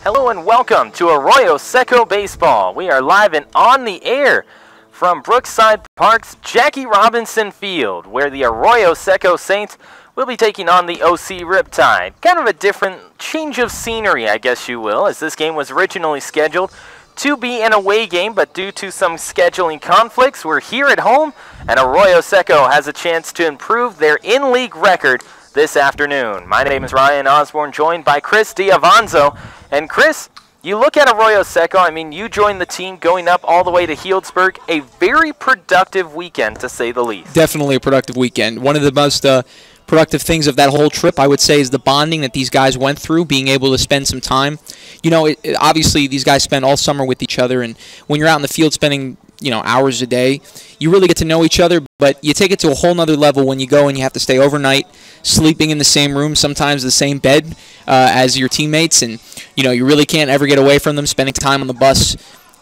Hello and welcome to Arroyo Seco Baseball. We are live and on the air from Brookside Park's Jackie Robinson Field, where the Arroyo Seco Saints will be taking on the OC Riptide. Kind of a different change of scenery, I guess you will, as this game was originally scheduled to be an away game, but due to some scheduling conflicts, we're here at home, and Arroyo Seco has a chance to improve their in-league record this afternoon. My name is Ryan Osborne, joined by Chris Diavanzo. And Chris, you look at Arroyo Seco, I mean, you joined the team going up all the way to Healdsburg, a very productive weekend, to say the least. Definitely a productive weekend. One of the most productive things of that whole trip, I would say, is the bonding that these guys went through, being able to spend some time. You know, obviously these guys spend all summer with each other, and when you're out in the field spending, you know, hours a day, you really get to know each other, but you take it to a whole nother level when you go and you have to stay overnight, sleeping in the same room, sometimes the same bed as your teammates, and you know, you really can't ever get away from them, spending time on the bus,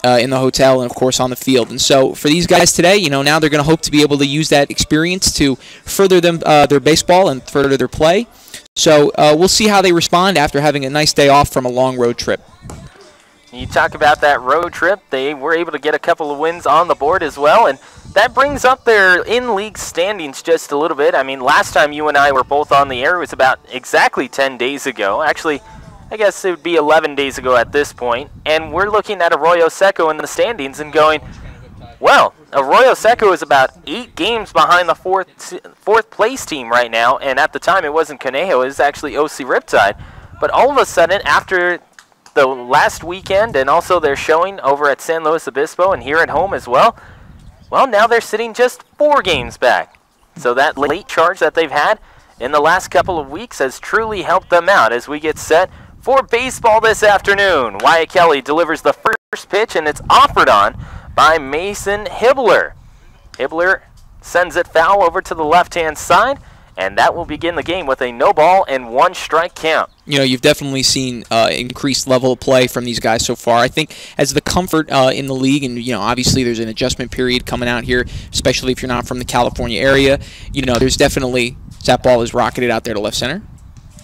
in the hotel, and of course on the field. And so for these guys today, you know, now they're going to hope to be able to use that experience to further them their baseball and further their play. So we'll see how they respond after having a nice day off from a long road trip. You talk about that road trip, they were able to get a couple of wins on the board as well, and that brings up their in-league standings just a little bit. I mean, last time you and I were both on the air was about exactly 10 days ago. Actually, I guess it would be 11 days ago at this point, and we're looking at Arroyo Seco in the standings and going, well, Arroyo Seco is about 8 games behind the fourth place team right now, and at the time it wasn't Conejo, it was actually OC Riptide. But all of a sudden, after the last weekend and also their showing over at San Luis Obispo and here at home as well, well, now they're sitting just 4 games back. So that late charge that they've had in the last couple of weeks has truly helped them out as we get set for baseball this afternoon. Wyatt Kelly delivers the first pitch, and it's offered on by Mason Hibbler. Hibbler sends it foul over to the left-hand side, and that will begin the game with a no ball and 1 strike count. You know, you've definitely seen increased level of play from these guys so far. I think as the comfort in the league, and, you know, obviously there's an adjustment period coming out here, especially if you're not from the California area, you know, there's definitely, that ball is rocketed out there to left center.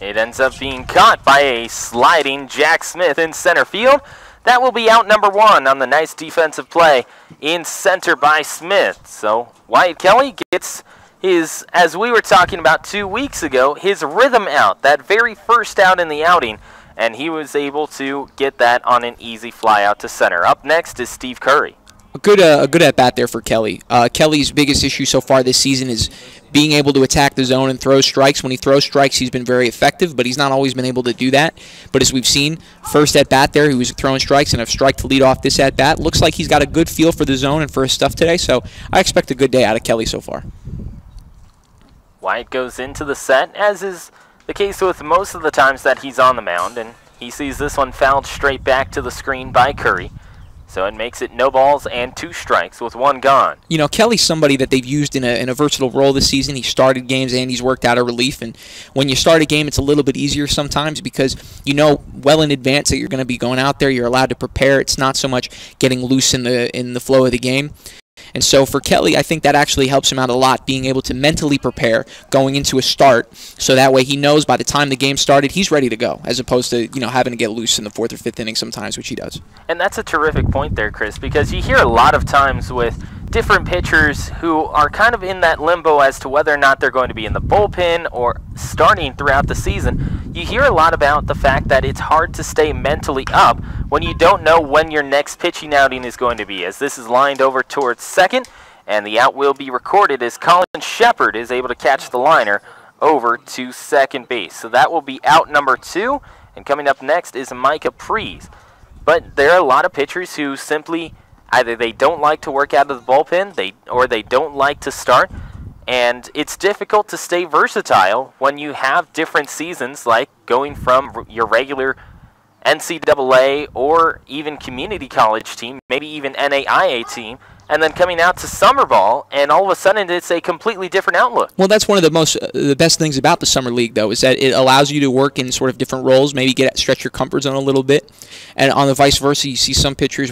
It ends up being caught by a sliding Jack Smith in center field. That will be out number 1 on the nice defensive play in center by Smith. So Wyatt Kelly gets his, as we were talking about 2 weeks ago, his rhythm out, that very first out in the outing, and he was able to get that on an easy fly out to center. Up next is Steve Curry. A good at-bat there for Kelly. Kelly's biggest issue so far this season is being able to attack the zone and throw strikes. When he throws strikes, he's been very effective, but he's not always been able to do that. But as we've seen, first at-bat there, he was throwing strikes, and a strike to lead off this at-bat. Looks like he's got a good feel for the zone and for his stuff today, so I expect a good day out of Kelly so far. Wyatt goes into the set, as is the case with most of the times that he's on the mound, and he sees this one fouled straight back to the screen by Curry. So it makes it no balls and 2 strikes with 1 gone. You know, Kelly's somebody that they've used in a versatile role this season. He started games and he's worked out of relief. And when you start a game, it's a little bit easier sometimes because you know well in advance that you're going to be going out there. You're allowed to prepare. It's not so much getting loose in the flow of the game. And so for Kelly, I think that actually helps him out a lot, being able to mentally prepare going into a start, so that way he knows by the time the game started, he's ready to go, as opposed to, you know, having to get loose in the 4th or 5th inning sometimes, which he does. And that's a terrific point there, Chris, because you hear a lot of times with different pitchers who are kind of in that limbo as to whether or not they're going to be in the bullpen or starting throughout the season. You hear a lot about the fact that it's hard to stay mentally up when you don't know when your next pitching outing is going to be, as this is lined over towards second, and the out will be recorded as Colin Shepard is able to catch the liner over to second base. So that will be out number 2, and coming up next is Micah Prees. But there are a lot of pitchers who simply either they don't like to work out of the bullpen, or they don't like to start, and it's difficult to stay versatile when you have different seasons, like going from your regular NCAA or even community college team, maybe even NAIA team, and then coming out to summer ball, and all of a sudden it's a completely different outlook. Well, that's one of the best things about the summer league, though, is that it allows you to work in sort of different roles, maybe stretch your comfort zone a little bit, and on the vice versa, you see some pitchers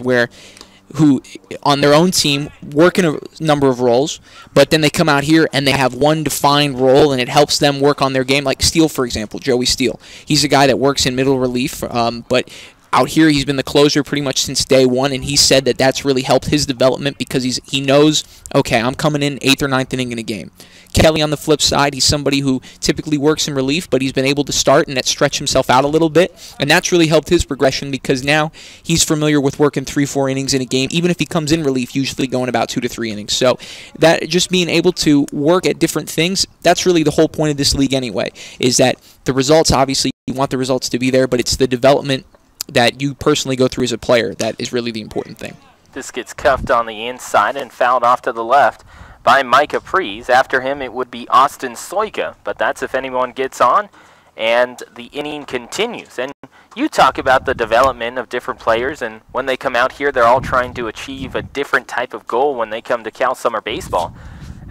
who on their own team work in a number of roles, but then they come out here and they have one defined role, and it helps them work on their game. Like Steele, for example, Joey Steele. He's a guy that works in middle relief, but Out here, he's been the closer pretty much since day one, and he said that that's really helped his development because he knows, okay, I'm coming in 8th or 9th inning in a game. Kelly, on the flip side, he's somebody who typically works in relief, but he's been able to start and stretch himself out a little bit, and that's really helped his progression because now he's familiar with working 3-4 innings in a game, even if he comes in relief, usually going about 2 to 3 innings. So that just being able to work at different things, that's really the whole point of this league anyway, is that the results, obviously, you want the results to be there, but it's the development that you personally go through as a player that is really the important thing. This gets cuffed on the inside and fouled off to the left by Micah Prees. After him, it would be Austin Soika, but that's if anyone gets on, and the inning continues. And you talk about the development of different players, and when they come out here, they're all trying to achieve a different type of goal when they come to Cal Summer Baseball.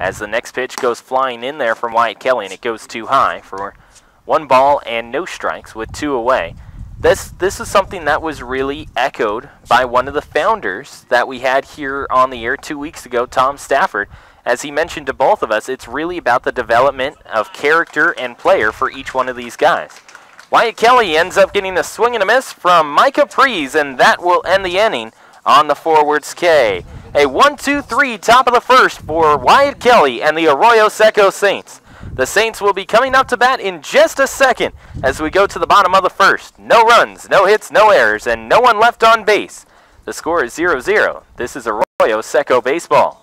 As the next pitch goes flying in there from Wyatt Kelly, and it goes too high for 1 ball and no strikes with 2 away. This is something that was really echoed by one of the founders that we had here on the air 2 weeks ago, Tom Stafford. As he mentioned to both of us, it's really about the development of character and player for each one of these guys. Wyatt Kelly ends up getting a swing and a miss from Micah Prees, and that will end the inning on the forwards K. A 1-2-3 top of the first for Wyatt Kelly and the Arroyo Seco Saints. The Saints will be coming up to bat in just a second as we go to the bottom of the first. No runs, no hits, no errors, and no one left on base. The score is 0-0. This is Arroyo Seco Baseball.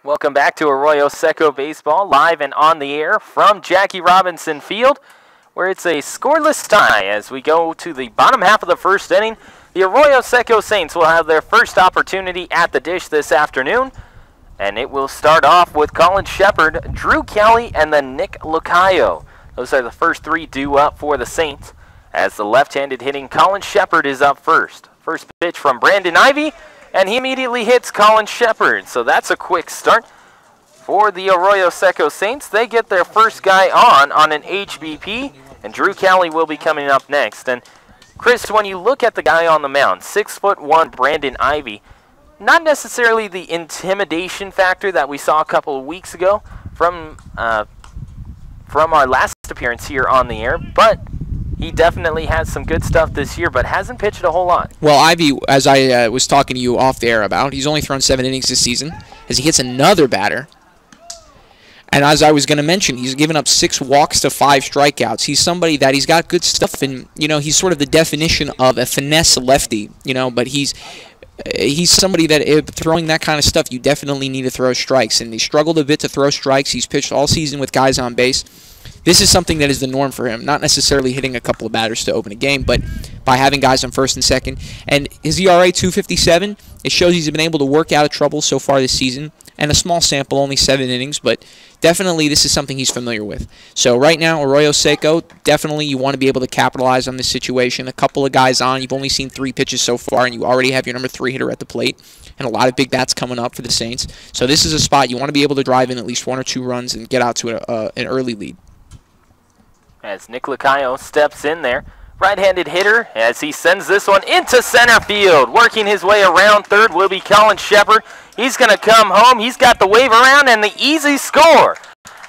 Welcome back to Arroyo Seco Baseball, live and on the air from Jackie Robinson Field, where it's a scoreless tie as we go to the bottom half of the first inning. The Arroyo Seco Saints will have their first opportunity at the dish this afternoon, and it will start off with Colin Shepard, Drew Kelly, and then Nick Lucayo. Those are the first 3 due up for the Saints, as the left-handed hitting Colin Shepard is up first. First pitch from Brandon Ivey, and he immediately hits Colin Shepard. So that's a quick start for the Arroyo Seco Saints. They get their first guy on an HBP, and Drew Kelly will be coming up next. And Chris, when you look at the guy on the mound, 6'1" Brandon Ivey, not necessarily the intimidation factor that we saw a couple of weeks ago from our last appearance here on the air, but he definitely has some good stuff this year, but hasn't pitched a whole lot. Well, Ivy, as I was talking to you off the air about, he's only thrown 7 innings this season, as he hits another batter. And as I was going to mention, he's given up 6 walks to 5 strikeouts. He's somebody that he's got good stuff, and he's sort of the definition of a finesse lefty. But he's somebody that if throwing that kind of stuff, you definitely need to throw strikes. And he struggled a bit to throw strikes. He's pitched all season with guys on base. This is something that is the norm for him, not necessarily hitting a couple of batters to open a game, but by having guys on first and second. And his ERA, 2.57, it shows he's been able to work out of trouble so far this season. And a small sample, only 7 innings, but definitely this is something he's familiar with. So right now, Arroyo Seco, definitely you want to be able to capitalize on this situation. A couple of guys on, you've only seen 3 pitches so far, and you already have your number 3 hitter at the plate, and a lot of big bats coming up for the Saints. So this is a spot you want to be able to drive in at least 1 or 2 runs and get out to an early lead. As Nick Lucayo steps in there, right-handed hitter, as he sends this one into center field. Working his way around third will be Colin Shepard. He's going to come home. He's got the wave around and the easy score.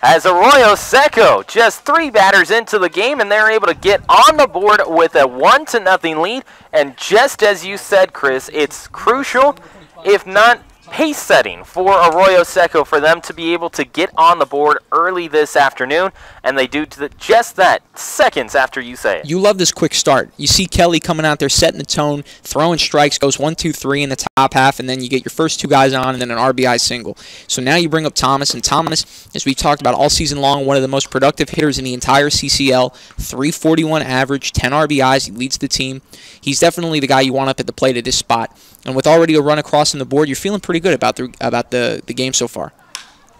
as Arroyo Seco just 3 batters into the game, and they're able to get on the board with a 1-0 lead. And just as you said, Chris, it's crucial, if not pace setting, for Arroyo Seco for them to be able to get on the board early this afternoon, and they do just that seconds after you say it. You love this quick start. You see Kelly coming out there setting the tone, throwing strikes, goes 1, 2, 3 in the top half, and then you get your first 2 guys on and then an RBI single. So now you bring up Thomas, and Thomas, as we talked about all season long, one of the most productive hitters in the entire CCL, 341 average, 10 RBIs, he leads the team. He's definitely the guy you want up at the plate at this spot. And with already a run across on the board, you're feeling pretty good about the game so far.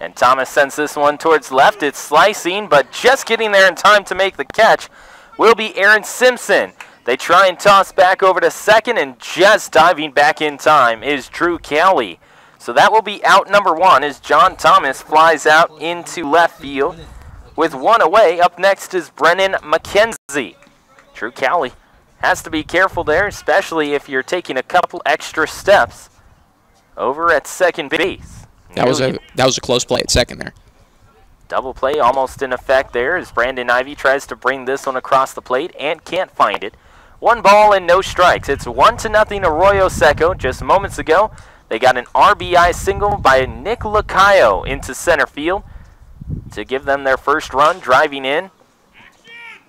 And Thomas sends this one towards left. It's slicing, but just getting there in time to make the catch will be Aaron Simpson. They try and toss back over to second, and just diving back in time is Drew Kelly. So that will be out number 1 as John Thomas flies out into left field with 1 away. Up next is Brennan McKenzie. Drew Kelly has to be careful there, especially if you're taking a couple extra steps over at second base. That was a close play at second there. Double play almost in effect there as Brandon Ivy tries to bring this one across the plate and can't find it. 1 ball and no strikes. It's 1-0 Arroyo Seco. Just moments ago, they got an RBI single by Nick Lacayo into center field to give them their first run. Driving in,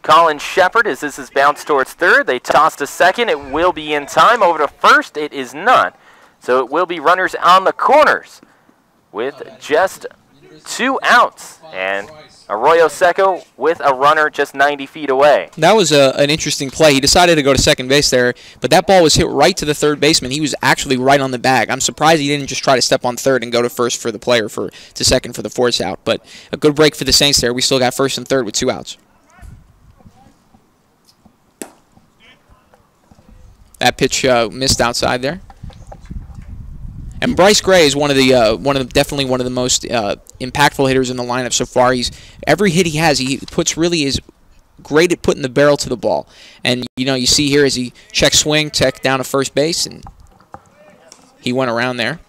Colin Shepard, as this is bounced towards third. They toss to second. It will be in time. Over to first. It is not. So it will be runners on the corners with just 2 outs. And Arroyo Seco with a runner just 90 feet away. That was an interesting play. He decided to go to second base there, but that ball was hit right to the third baseman. He was actually right on the bag. I'm surprised he didn't just try to step on third and go to first for the play, or to second for the force out. But a good break for the Saints there. We still got first and third with 2 outs. That pitch missed outside there. And Bryce Gray is definitely one of the most impactful hitters in the lineup so far. Every hit he has, he is great at putting the barrel to the ball. And you see here as he check swing, check down to first base, and he went around there.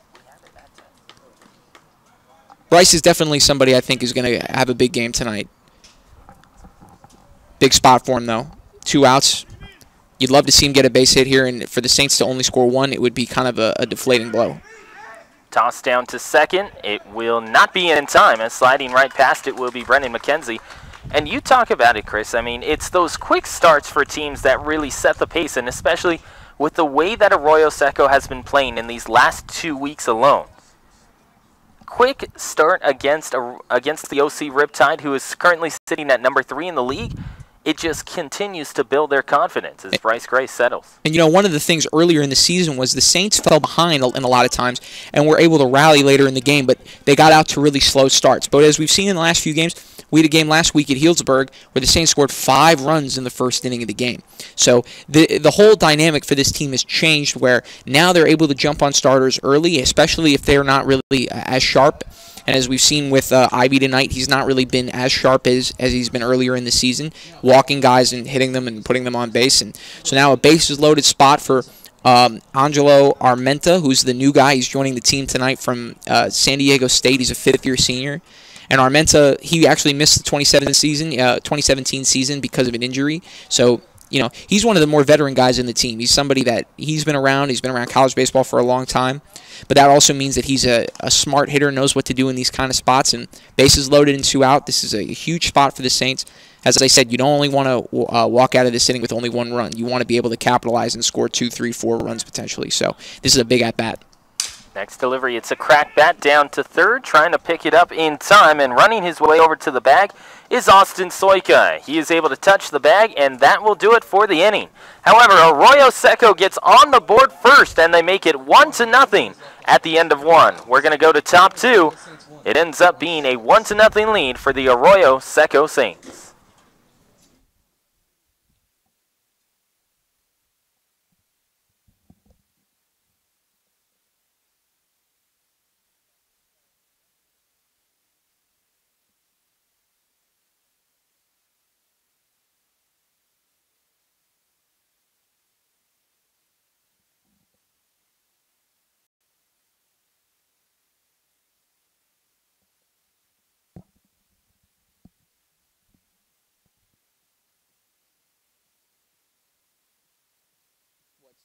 Bryce is definitely somebody I think is going to have a big game tonight. Big spot for him though. 2 outs. You'd love to see him get a base hit here, and for the Saints to only score 1, it would be kind of a deflating blow. Toss down to second. It will not be in time, as sliding right past it will be Brendan McKenzie. And you talk about it, Chris. I mean, it's those quick starts for teams that really set the pace, and especially with the way that Arroyo Seco has been playing in these last 2 weeks alone. Quick start against the OC Riptide, who is currently sitting at number 3 in the league. It just continues to build their confidence as Bryce Gray settles. And one of the things earlier in the season was the Saints fell behind in a lot of times and were able to rally later in the game, but they got out to really slow starts. But as we've seen in the last few games, we had a game last week at Healdsburg where the Saints scored 5 runs in the first inning of the game. So the whole dynamic for this team has changed, where now they're able to jump on starters early, especially if they're not really as sharp. And as we've seen with Ivy tonight, he's not really been as sharp as he's been earlier in the season, walking guys and hitting them and putting them on base. And so now a bases-loaded spot for Angelo Armenta, who's the new guy. He's joining the team tonight from San Diego State. He's a 5th-year senior. And Armenta, he actually missed the 2017 season because of an injury. So, he's one of the more veteran guys in the team. He's somebody that he's been around college baseball for a long time. But that also means that he's a smart hitter, knows what to do in these kind of spots. And bases loaded and 2 out, this is a huge spot for the Saints. As I said, you don't only want to walk out of this inning with only 1 run. You want to be able to capitalize and score 2, 3, 4 runs potentially. So this is a big at-bat. Next delivery, it's a crack bat down to third, trying to pick it up in time, and running his way over to the bag is Austin Soika. He is able to touch the bag, and that will do it for the inning. However, Arroyo Seco gets on the board first, and they make it 1-0 at the end of 1. We're going to go to top 2. It ends up being a 1-0 lead for the Arroyo Seco Saints.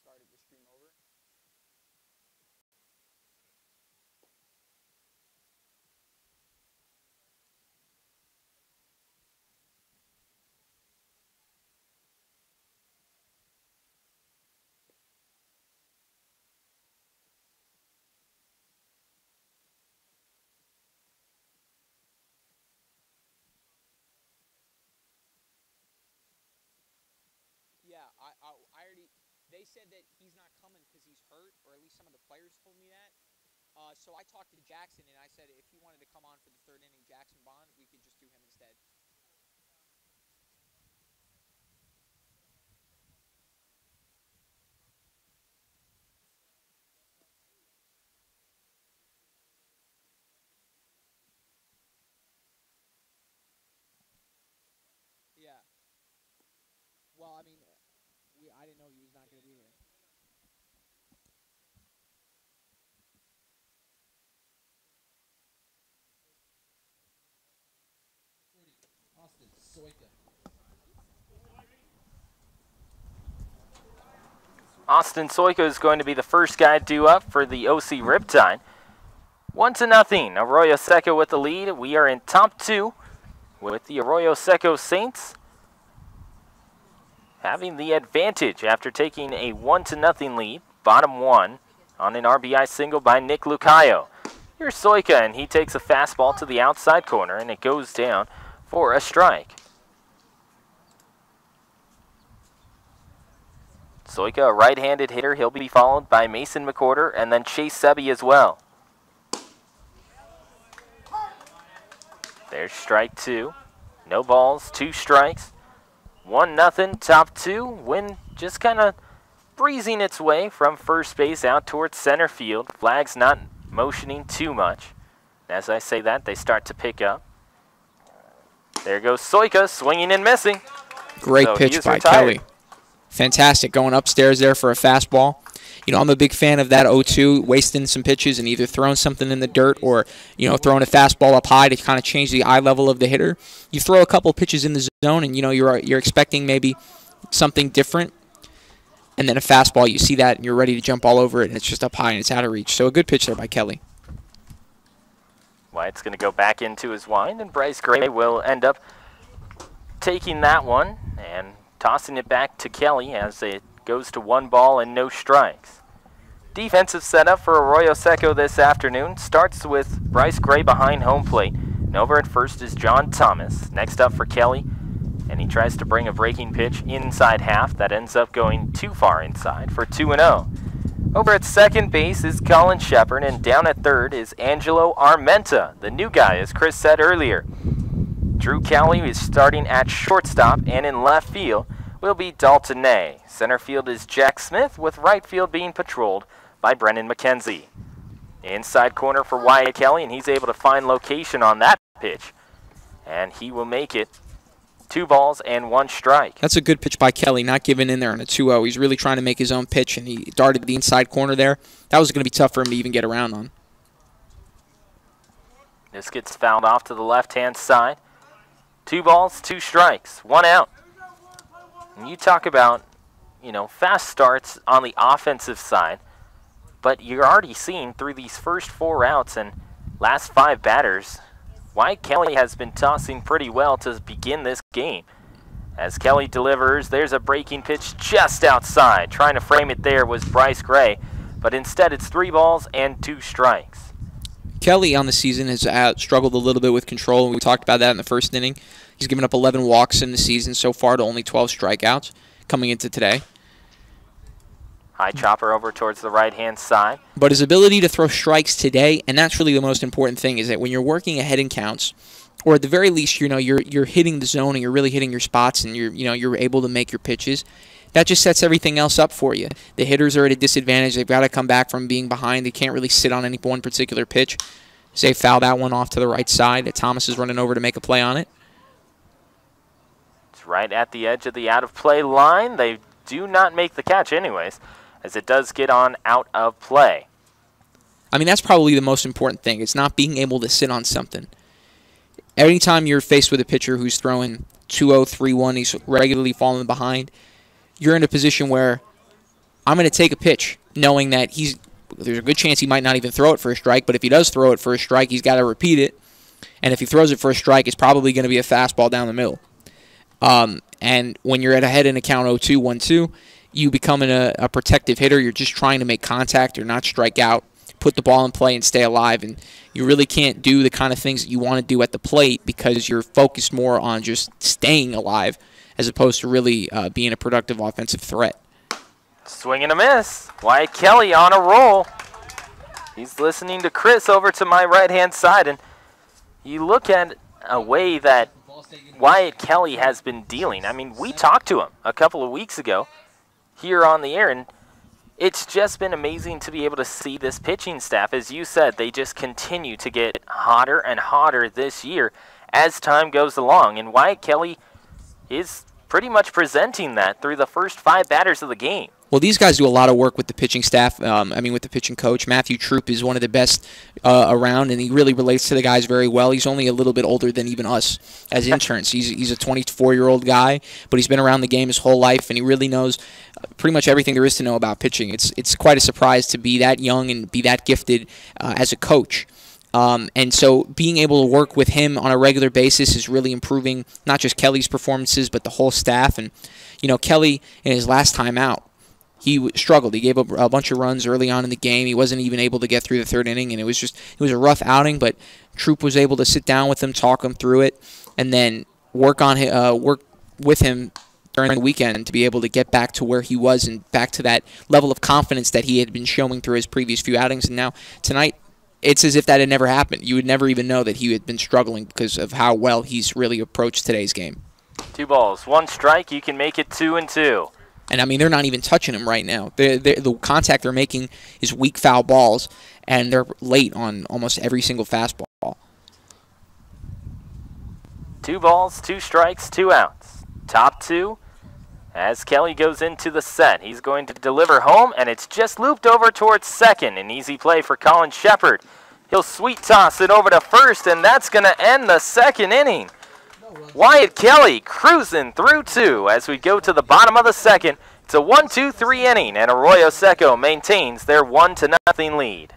started your stream over. Yeah, I already. They said that he's not coming because he's hurt, or at least some of the players told me that. So I talked to Jackson and I said if he wanted to come on for the third inning, Jackson Bond, we could just do him instead. Yeah. Well, I mean, I didn't know he was not going to be here. Austin Soika. Austin Soika is going to be the first guy due up for the OC Riptide. 1-0. Arroyo Seco with the lead. We are in top 2 with the Arroyo Seco Saints having the advantage after taking a 1-0 lead. Bottom 1 on an RBI single by Nick Lucayo. Here's Soika, and he takes a fastball to the outside corner, and it goes down for a strike. Soika, a right-handed hitter. He'll be followed by Mason McCorder and then Chase Sebi as well. There's strike 2. No balls, 2 strikes. 1-0, top 2. Wind just kind of breezing its way from first base out towards center field. Flags not motioning too much. As I say that, they start to pick up. There goes Soika, swinging and missing. Great pitch by Kelly. Fantastic, going upstairs there for a fastball. You know, I'm a big fan of that 0-2, wasting some pitches and either throwing something in the dirt or, you know, throwing a fastball up high to kind of change the eye level of the hitter. You throw a couple pitches in the zone and, you know, you're expecting maybe something different. And then a fastball, you see that and you're ready to jump all over it, and it's just up high and it's out of reach. So a good pitch there by Kelly. White's going to go back into his wind, and Bryce Gray will end up taking that one and tossing it back to Kelly as it goes to 1 ball and no strikes. Defensive setup for Arroyo Seco this afternoon starts with Bryce Gray behind home plate. And over at first is John Thomas. Next up for Kelly, and he tries to bring a breaking pitch inside half that ends up going too far inside for 2-0. Over at second base is Colin Shepard, and down at third is Angelo Armenta, the new guy, as Chris said earlier. Drew Cowley is starting at shortstop, and in left field will be Dalton Ney. Center field is Jack Smith, with right field being patrolled by Brennan McKenzie. Inside corner for Wyatt Kelly, and he's able to find location on that pitch, and he will make it 2 balls and 1 strike. That's a good pitch by Kelly, not giving in there on a 2-0. He's really trying to make his own pitch, and he darted the inside corner there. That was going to be tough for him to even get around on. This gets fouled off to the left-hand side. 2 balls, 2 strikes, 1 out. And you talk about, you know, fast starts on the offensive side, but you're already seeing through these first 4 outs and last 5 batters, Wyatt Kelly has been tossing pretty well to begin this game. As Kelly delivers, there's a breaking pitch just outside. Trying to frame it there was Bryce Gray, but instead it's 3 balls and 2 strikes. Kelly on the season has struggled a little bit with control, and we talked about that in the first inning. He's given up 11 walks in the season so far to only 12 strikeouts coming into today. High chopper over towards the right-hand side. But his ability to throw strikes today, and that's really the most important thing, is that when you're working ahead in counts, or at the very least, you know, you're hitting the zone and you're really hitting your spots, and you're able to make your pitches. That just sets everything else up for you. The hitters are at a disadvantage. They've got to come back from being behind. They can't really sit on any one particular pitch. Say foul that one off to the right side. Thomas is running over to make a play on it. It's right at the edge of the out-of-play line. They do not make the catch anyways, as it does get on out of play. I mean, that's probably the most important thing. It's not being able to sit on something. Anytime you're faced with a pitcher who's throwing 2-0, 3-1, he's regularly falling behind, you're in a position where I'm going to take a pitch knowing that there's a good chance he might not even throw it for a strike, but if he does throw it for a strike, he's got to repeat it. And if he throws it for a strike, it's probably going to be a fastball down the middle. And when you're ahead in a count 0-2, 1-2, you become a protective hitter. You're just trying to make contact or not strike out, put the ball in play and stay alive. And you really can't do the kind of things that you want to do at the plate because you're focused more on just staying alive as opposed to really being a productive offensive threat. Swing and a miss. Wyatt Kelly on a roll. He's listening to Chris over to my right-hand side. And you look at a way that Wyatt Kelly has been dealing. I mean, we talked to him a couple of weeks ago here on the air, and it's just been amazing to be able to see this pitching staff. As you said, they just continue to get hotter and hotter this year as time goes along. And Wyatt Kelly is pretty much presenting that through the first 5 batters of the game. Well, these guys do a lot of work with the pitching staff. With the pitching coach. Matthew Troop is one of the best around, and he really relates to the guys very well. He's only a little bit older than even us as interns. He's a 24-year-old guy, but he's been around the game his whole life, and he really knows pretty much everything there is to know about pitching. It's quite a surprise to be that young and be that gifted as a coach. And so being able to work with him on a regular basis is really improving not just Kelly's performances, but the whole staff. And, Kelly, in his last time out, he struggled. He gave up a bunch of runs early on in the game. He wasn't even able to get through the 3rd inning, and it was a rough outing, but Troop was able to sit down with him, talk him through it, and then work with him during the weekend to be able to get back to where he was and back to that level of confidence that he had been showing through his previous few outings. And now tonight, it's as if that had never happened. You would never even know that he had been struggling because of how well he's really approached today's game. 2 balls, 1 strike. You can make it 2-2. And, they're not even touching him right now. The contact they're making is weak foul balls, and they're late on almost every single fastball. 2 balls, 2 strikes, 2 outs. Top 2 as Kelly goes into the set. He's going to deliver home, and it's just looped over towards second. An easy play for Colin Shepard. He'll sweet toss it over to first, and that's going to end the 2nd inning. Wyatt Kelly cruising through 2 as we go to the bottom of the 2nd. It's a 1-2-3 inning, and Arroyo Seco maintains their 1-0 lead.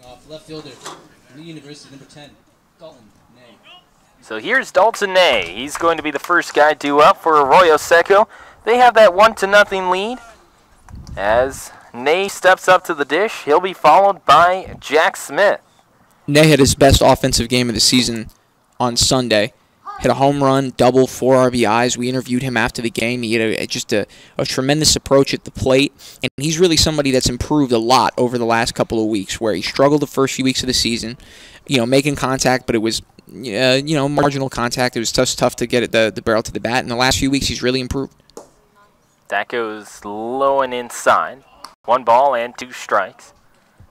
Off left fielder, Lee University, number 10, Dalton Ney. So here's Dalton Ney. He's going to be the first guy due up for Arroyo Seco. They have that 1-0 lead. As Ney steps up to the dish, he'll be followed by Jack Smith. Ney had his best offensive game of the season on Sunday. Hit a home run, double, 4 RBIs. We interviewed him after the game. He had just a tremendous approach at the plate. And he's really somebody that's improved a lot over the last couple of weeks, where he struggled the first few weeks of the season, making contact, but it was, marginal contact. It was tough to get the barrel to the bat. In the last few weeks, he's really improved. That goes low and inside. 1 ball and 2 strikes.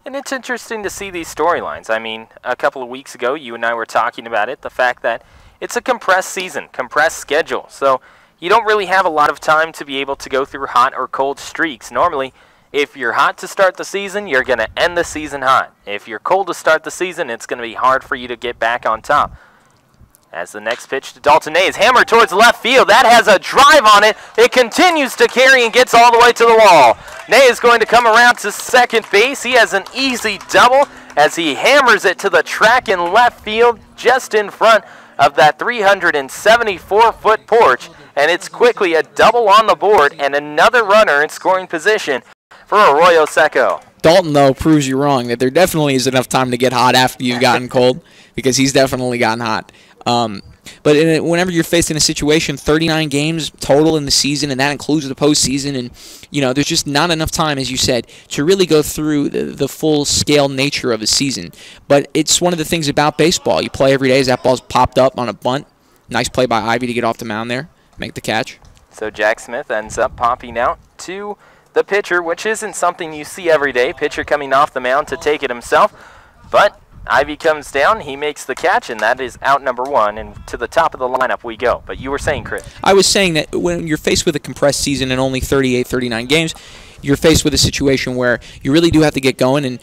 And it's interesting to see these storylines. I mean, a couple of weeks ago, you and I were talking about it, the fact that it's a compressed season, compressed schedule. So you don't really have a lot of time to be able to go through hot or cold streaks. Normally, If you're hot to start the season, you're going to end the season hot. If you're cold to start the season, it's going to be hard for you to get back on top. As the next pitch to Dalton Ney is hammered towards left field. That has a drive on it. It continues to carry and gets all the way to the wall. Ney is going to come around to second base. He has an easy double as he hammers it to the track in left field just in front of that 374-foot porch. And it's quickly a double on the board and another runner in scoring position for Arroyo Seco. Dalton, though, proves you wrong, that there definitely is enough time to get hot after you've gotten cold, because he's definitely gotten hot. But whenever you're faced in a situation, 39 games total in the season, and that includes the postseason, and there's just not enough time, as you said, to really go through the full-scale nature of a season. But it's one of the things about baseball. You play every day as that ball's popped up on a bunt. Nice play by Ivy to get off the mound there, make the catch. So Jack Smith ends up popping out to the pitcher, which isn't something you see every day. Pitcher coming off the mound to take it himself, but Ivy comes down, he makes the catch, and that is out number one, and to the top of the lineup we go. But you were saying, Chris. I was saying that when you're faced with a compressed season and only 38, 39 games, you're faced with a situation where you really do have to get going, and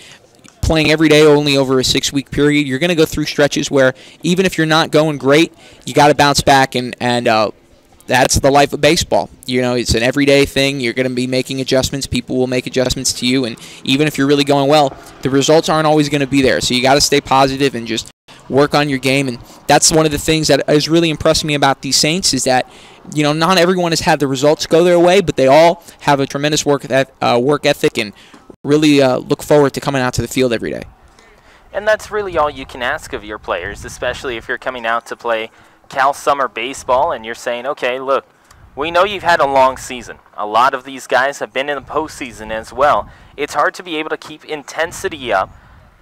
playing every day only over a 6-week period, you're going to go through stretches where even if you're not going great, you got to bounce back, and that's the life of baseball. It's an everyday thing. You're going to be making adjustments. People will make adjustments to you, and even if you're really going well, the results aren't always going to be there. So you got to stay positive and just work on your game, and that's one of the things that is really impressing me about these Saints is that not everyone has had the results go their way, but they all have a tremendous work ethic and really look forward to coming out to the field every day. And that's really all you can ask of your players, especially if you're coming out to play Cal Summer Baseball and you're saying, okay, look, we know you've had a long season. A lot of these guys have been in the postseason as well. It's hard to be able to keep intensity up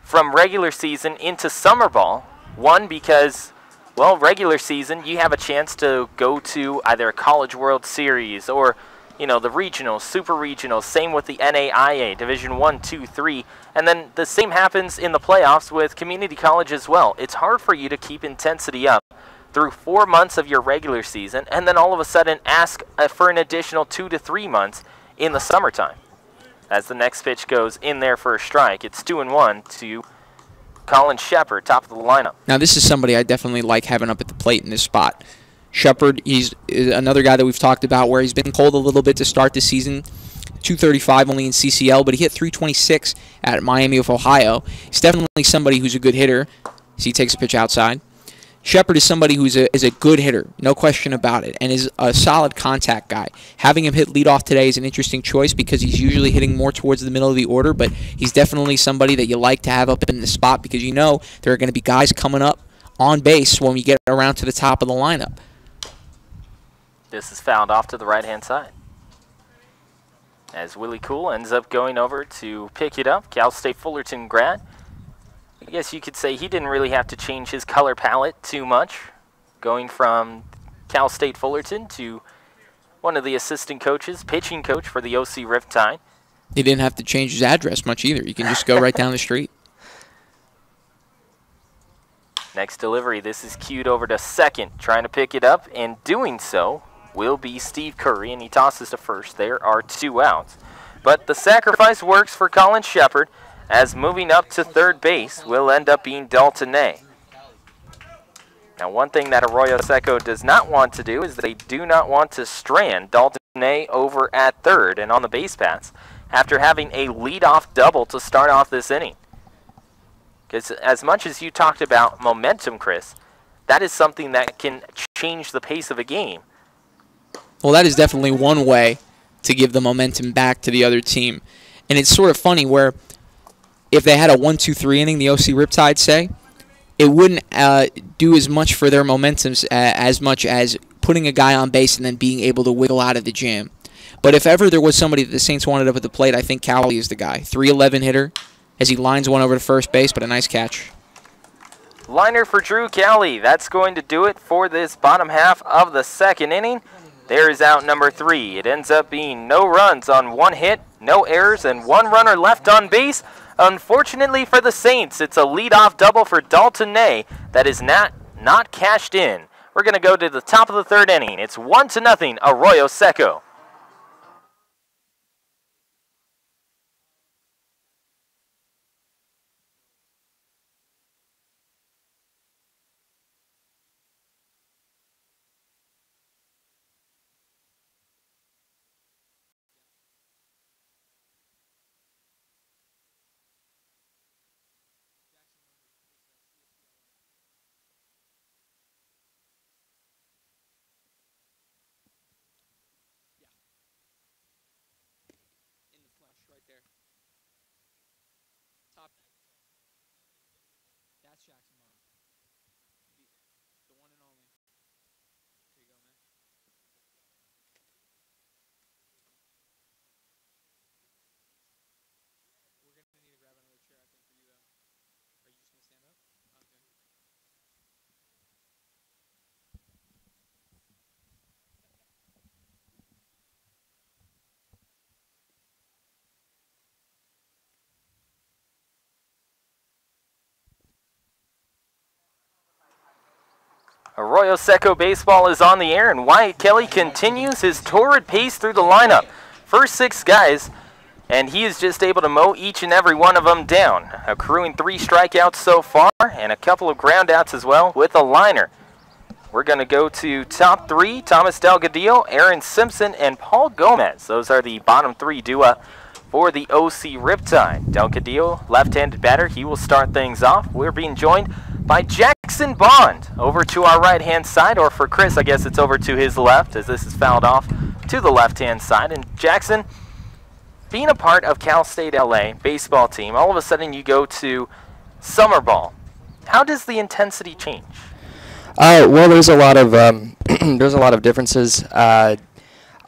from regular season into summer ball. One, because, well, regular season, you have a chance to go to either a College World Series or, the regionals, super regionals. Same with the NAIA, Division 1, 2, 3. And then the same happens in the playoffs with community college as well. It's hard for you to keep intensity up through 4 months of your regular season, and then all of a sudden ask for an additional 2 to 3 months in the summertime. As the next pitch goes in there for a strike, it's 2-1 to Colin Shepard, top of the lineup. Now this is somebody I definitely like having up at the plate in this spot. Shepard, he's another guy that we've talked about where he's been cold a little bit to start the season. 235 only in CCL, but he hit 326 at Miami of Ohio. He's definitely somebody who's a good hitter as he takes a pitch outside. Shepard is somebody who is a good hitter, no question about it, and is a solid contact guy. Having him hit leadoff today is an interesting choice because he's usually hitting more towards the middle of the order, but he's definitely somebody that you like to have up in the spot because you know there are going to be guys coming up on base when we get around to the top of the lineup. This is fouled off to the right-hand side. As Willie Cool ends up going over to pick it up, Cal State Fullerton grad. I guess you could say he didn't really have to change his color palette too much, going from Cal State Fullerton to one of the assistant coaches, pitching coach for the OC Riptide. He didn't have to change his address much either. You can just go right down the street. Next delivery, this is cued over to second, trying to pick it up, and doing so will be Steve Curry, and he tosses to first. There are 2 outs. But the sacrifice works for Colin Shepard, as moving up to third base will end up being Dalton Ney. Now, one thing that Arroyo Seco does not want to do is they do not want to strand Dalton Ney over at third and on the base paths after having a leadoff double to start off this inning. Because as much as you talked about momentum, Chris, that is something that can change the pace of a game. Well, that is definitely one way to give the momentum back to the other team. And it's sort of funny where if they had a 1-2-3 inning, the OC Riptide say, it wouldn't do as much for their momentums as much as putting a guy on base and then being able to wiggle out of the jam. But if ever there was somebody that the Saints wanted up at the plate, I think Cowley is the guy. 311 hitter as he lines one over to first base, but a nice catch. Liner for Drew Cowley. That's going to do it for this bottom half of the second inning. There is out number 3. It ends up being no runs on 1 hit, no errors, and 1 runner left on base. Unfortunately for the Saints, it's a leadoff double for Dalton Ney that is not cashed in. We're going to go to the top of the third inning. It's 1-0 Arroyo Seco. Arroyo Seco baseball is on the air, and Wyatt Kelly continues his torrid pace through the lineup. First 6 guys, and he is just able to mow each and every one of them down, accruing 3 strikeouts so far and a couple of groundouts as well with a liner. We're going to go to top 3, Thomas Delgadillo, Aaron Simpson, and Paul Gomez. Those are the bottom 3 duo for the OC Riptide. Delgadillo, left-handed batter, he will start things off. We're being joined by Jackson Bond over to our right-hand side, or for Chris, I guess it's over to his left, as this is fouled off to the left-hand side. And Jackson, being a part of Cal State LA baseball team, all of a sudden you go to summer ball. How does the intensity change? Well, there's a lot of there's a lot of differences. I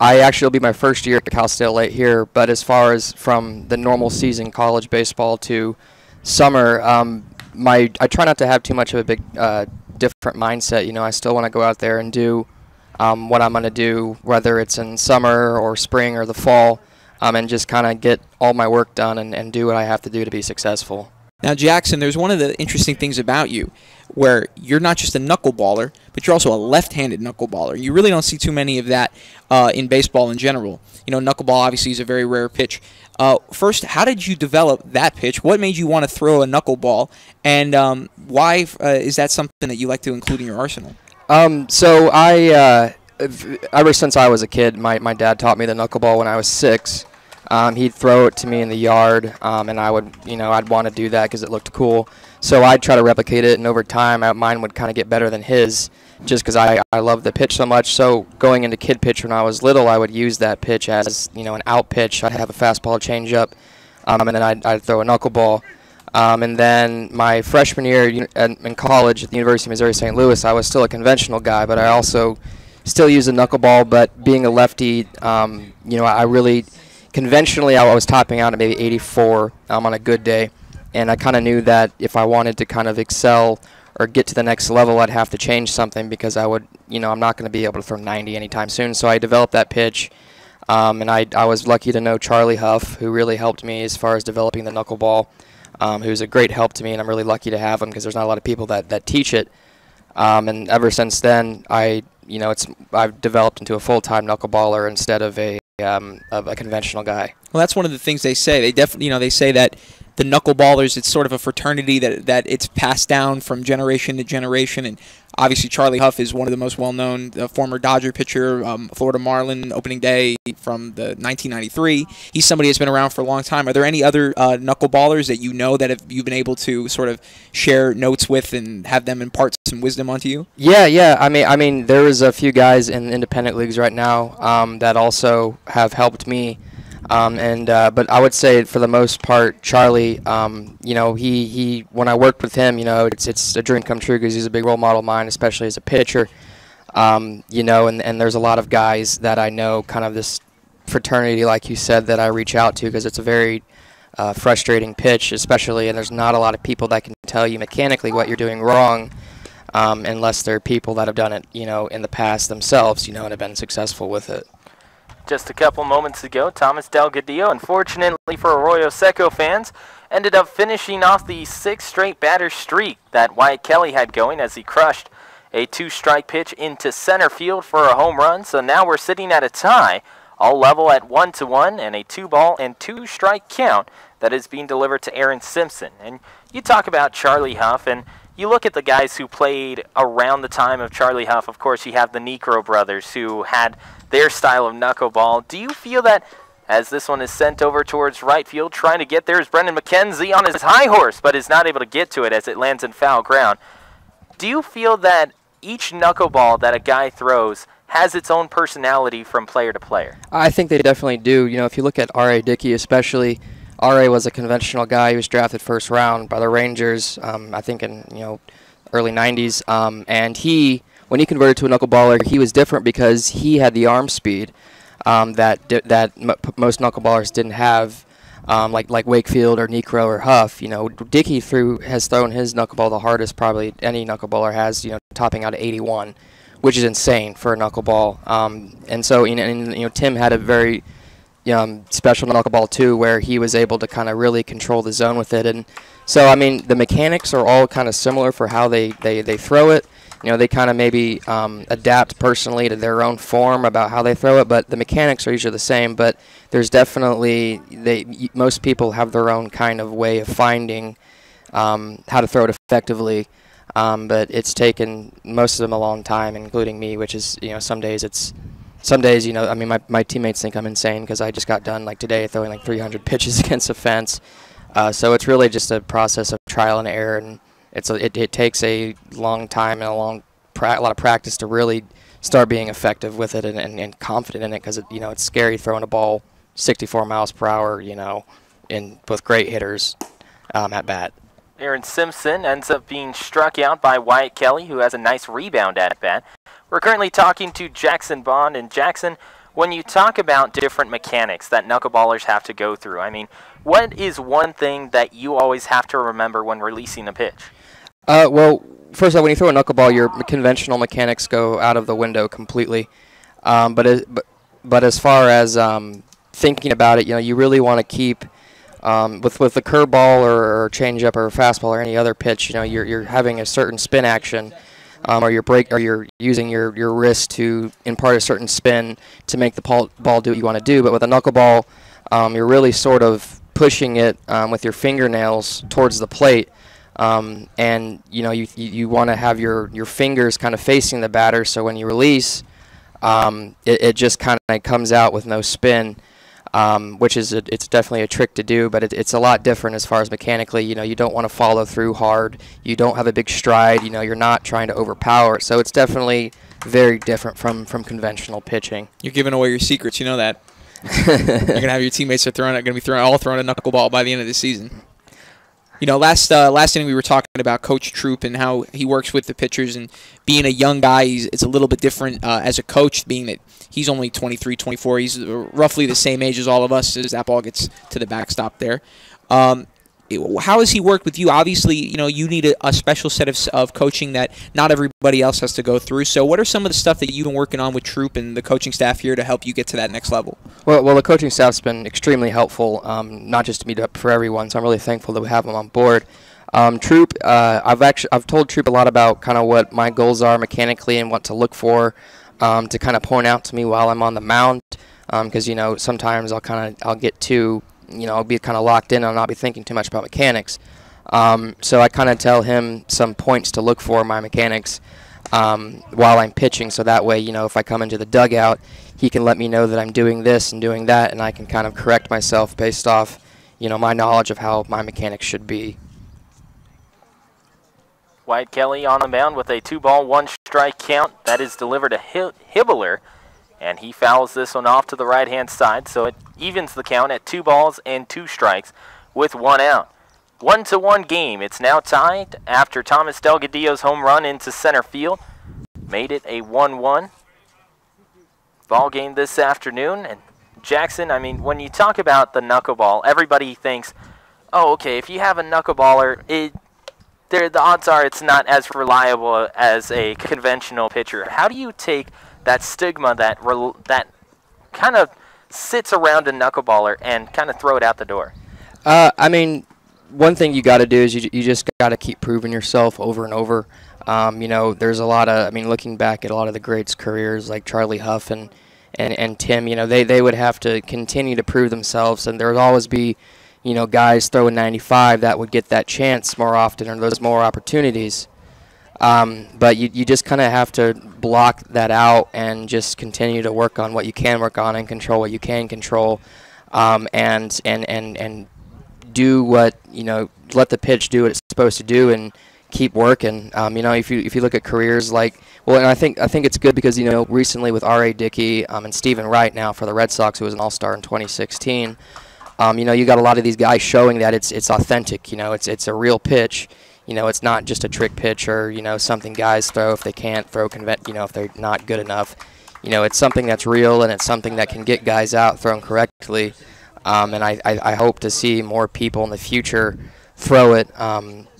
actually will be my first year at Cal State LA here, but as far as from the normal season, college baseball to summer, I try not to have too much of a big different mindset. You know, I still want to go out there and do what I'm going to do, whether it's in summer or spring or the fall, and just kind of get all my work done and do what I have to do to be successful. Now, Jackson, there's one of the interesting things about you where you're not just a knuckleballer, but you're also a left-handed knuckleballer. You really don't see too many of that in baseball in general. You know, knuckleball obviously is a very rare pitch. First, how did you develop that pitch? What made you want to throw a knuckleball? And why is that something that you like to include in your arsenal? So ever since I was a kid, my dad taught me the knuckleball when I was 6. He'd throw it to me in the yard, and I'd want to do that because it looked cool. So I'd try to replicate it, and over time, mine would kind of get better than his, just because I love the pitch so much. So going into kid pitch when I was little, I would use that pitch as an out pitch. I'd have a fastball changeup, and then I'd throw a knuckleball. And then my freshman year in college at the University of Missouri St. Louis, I was still a conventional guy, but I also still use a knuckleball. But being a lefty, I really conventionally I was topping out at maybe 84 on a good day, and I kind of knew that if I wanted to kind of excel or get to the next level, I'd have to change something because I'm not going to be able to throw 90 anytime soon. So I developed that pitch, and I was lucky to know Charlie Huff, who really helped me as far as developing the knuckleball, who's a great help to me, and I'm really lucky to have him because there's not a lot of people that teach it. And ever since then, I've developed into a full-time knuckleballer instead of a conventional guy. Well, that's one of the things they say. They definitely, they say that the knuckleballers, it's sort of a fraternity that it's passed down from generation to generation. And obviously, Charlie Huff is one of the most well-known former Dodger pitcher, Florida Marlin opening day from the 1993. He's somebody that's been around for a long time. Are there any other knuckleballers that you've been able to sort of share notes with and have them impart some wisdom onto you? Yeah. I mean, there is a few guys in independent leagues right now that also have helped me. But I would say for the most part, Charlie, he when I worked with him, it's a dream come true because he's a big role model of mine, especially as a pitcher. And there's a lot of guys that I know, kind of this fraternity, like you said, that I reach out to because it's a very frustrating pitch, especially, and there's not a lot of people that can tell you mechanically what you're doing wrong, unless they're people that have done it, in the past themselves, and have been successful with it. Just a couple moments ago, Thomas Delgadillo, unfortunately for Arroyo Seco fans, ended up finishing off the 6th straight batter streak that Wyatt Kelly had going as he crushed a 2-strike pitch into center field for a home run. So now we're sitting at a tie, all level at 1-1, and a 2-ball and 2-strike count that is being delivered to Aaron Simpson. And you talk about Charlie Huff, and you look at the guys who played around the time of Charlie Huff. Of course, you have the Necro brothers who had their style of knuckleball. Do you feel that, as this one is sent over towards right field, trying to get there is Brendan McKenzie on his high horse, but is not able to get to it as it lands in foul ground. Do you feel that each knuckleball that a guy throws has its own personality from player to player? I think they definitely do. If you look at R.A. Dickey especially, R.A. was a conventional guy. He was drafted first round by the Rangers, I think in early 90s. And when he converted to a knuckleballer, he was different because he had the arm speed that most knuckleballers didn't have, like Wakefield or Necro or Huff. Dickey has thrown his knuckleball the hardest probably any knuckleballer has, topping out at 81, which is insane for a knuckleball. And so, Tim had a very special knuckleball too, where he was able to kind of really control the zone with it. And so, the mechanics are all kind of similar for how they throw it. They kind of maybe adapt personally to their own form about how they throw it, but the mechanics are usually the same. But there's definitely most people have their own kind of way of finding how to throw it effectively. But it's taken most of them a long time, including me, which is some days my teammates think I'm insane because I just got done like today throwing like 300 pitches against a fence. So it's really just a process of trial and error, and it takes a long time and a lot of practice to really start being effective with it and confident in it, because it's scary throwing a ball 64 miles per hour, with great hitters at bat. Aaron Simpson ends up being struck out by Wyatt Kelly, who has a nice rebound at bat. We're currently talking to Jackson Bond. And Jackson, when you talk about different mechanics that knuckleballers have to go through, what is one thing that you always have to remember when releasing a pitch? Well, first of all, when you throw a knuckleball, your conventional mechanics go out of the window completely. But as far as thinking about it, you really want to keep with the curveball or changeup or fastball or any other pitch. You're having a certain spin action, or you're using your wrist to impart a certain spin to make the ball do what you want to do. But with a knuckleball, you're really sort of pushing it with your fingernails towards the plate. And you want to have your fingers kind of facing the batter, so when you release, it just kind of comes out with no spin, which is it's definitely a trick to do, but it's a lot different as far as mechanically. You don't want to follow through hard. You don't have a big stride. You're not trying to overpower it. So it's definitely very different from conventional pitching. You're giving away your secrets. You know that. You're gonna have your teammates all throwing a knuckleball by the end of the season. Last inning we were talking about Coach Troop and how he works with the pitchers, and being a young guy, it's a little bit different as a coach, being that he's only 23, 24. He's roughly the same age as all of us as that ball gets to the backstop there. How has he worked with you? Obviously, you need a special set of coaching that not everybody else has to go through. So what are some of the stuff that you've been working on with Troop and the coaching staff here to help you get to that next level? Well, the coaching staff's been extremely helpful, not just to me, but for everyone. So I'm really thankful that we have them on board. Troop, I've told Troop a lot about kind of what my goals are mechanically and what to look for, to kind of point out to me while I'm on the mound, because sometimes I'll get too, I'll be kind of locked in and I'll not be thinking too much about mechanics. So I kind of tell him some points to look for in my mechanics while I'm pitching, so that way, if I come into the dugout, he can let me know that I'm doing this and doing that, and I can kind of correct myself based off, my knowledge of how my mechanics should be. Wyatt Kelly on the mound with a 2-ball, 1-strike count. That is delivered to Hibbler, and he fouls this one off to the right-hand side, so it evens the count at 2 balls and 2 strikes with 1 out. 1-1 game. It's now tied after Thomas Delgadillo's home run into center field made it a 1-1 ball game this afternoon. And Jackson, when you talk about the knuckleball, everybody thinks, oh, okay, if you have a knuckleballer, the odds are it's not as reliable as a conventional pitcher. How do you take that stigma that kind of sits around a knuckleballer and kind of throw it out the door? One thing you got to do is you just got to keep proving yourself over and over. There's a lot of, looking back at a lot of the greats' careers like Charlie Huff and Tim, they would have to continue to prove themselves, and there would always be, guys throwing 95 that would get that chance more often, or those more opportunities. But you just kind of have to block that out and just continue to work on what you can work on and control what you can control, and do what, let the pitch do what it's supposed to do and keep working. If you look at careers like, and I think it's good because, recently with R.A. Dickey and Stephen Wright now for the Red Sox, who was an All-Star in 2016, You know, you got a lot of these guys showing that it's authentic. You know, it's a real pitch. You know, it's not just a trick pitch or, you know, something guys throw if they can't throw, you know, if they're not good enough. You know, it's something that's real, and it's something that can get guys out thrown correctly. And I hope to see more people in the future throw it,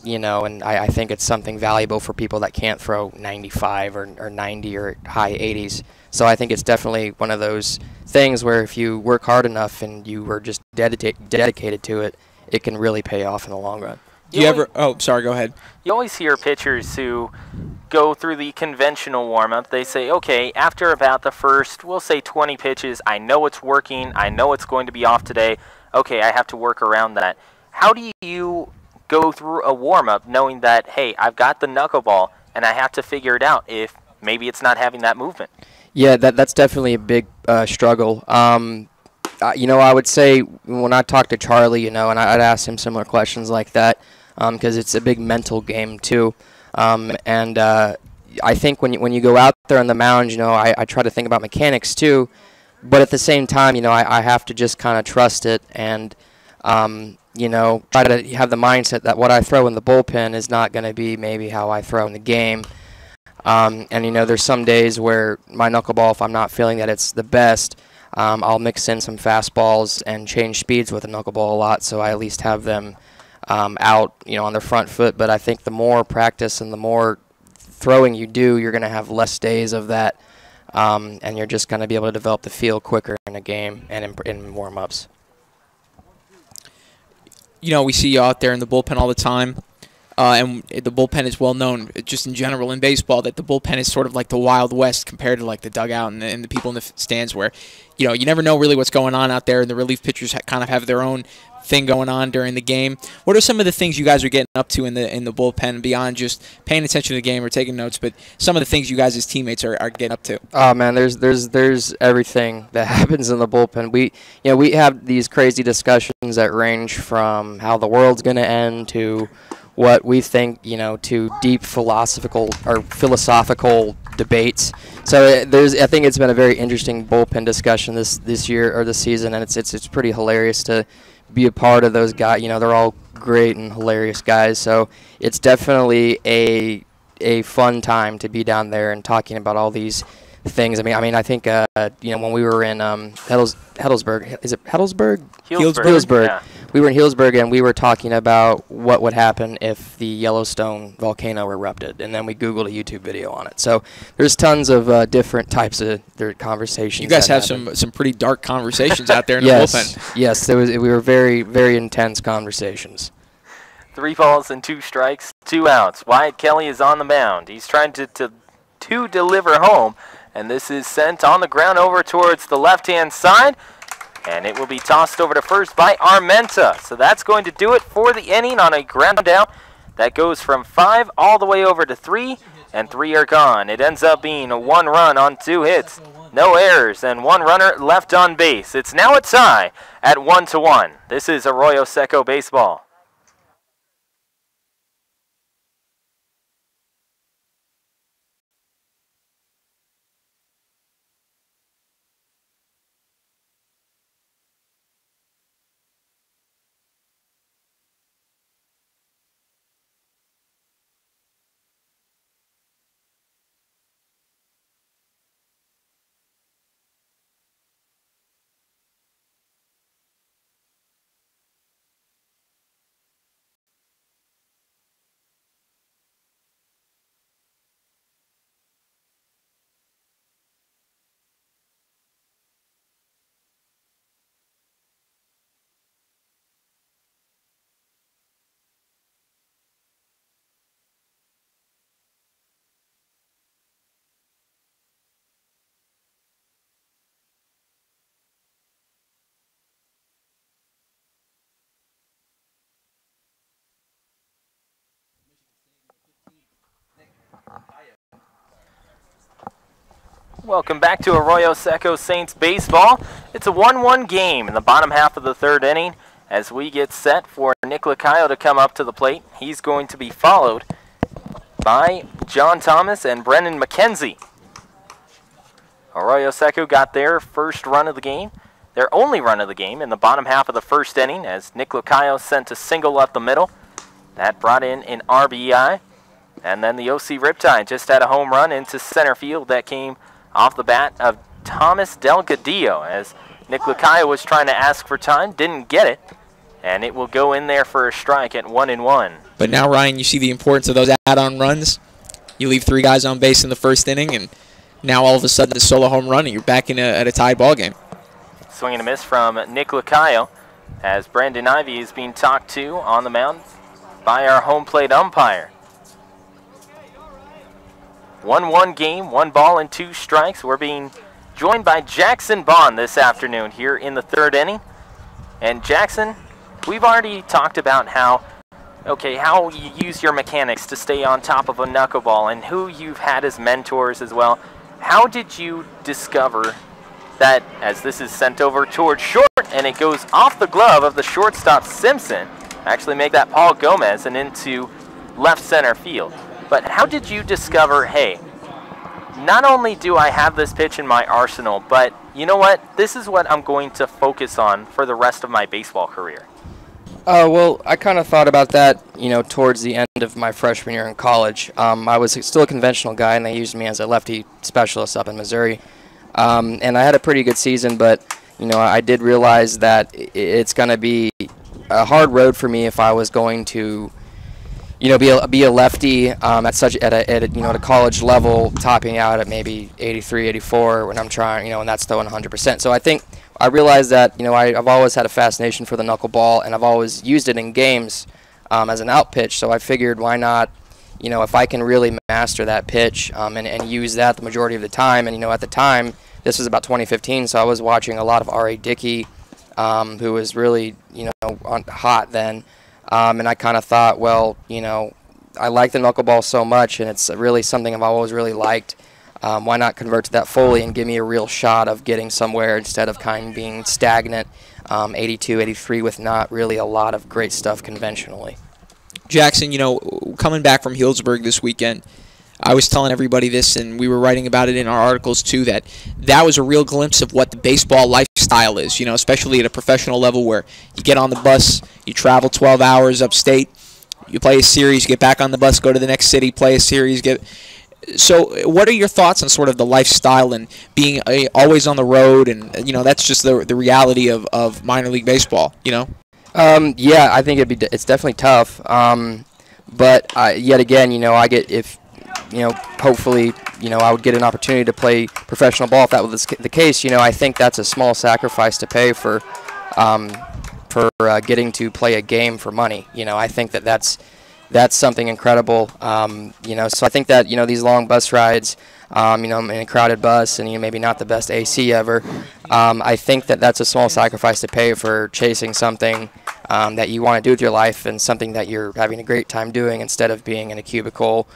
you know, and I think it's something valuable for people that can't throw 95 or 90 or high 80s. So I think it's definitely one of those things where if you work hard enough and you were just dedicated to it, it can really pay off in the long run. Do you ever? Oh, sorry. Go ahead. You always hear pitchers who go through the conventional warm-up. They say, okay, after about the first, we'll say 20 pitches, I know it's working. I know it's going to be off today. Okay, I have to work around that. How do you go through a warm-up knowing that, hey, I've got the knuckleball, and I have to figure it out if maybe it's not having that movement? Yeah, that's definitely a big struggle. You know, I would say when I talk to Charlie, you know, and I'd ask him similar questions like that, because it's a big mental game too. And I think when you go out there on the mound, you know, I try to think about mechanics too, but at the same time, you know, I have to just kind of trust it and, you know, try to have the mindset that what I throw in the bullpen is not going to be maybe how I throw in the game. And, you know, there's some days where my knuckleball, if I'm not feeling that it's the best, I'll mix in some fastballs and change speeds with the knuckleball a lot, so I at least have them out, you know, on their front foot. But I think the more practice and the more throwing you do, you're going to have less days of that, and you're just going to be able to develop the feel quicker in a game and in warm-ups. You know, we see you out there in the bullpen all the time. And the bullpen is well known, just in general in baseball, that the bullpen is sort of like the Wild West compared to like the dugout and the people in the stands, where, you know, you never know really what's going on out there, and the relief pitchers kind of have their own thing going on during the game. What are some of the things you guys are getting up to in the bullpen beyond just paying attention to the game or taking notes, but some of the things you guys as teammates are getting up to? Oh man, there's everything that happens in the bullpen. We have these crazy discussions that range from how the world's going to end to what we think, you know, to deep philosophical debates. So I think it's been a very interesting bullpen discussion this year or this season, and it's pretty hilarious to be a part of those guys. You know, they're all great and hilarious guys. So it's definitely a fun time to be down there and talking about all these things. I mean, I think you know, when we were in Heddlesburg, is it Heddlesburg? Healdsburg. Yeah. We were in Healdsburg, and we were talking about what would happen if the Yellowstone volcano erupted, and then we Googled a YouTube video on it. So there's tons of different types of conversations. You guys have some pretty dark conversations out there in the bullpen. Yes, we were very, very intense conversations. 3 balls and 2 strikes, 2 outs. Wyatt Kelly is on the mound. He's trying to deliver home, and this is sent on the ground over towards the left-hand side. And it will be tossed over to first by Armenta. So that's going to do it for the inning on a ground out. That goes from 5 all the way over to 3, and 3 are gone. It ends up being a 1 run on 2 hits, no errors, and 1 runner left on base. It's now a tie at 1-1. This is Arroyo Seco baseball. Welcome back to Arroyo Seco Saints baseball. It's a 1-1 game in the bottom half of the 3rd inning as we get set for Nick Lacayo to come up to the plate. He's going to be followed by John Thomas and Brendan McKenzie. Arroyo Seco got their first run of the game. their only run of the game in the bottom half of the first inning as Nick Lacayo sent a single up the middle. That brought in an RBI. And then the OC Riptide just had a home run into center field that came off the bat of Thomas Delgadillo as Nick Lacayo was trying to ask for time, didn't get it, and it will go in there for a strike at 1-1. But now, Ryan, you see the importance of those add-on runs. You leave 3 guys on base in the first inning, and now all of a sudden a solo home run, and you're back at a tied ball game. Swing and a miss from Nick Lacayo as Brandon Ivey is being talked to on the mound by our home plate umpire. 1-1 game, 1 ball and 2 strikes. We're being joined by Jackson Bond this afternoon here in the 3rd inning. And Jackson, we've already talked about how you use your mechanics to stay on top of a knuckleball and who you've had as mentors as well. How did you discover that, as this is sent over towards short and it goes off the glove of the shortstop Simpson, actually make that Paul Gomez and into left center field? But how did you discover, hey, not only do I have this pitch in my arsenal, but you know what? This is what I'm going to focus on for the rest of my baseball career. Well, I kind of thought about that, towards the end of my freshman year in college. I was still a conventional guy, and they used me as a lefty specialist up in Missouri. And I had a pretty good season, but, I did realize that it's going to be a hard road for me if I was going to be a lefty at a college level, topping out at maybe 83, 84 when I'm trying, and that's throwing 100%. So I realized that I've always had a fascination for the knuckleball, and I've always used it in games as an out pitch. So I figured, why not, if I can really master that pitch and use that the majority of the time. And at the time, this was about 2015, so I was watching a lot of R.A. Dickey, who was really hot then. And I kind of thought, well, I like the knuckleball so much, and it's really something I've always really liked. Why not convert to that fully and give me a real shot of getting somewhere instead of kind of being stagnant, 82, 83, with not really a lot of great stuff conventionally. Jackson, coming back from Healdsburg this weekend, I was telling everybody this, and we were writing about it in our articles too, that was a real glimpse of what the baseball lifestyle is, especially at a professional level where you get on the bus, you travel 12 hours upstate, you play a series, you get back on the bus, go to the next city, play a series. So what are your thoughts on sort of the lifestyle and being always on the road, and that's just the reality of minor league baseball, Yeah, I think it's definitely tough. But yet again, hopefully, I would get an opportunity to play professional ball. If that was the case, I think that's a small sacrifice to pay for getting to play a game for money. I think that's something incredible. So I think that, these long bus rides, in a crowded bus and, maybe not the best AC ever, I think that that's a small sacrifice to pay for chasing something that you want to do with your life and something that you're having a great time doing instead of being in a cubicle,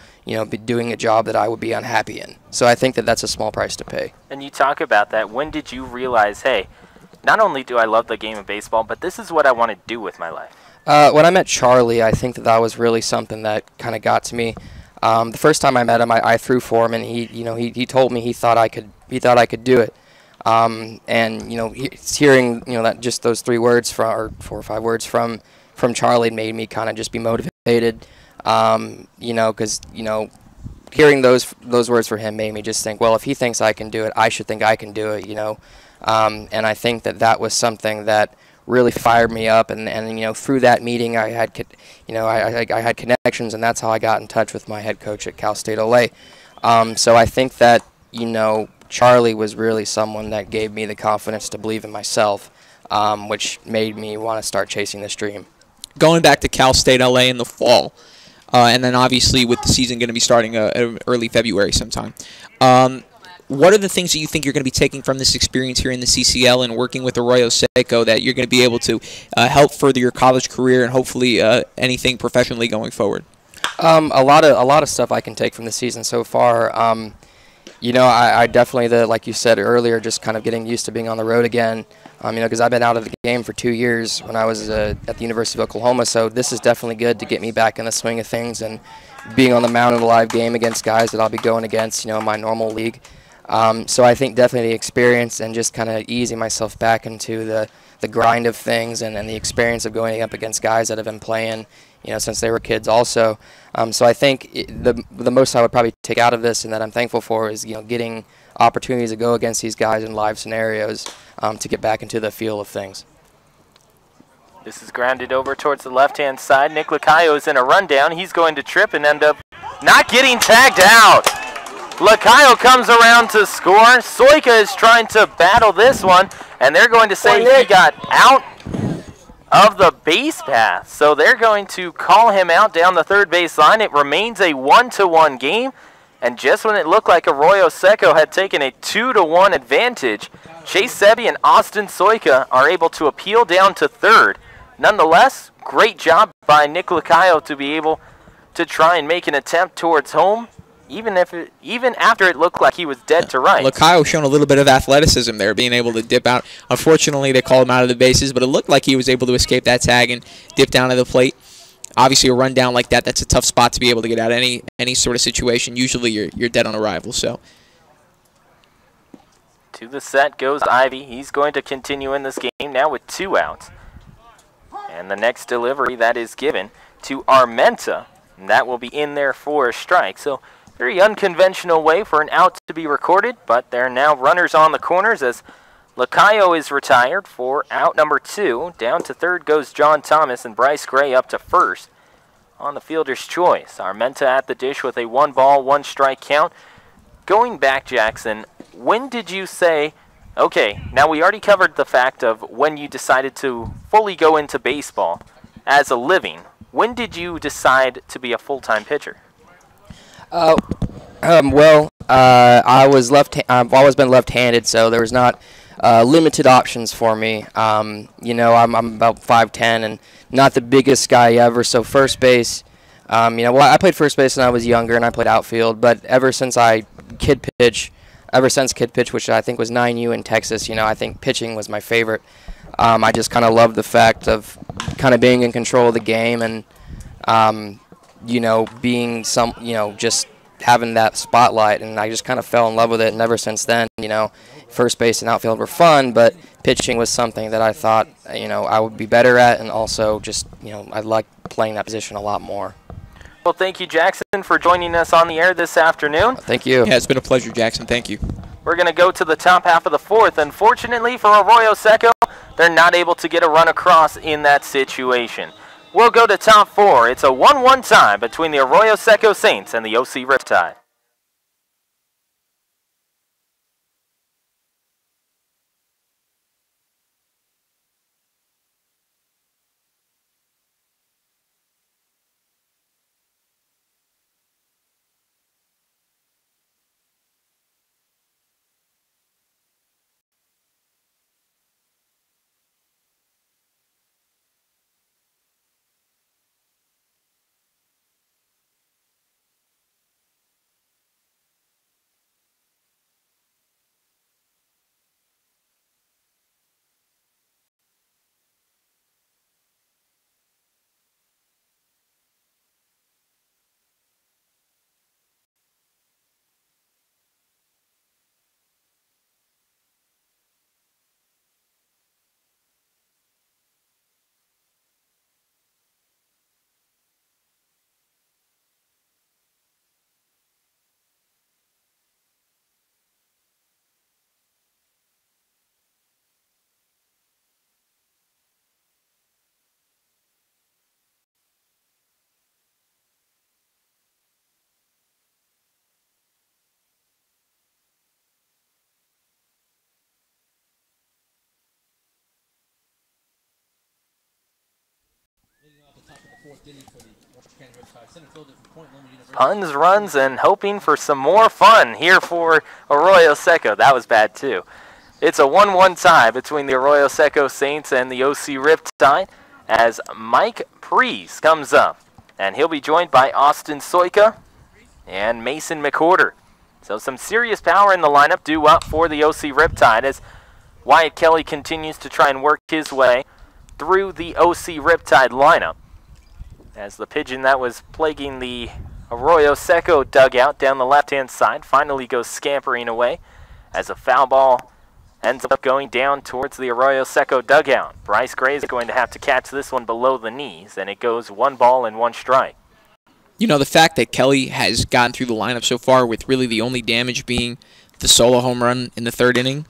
doing a job that I would be unhappy in. So I think that that's a small price to pay. And you talk about that. When did you realize, hey, not only do I love the game of baseball, but this is what I want to do with my life? When I met Charlie, I think that was really something that kind of got to me. The first time I met him, I threw for him, and he told me he thought I could do it. Hearing that just those 3 words or 4 or 5 words from Charlie made me kind of just be motivated. Because hearing those words from him made me just think, well, if he thinks I can do it, I should think I can do it. And I think that was something that really fired me up, and through that meeting I had connections, and that's how I got in touch with my head coach at Cal State LA. So I think that Charlie was really someone that gave me the confidence to believe in myself, which made me want to start chasing this dream. Going back to Cal State LA in the fall, and then obviously with the season going to be starting early February sometime. What are the things that you think you're going to be taking from this experience here in the CCL and working with Arroyo Seco that you're going to be able to help further your college career and hopefully anything professionally going forward? A lot of stuff I can take from the season so far. I definitely, like you said earlier, just kind of getting used to being on the road again. Because I've been out of the game for 2 years when I was at the University of Oklahoma. So this is definitely good to get me back in the swing of things and being on the mound in a live game against guys that I'll be going against, in my normal league. So I think definitely the experience and just kind of easing myself back into the grind of things and the experience of going up against guys that have been playing, since they were kids also. So I think the most I would probably take out of this and that I'm thankful for is, getting opportunities to go against these guys in live scenarios to get back into the feel of things. This is grounded over towards the left-hand side. Nick Lacayo is in a rundown. He's going to trip and end up not getting tagged out. Lacayo comes around to score. Soika is trying to battle this one, and they're going to say he got out of the base path. So they're going to call him out down the third base line. It remains a 1-1 game, and just when it looked like Arroyo Seco had taken a 2-1 advantage, Chase Sebi and Austin Soika are able to appeal down to third. Nonetheless, great job by Nick Lacayo to be able to try and make an attempt towards home, even after it looked like he was dead to rights. Lacayo showing a little bit of athleticism there, being able to dip out. Unfortunately, they called him out of the bases, but it looked like he was able to escape that tag and dip down to the plate. Obviously, a rundown like that, that's a tough spot to be able to get out any sort of situation. Usually, you're dead on arrival. So, to the set goes Ivy. He's going to continue in this game now with 2 outs. And the next delivery that is given to Armenta, and that will be in there for a strike. So, very unconventional way for an out to be recorded, but there are now runners on the corners as Lacayo is retired for out number 2. Down to third goes John Thomas, and Bryce Gray up to first on the fielder's choice. Armenta at the dish with a 1-ball, 1-strike count. Going back, Jackson, when did you say, okay, now we already covered the fact of when you decided to fully go into baseball as a living. When did you decide to be a full-time pitcher? I've always been left-handed, so there was not limited options for me. I'm about 5'10" and not the biggest guy ever. So first base, I played first base when I was younger, and I played outfield. But ever since kid pitch, which I think was 9U in Texas, I think pitching was my favorite. I just kind of loved the fact of kind of being in control of the game and being just having that spotlight, and I just kind of fell in love with it. And ever since then, first base and outfield were fun, but pitching was something that I thought, I would be better at, and also just, I like playing that position a lot more. Well, thank you, Jackson, for joining us on the air this afternoon. Thank you. Yeah, it's been a pleasure, Jackson. Thank you. We're going to go to the top half of the fourth. Unfortunately for Arroyo Seco, they're not able to get a run across in that situation. We'll go to top 4. It's a 1-1 tie between the Arroyo Seco Saints and the OC Riptide. Puns, runs, and hoping for some more fun here for Arroyo Seco. That was bad, too. It's a 1-1 tie between the Arroyo Seco Saints and the OC Riptide as Mike Prees comes up. And he'll be joined by Austin Soika and Mason McWhorter. So some serious power in the lineup due up for the OC Riptide as Wyatt Kelly continues to try and work his way through the OC Riptide lineup. As the pigeon that was plaguing the Arroyo Seco dugout down the left-hand side finally goes scampering away as a foul ball ends up going down towards the Arroyo Seco dugout. Bryce Gray is going to have to catch this one below the knees, and it goes 1 ball and 1 strike. You know, the fact that Kelly has gotten through the lineup so far with really the only damage being the solo home run in the 3rd inning,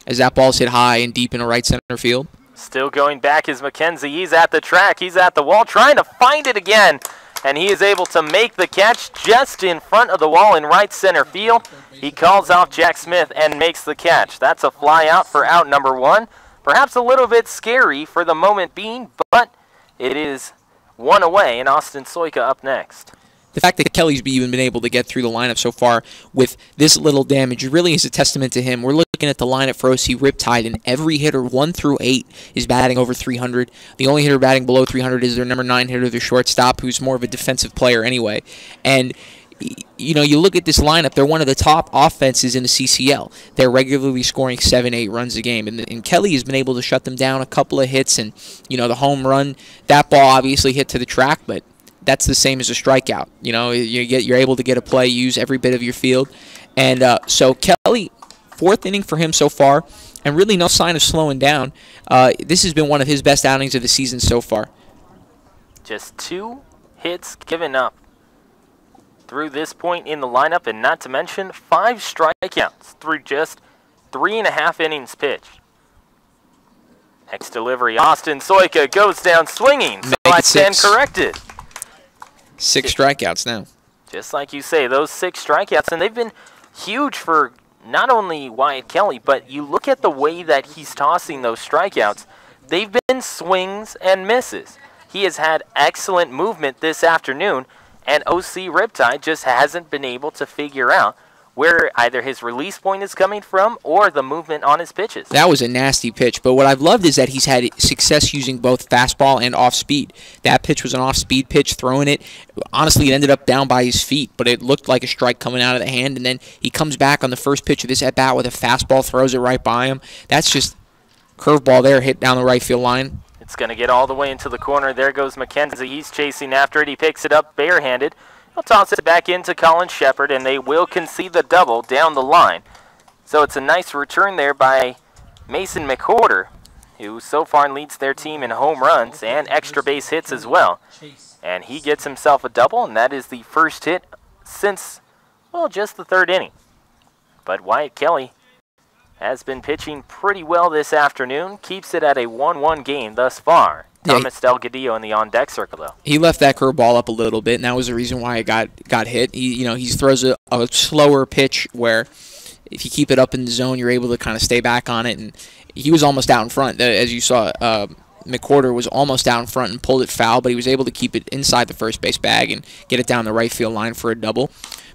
as that ball's hit high and deep in right center field. Still going back is McKenzie. He's at the track. He's at the wall trying to find it again. And he is able to make the catch just in front of the wall in right center field. He calls off Jack Smith and makes the catch. That's a fly out for out number 1. Perhaps a little bit scary for the moment being, but it is 1 away, and Austin Soika up next. The fact that Kelly's even been able to get through the lineup so far with this little damage really is a testament to him. We're looking at the lineup for OC Riptide, and every hitter 1 through 8 is batting over 300. The only hitter batting below 300 is their number 9 hitter, their shortstop, who's more of a defensive player anyway. And you know, you look at this lineup, they're one of the top offenses in the CCL. They're regularly scoring 7-8 runs a game, and Kelly has been able to shut them down. A couple of hits, and you know, the home run, that ball obviously hit to the track, but that's the same as a strikeout. You know, you're able to get a play, use every bit of your field. And so Kelly, 4th inning for him so far, and really no sign of slowing down. This has been one of his best outings of the season so far. Just 2 hits given up through this point in the lineup, and not to mention 5 strikeouts through just 3.5 innings pitched. Next delivery, Austin Soika goes down swinging, so I stand corrected. 6 strikeouts now. Just like you say, those 6 strikeouts, and they've been huge for not only Wyatt Kelly, but you look at the way that he's tossing those strikeouts, they've been swings and misses. He has had excellent movement this afternoon, and OC Riptide just hasn't been able to figure out where either his release point is coming from or the movement on his pitches. That was a nasty pitch, but what I've loved is that he's had success using both fastball and off-speed. That pitch was an off-speed pitch, throwing it. Honestly, it ended up down by his feet, but it looked like a strike coming out of the hand, and then he comes back on the first pitch of this at-bat with a fastball, throws it right by him. That's just curveball there, hit down the right field line. It's going to get all the way into the corner. There goes McKenzie. He's chasing after it. He picks it up barehanded. He'll toss it back into Colin Shepard, and they will concede the double down the line. So it's a nice return there by Mason McWhorter, who so far leads their team in home runs and extra base hits as well. And he gets himself a double, and that is the first hit since, well, just the 3rd inning. But Wyatt Kelly has been pitching pretty well this afternoon, keeps it at a 1-1 game thus far. Thomas Delgadillo in the on-deck circle, though. He left that curveball up a little bit, and that was the reason why it got hit. He throws a slower pitch where if you keep it up in the zone, you're able to kind of stay back on it. And he was almost out in front, as you saw. McWhorter was almost out in front and pulled it foul, but he was able to keep it inside the first base bag and get it down the right field line for a double.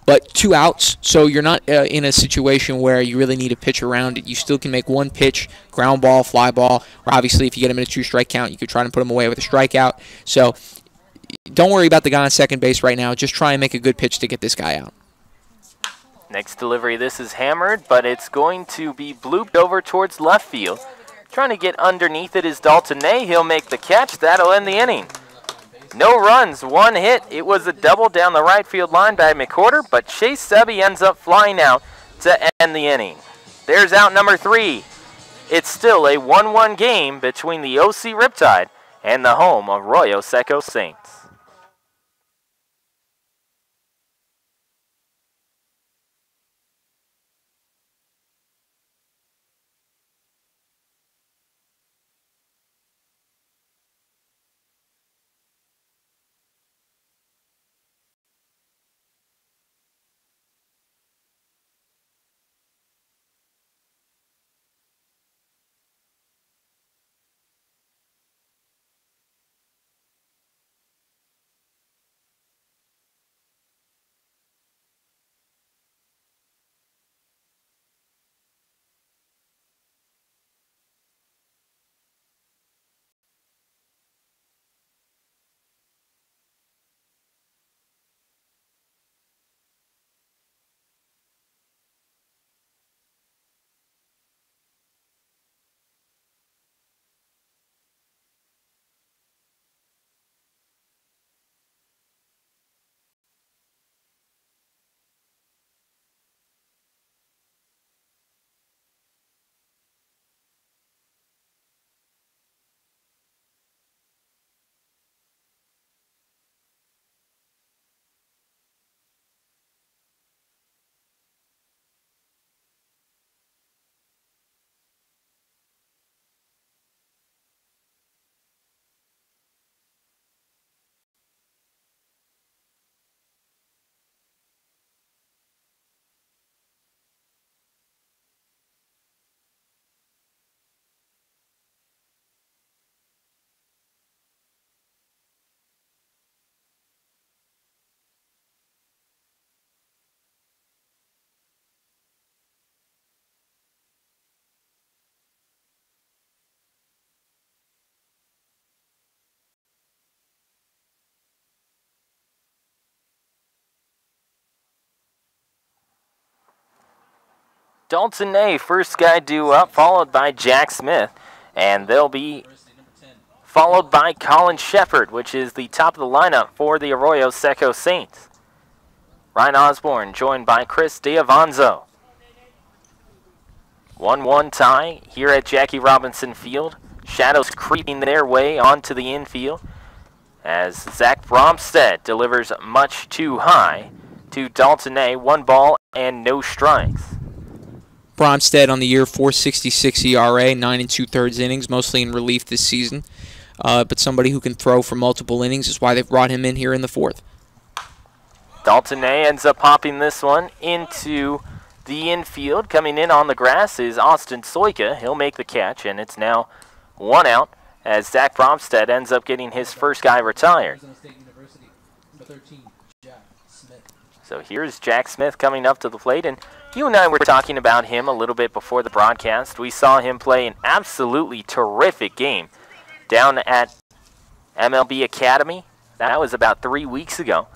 But 2 outs, so you're not in a situation where you really need to pitch around it. You still can make 1 pitch, ground ball, fly ball, or obviously if you get him in a 2 strike count, you could try to put him away with a strikeout. So don't worry about the guy on second base right now. Just try and make a good pitch to get this guy out. Next delivery, this is hammered, but it's going to be blooped over towards left field. Trying to get underneath it is Dalton Ney. He'll make the catch. That'll end the inning. No runs, 1 hit. It was a double down the right field line by McWhorter, but Chase Sebi ends up flying out to end the inning. There's out number 3. It's still a 1-1 game between the OC Riptide and the home of Arroyo Seco Saints. Dalton Ney, first guy due up, followed by Jack Smith. And they'll be followed by Colin Shepard, which is the top of the lineup for the Arroyo Seco Saints. Ryan Osborne joined by Chris Diavanzo. 1-1 tie here at Jackie Robinson Field. Shadows creeping their way onto the infield as Zach Bromstead delivers much too high to Dalton Ney. 1 ball and no strikes. Bromstead on the year, 4.66 ERA, 9 2/3 innings, mostly in relief this season. But somebody who can throw for multiple innings is why they've brought him in here in the 4th. Dalton Ney ends up popping this one into the infield. Coming in on the grass is Austin Soika. He'll make the catch, and it's now 1 out as Zach Bromstead ends up getting his first guy retired. So here's Jack Smith coming up to the plate, and you and I were talking about him a little bit before the broadcast. We saw him play an absolutely terrific game down at MLB Academy. That was about 3 weeks ago.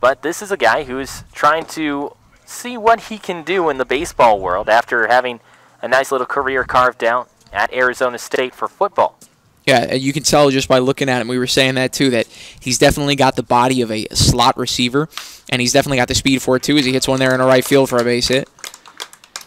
But this is a guy who is trying to see what he can do in the baseball world after having a nice little career carved out at Arizona State for football. Yeah, you can tell just by looking at him. We were saying that too, that he's definitely got the body of a slot receiver, and he's definitely got the speed for it too as he hits one there in the right field for a base hit.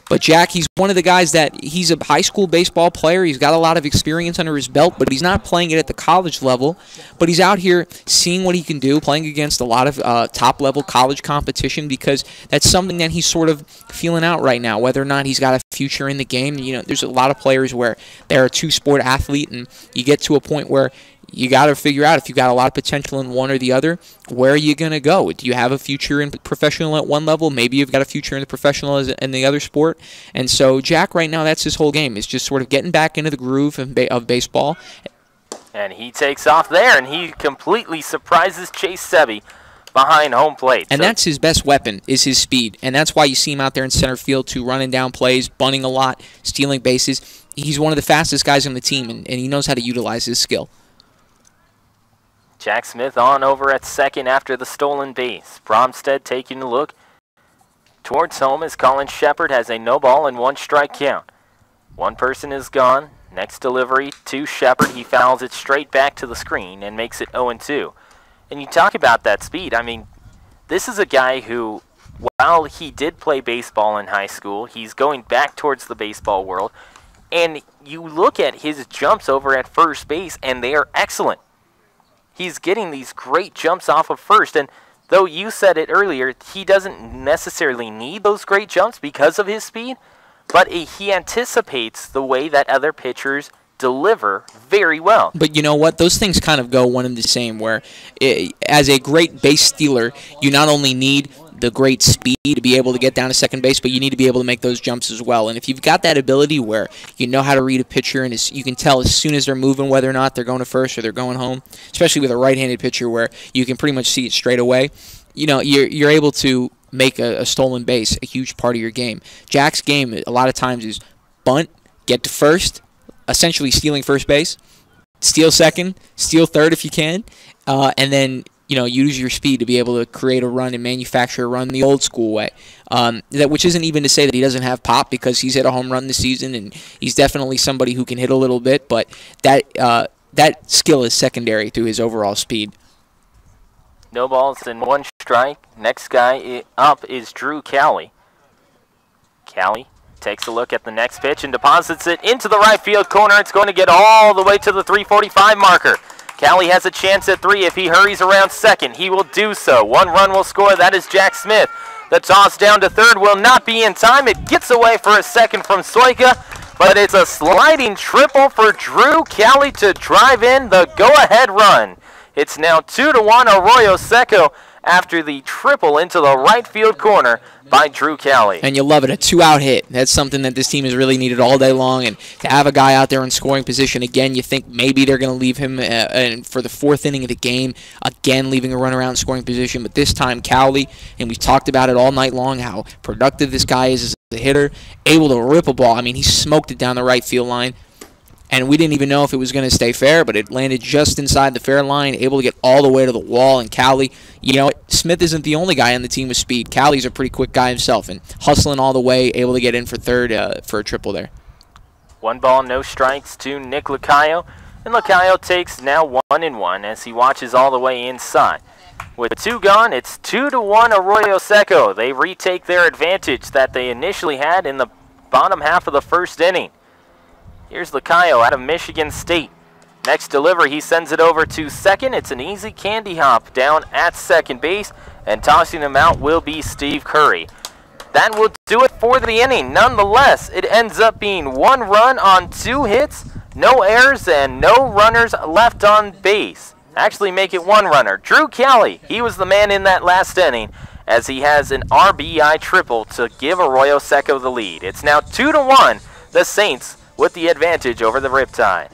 But Jack, he's one of the guys that he's a high school baseball player. He's got a lot of experience under his belt, but he's not playing it at the college level. But he's out here seeing what he can do, playing against a lot of top-level college competition because that's something that he's sort of feeling out right now, whether or not he's got a future in the game. You know, there's a lot of players where they're a two-sport athlete, and you get to a point where you got to figure out if you got a lot of potential in one or the other, where are you going to go? Do you have a future in professional at one level? Maybe you've got a future in the professional in the other sport. And so Jack right now, that's his whole game, is just sort of getting back into the groove of baseball. And he takes off there, and he completely surprises Chase Sebi behind home plate. And that's his best weapon, is his speed. And that's why you see him out there in center field, too, running down plays, bunting a lot, stealing bases. He's one of the fastest guys on the team, and he knows how to utilize his skill. Jack Smith on over at second after the stolen base. Bromstead taking a look towards home as Colin Shepard has a no ball and 1 strike count. One person is gone. Next delivery to Shepard. He fouls it straight back to the screen and makes it 0-2. And you talk about that speed. I mean, this is a guy who, while he did play baseball in high school, he's going back towards the baseball world. And you look at his jumps over at first base, and they are excellent. He's getting these great jumps off of first, and though you said it earlier, he doesn't necessarily need those great jumps because of his speed, but he anticipates the way that other pitchers deliver very well. But you know what? Those things kind of go one and the same, where as a great base stealer, you not only need the great speed to be able to get down to second base, but you need to be able to make those jumps as well. And if you've got that ability where you know how to read a pitcher and you can tell as soon as they're moving whether or not they're going to first or they're going home, especially with a right-handed pitcher where you can pretty much see it straight away, you know, you're able to make a stolen base a huge part of your game. Jack's game a lot of times is bunt, get to first, essentially stealing first base, steal second, steal third if you can, and then use your speed to be able to create a run and manufacture a run the old school way. Which isn't even to say that he doesn't have pop, because he's hit a home run this season and he's definitely somebody who can hit a little bit, but that skill is secondary to his overall speed. No balls and 1 strike. Next guy up is Drew Cowley. Cowley takes a look at the next pitch and deposits it into the right field corner. It's going to get all the way to the 345 marker. Cowley has a chance at 3 if he hurries around second. He will do so. 1 run will score. That is Jack Smith. The toss down to third will not be in time. It gets away for a second from Soika, but it's a sliding triple for Drew Cowley to drive in the go-ahead run. It's now 2-1 Arroyo Seco after the triple into the right field corner by Drew Cowley. And you love it, a 2-out hit. That's something that this team has really needed all day long. And to have a guy out there in scoring position, again, you think maybe they're going to leave him for the 4th inning of the game, again leaving a run around scoring position. But this time, Cowley, and we've talked about it all night long, how productive this guy is as a hitter, able to rip a ball. I mean, he smoked it down the right field line. and we didn't even know if it was going to stay fair, but it landed just inside the fair line, able to get all the way to the wall. And Callie, Smith isn't the only guy on the team with speed. Callie's a pretty quick guy himself, and hustling all the way, able to get in for third for a triple there. 1 ball, no strikes to Nick Lacayo, and Lacayo takes now 1-1 as he watches all the way inside. With 2 gone, it's 2-1 Arroyo Seco. They retake their advantage that they initially had in the bottom half of the first inning. Here's Lacayo out of Michigan State. Next delivery, he sends it over to second. It's an easy candy hop down at second base, and tossing him out will be Steve Curry. That will do it for the inning. Nonetheless, it ends up being 1 run on 2 hits, no errors, and no runners left on base. Actually make it 1 runner. Drew Kelly, he was the man in that last inning, as he has an RBI triple to give Arroyo Seco the lead. It's now 2-1, the Saints with the advantage over the Riptide.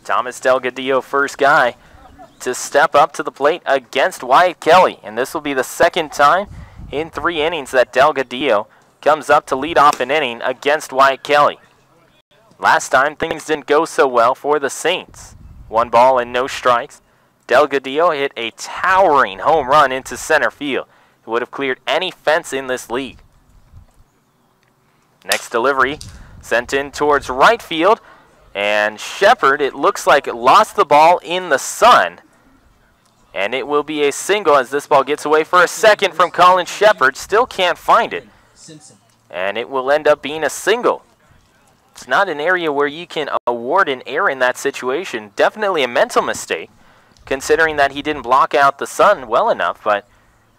Thomas Delgadillo, first guy to step up to the plate against Wyatt Kelly. And this will be the second time in 3 innings that Delgadillo comes up to lead off an inning against Wyatt Kelly. Last time, things didn't go so well for the Saints. 1 ball and no strikes. Delgadillo hit a towering home run into center field. It would have cleared any fence in this league. Next delivery, sent in towards right field. And Shepard, it looks like it lost the ball in the sun. And it will be a single as this ball gets away for a second from Colin Shepard. Still can't find it. And it will end up being a single. It's not an area where you can award an error in that situation. Definitely a mental mistake, considering that he didn't block out the sun well enough. But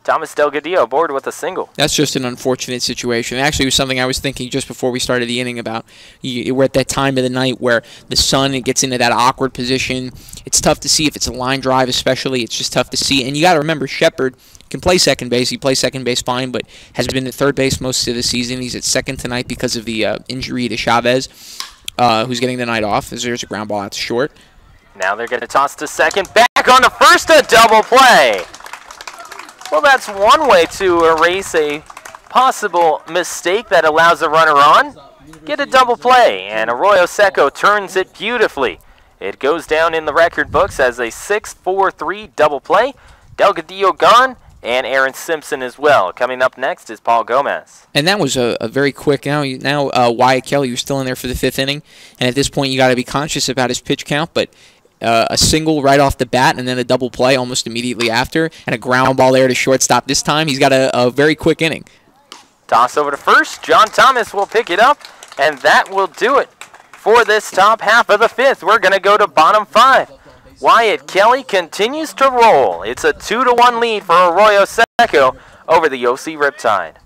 Thomas Delgadillo aboard with a single. That's just an unfortunate situation. Actually, it was something I was thinking just before we started the inning about. We're at that time of the night where the sun gets into that awkward position. It's tough to see if it's a line drive especially. It's just tough to see. And you got to remember, Shepard can play second base. He plays second base fine, but has been at third base most of the season. He's at second tonight because of the injury to Chavez, who's getting the night off. There's a ground ball out to short. Now they're going to toss to second. Back on to first, a double play. Well, that's one way to erase a possible mistake that allows a runner on. Get a double play, and Arroyo Seco turns it beautifully. It goes down in the record books as a 6-4-3 double play. Delgadillo gone, and Aaron Simpson as well. Coming up next is Paul Gomez. And that was a very quick. Now Wyatt Kelly, you're still in there for the 5th inning, and at this point you got to be conscious about his pitch count, but a single right off the bat and then a double play almost immediately after, and a ground ball there to shortstop this time. He's got a very quick inning. Toss over to first. John Thomas will pick it up, and that will do it for this top half of the 5th. We're going to go to bottom 5. Wyatt Kelly continues to roll. It's a 2-1 lead for Arroyo Seco over the OC Riptide.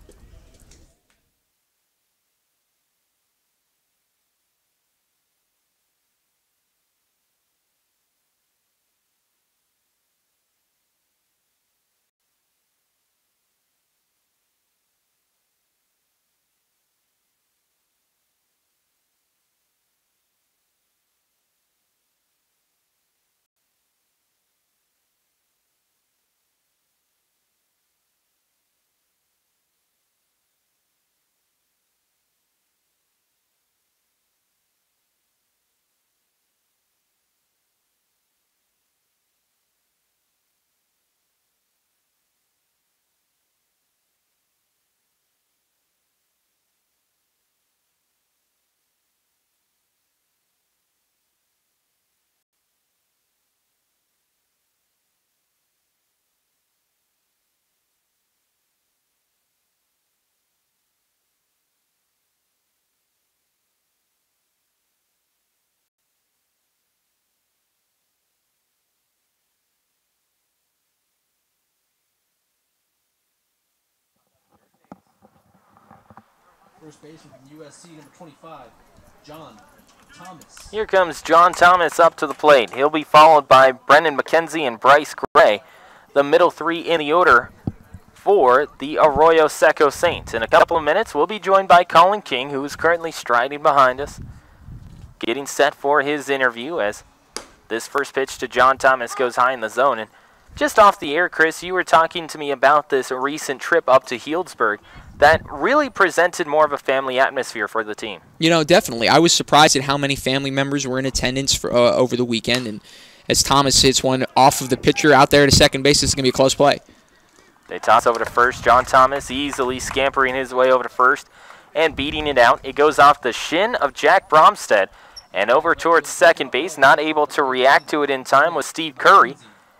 First baseman from USC, number 25, John Thomas. Here comes John Thomas up to the plate. He'll be followed by Brendan McKenzie and Bryce Gray, the middle three in the order for the Arroyo Seco Saints. In a couple of minutes, we'll be joined by Colin King, who is currently striding behind us, getting set for his interview as this first pitch to John Thomas goes high in the zone. And just off the air, Chris, you were talking to me about this recent trip up to Healdsburg that really presented more of a family atmosphere for the team. You know, definitely. I was surprised at how many family members were in attendance for, over the weekend. And as Thomas hits one off of the pitcher out there to second base, it's going to be a close play. They toss over to first. John Thomas easily scampering his way over to first and beating it out. It goes off the shin of Jack Bromstead and over towards second base. Not able to react to it in time was Steve Curry.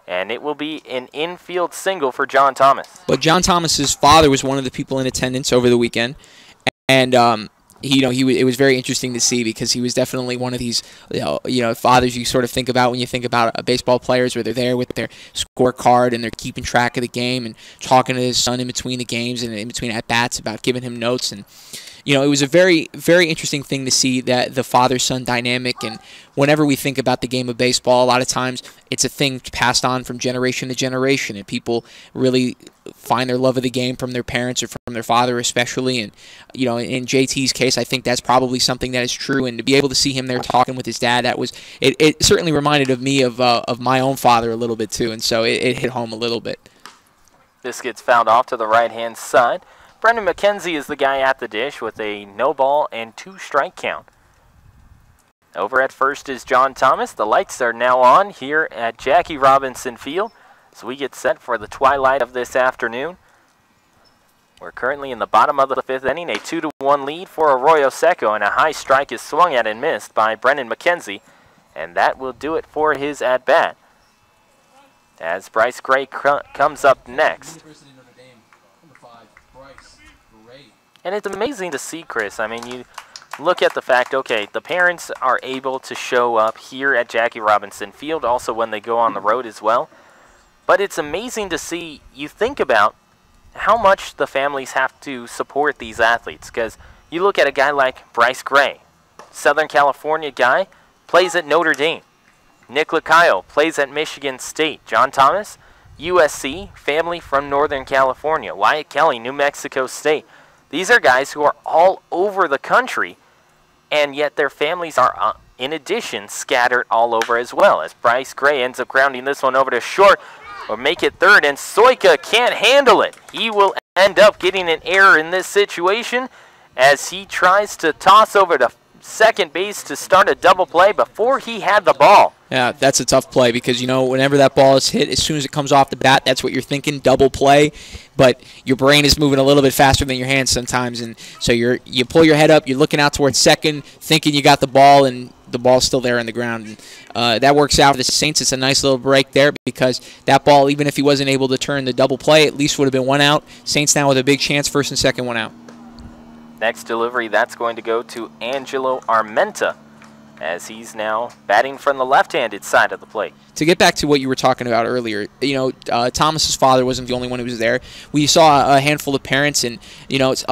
And it will be an infield single for John Thomas. But John Thomas's father was one of the people in attendance over the weekend, and it was very interesting to see because he was definitely one of these fathers you sort of think about when you think about baseball players, where they're there with their scorecard and they're keeping track of the game and talking to his son in between the games and in between at bats about giving him notes. And it was a very, very interesting thing to see that the father-son dynamic. And whenever we think about the game of baseball, a lot of times it's a thing passed on from generation to generation, and people really find their love of the game from their parents or from their father especially. And, in JT's case, I think that's probably something that is true. And to be able to see him there talking with his dad, it certainly reminded of me of my own father a little bit too. And so it hit home a little bit. This gets fouled off to the right-hand side. Brendan McKenzie is the guy at the dish with a no ball and 2 strike count. Over at first is John Thomas. The lights are now on here at Jackie Robinson Field as we get set for the twilight of this afternoon. We're currently in the bottom of the 5th inning, a 2-1 lead for Arroyo Seco, and a high strike is swung at and missed by Brendan McKenzie, and that will do it for his at-bat. As Bryce Gray comes up next. And it's amazing to see, Chris. I mean, you look at the fact, okay, the parents are able to show up here at Jackie Robinson Field, also when they go on the road as well. But it's amazing to see, you think about how much the families have to support these athletes. Because you look at a guy like Bryce Gray, Southern California guy, plays at Notre Dame. Nick Lacayo plays at Michigan State. John Thomas, USC, family from Northern California. Wyatt Kelly, New Mexico State. These are guys who are all over the country, and yet their families are, in addition, scattered all over as well. As Bryce Gray ends up grounding this one over to short, or make it third, and Soika can't handle it. He will end up getting an error in this situation as he tries to toss over to second base to start a double play before he had the ball. Yeah, that's a tough play because, whenever that ball is hit, as soon as it comes off the bat, that's what you're thinking, double play. But your brain is moving a little bit faster than your hands sometimes. And so you pull your head up, you're looking out towards second, thinking you got the ball, and the ball's still there on the ground. And that works out for the Saints. It's a nice little break there because that ball, even if he wasn't able to turn the double play, at least would have been one out. Saints now with a big chance, first and second, one out. Next delivery, that's going to go to Angelo Armenta as he's now batting from the left-handed side of the plate. To get back to what you were talking about earlier, Thomas's father wasn't the only one who was there. We saw a handful of parents, and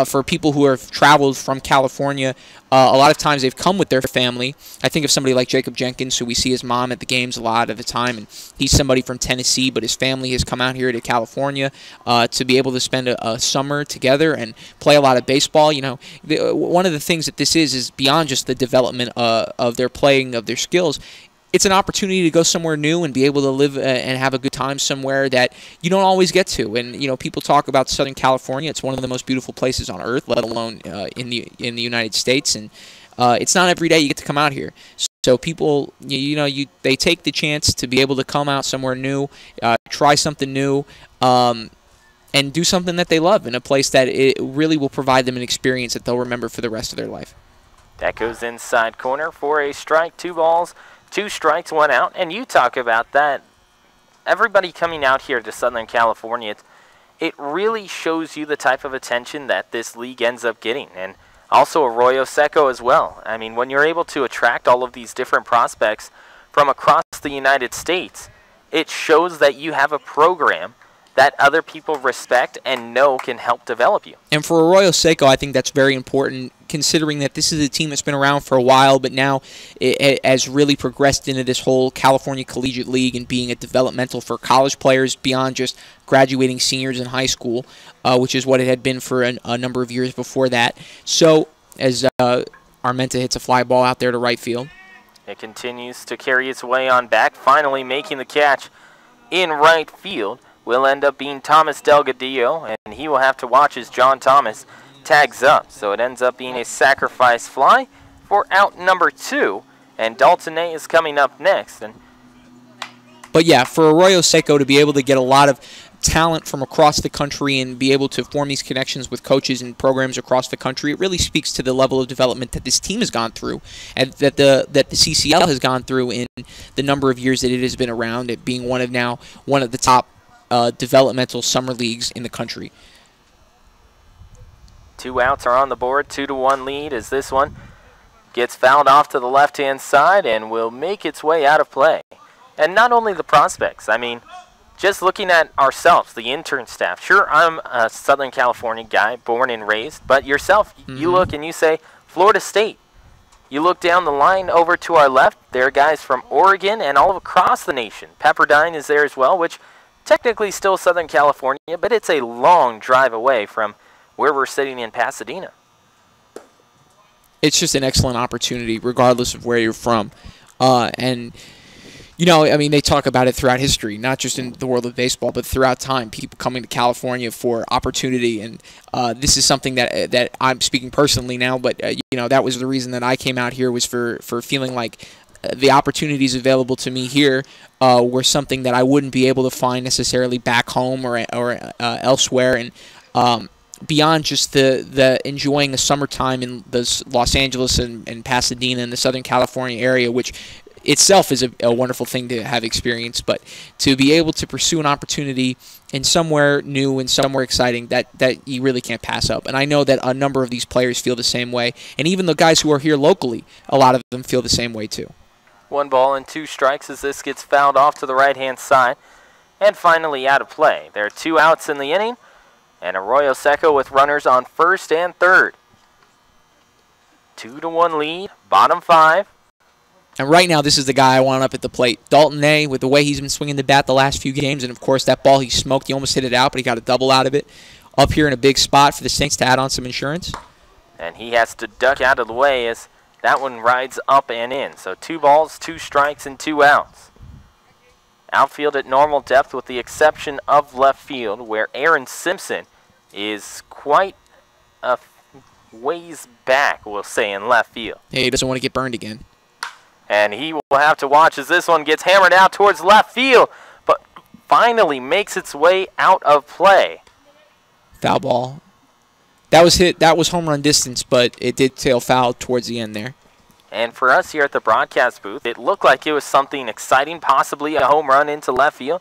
for people who have traveled from California, a lot of times they've come with their family. I think of somebody like Jacob Jenkins, who we see his mom at the games a lot of the time, and he's somebody from Tennessee, but his family has come out here to California to be able to spend a summer together and play a lot of baseball. One of the things that this is beyond just the development of their playing, of their skills. It's an opportunity to go somewhere new and be able to live and have a good time somewhere that you don't always get to. And people talk about Southern California. It's one of the most beautiful places on earth, let alone in the United States. And it's not every day you get to come out here. So people, they take the chance to be able to come out somewhere new, try something new, and do something that they love in a place that it really will provide them an experience that they'll remember for the rest of their life. That goes inside corner for a strike, 2 balls. 2 strikes, 1 out, and you talk about that. Everybody coming out here to Southern California, it really shows you the type of attention that this league ends up getting, and also Arroyo Seco as well. I mean, when you're able to attract all of these different prospects from across the United States, it shows that you have a program that other people respect and know can help develop you. And for Arroyo Seco, I think that's very important, considering that this is a team that's been around for a while, but now it has really progressed into this whole California Collegiate League and being a developmental for college players beyond just graduating seniors in high school, which is what it had been for a number of years before that. So as Armenta hits a fly ball out there to right field. It continues to carry its way on back, finally making the catch in right field. Will end up being Thomas Delgadillo, and he will have to watch as John Thomas tags up. So it ends up being a sacrifice fly for out number 2, and Dalton A is coming up next. But yeah, for Arroyo Seco to be able to get a lot of talent from across the country and be able to form these connections with coaches and programs across the country, it really speaks to the level of development that this team has gone through and that the CCL has gone through in the number of years that it has been around, it being one of the top developmental summer leagues in the country. 2 outs are on the board, 2-1 lead as this one gets fouled off to the left-hand side and will make its way out of play. And not only the prospects, I mean, just looking at ourselves, the intern staff. Sure, I'm a Southern California guy, born and raised, but yourself, you look and you say, Florida State. You look down the line over to our left, there are guys from Oregon and all across the nation. Pepperdine is there as well, which technically still Southern California, but it's a long drive away from where we're sitting in Pasadena. It's just an excellent opportunity, regardless of where you're from. And, you know, I mean, they talk about it throughout history, not just in the world of baseball, but throughout time, people coming to California for opportunity. And this is something that I'm speaking personally now, but, you know, that was the reason that I came out here, was for feeling like the opportunities available to me here were something that I wouldn't be able to find necessarily back home or elsewhere. And beyond just the enjoying the summertime in the Los Angeles and Pasadena and the Southern California area, which itself is a wonderful thing to have experienced, but to be able to pursue an opportunity in somewhere new and somewhere exciting that you really can't pass up. And I know that a number of these players feel the same way, and even the guys who are here locally, a lot of them feel the same way too. 1 ball and 2 strikes as this gets fouled off to the right-hand side and finally out of play. There are 2 outs in the inning, and Arroyo Seco with runners on first and third. 2-1 lead, bottom 5. And right now, this is the guy I want up at the plate. Dalton A, with the way he's been swinging the bat the last few games, and of course that ball he smoked, he almost hit it out, but he got a double out of it. Up here in a big spot for the Saints to add on some insurance. And he has to duck out of the way as that one rides up and in. So 2 balls, 2 strikes, and 2 outs. Outfield at normal depth with the exception of left field, where Aaron Simpson is quite a ways back, we'll say, in left field. Hey, he doesn't want to get burned again. And he will have to watch as this one gets hammered out towards left field, but finally makes its way out of play. Foul ball. That was hit. That was home run distance, but it did tail foul towards the end there. And for us here at the broadcast booth, it looked like it was something exciting, possibly a home run into left field.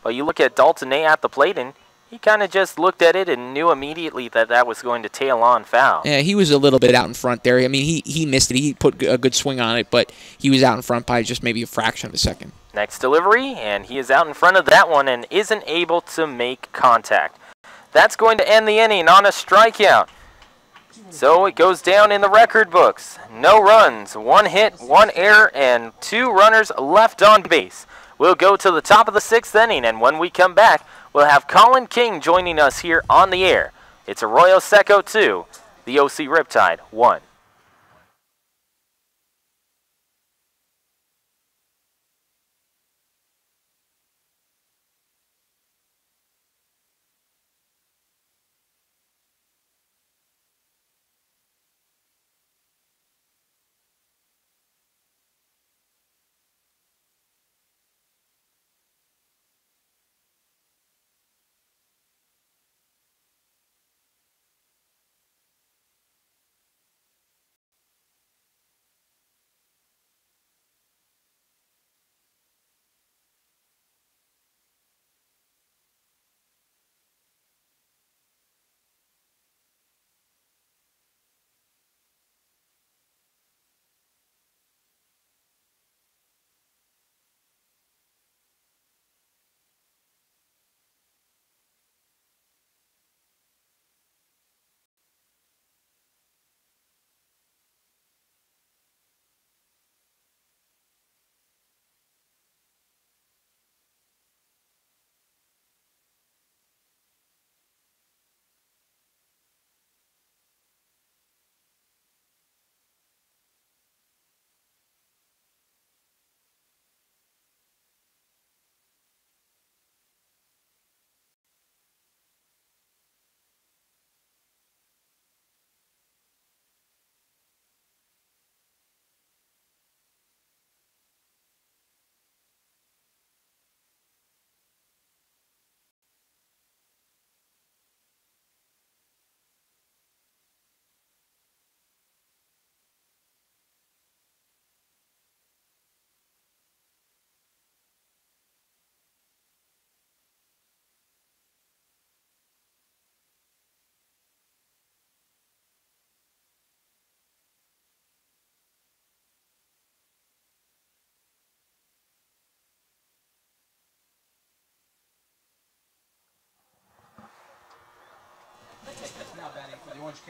But you look at Dalton A at the plate, and he kind of just looked at it and knew immediately that that was going to tail on foul. Yeah, he was a little bit out in front there. I mean, he missed it. He put a good swing on it, but he was out in front by just maybe a fraction of a second. Next delivery, and he is out in front of that one and isn't able to make contact. That's going to end the inning on a strikeout. So it goes down in the record books. No runs, 1 hit, 1 error, and 2 runners left on base. We'll go to the top of the 6th inning, and when we come back, we'll have Colin King joining us here on the air. It's Arroyo Seco 2, the OC Riptide 1.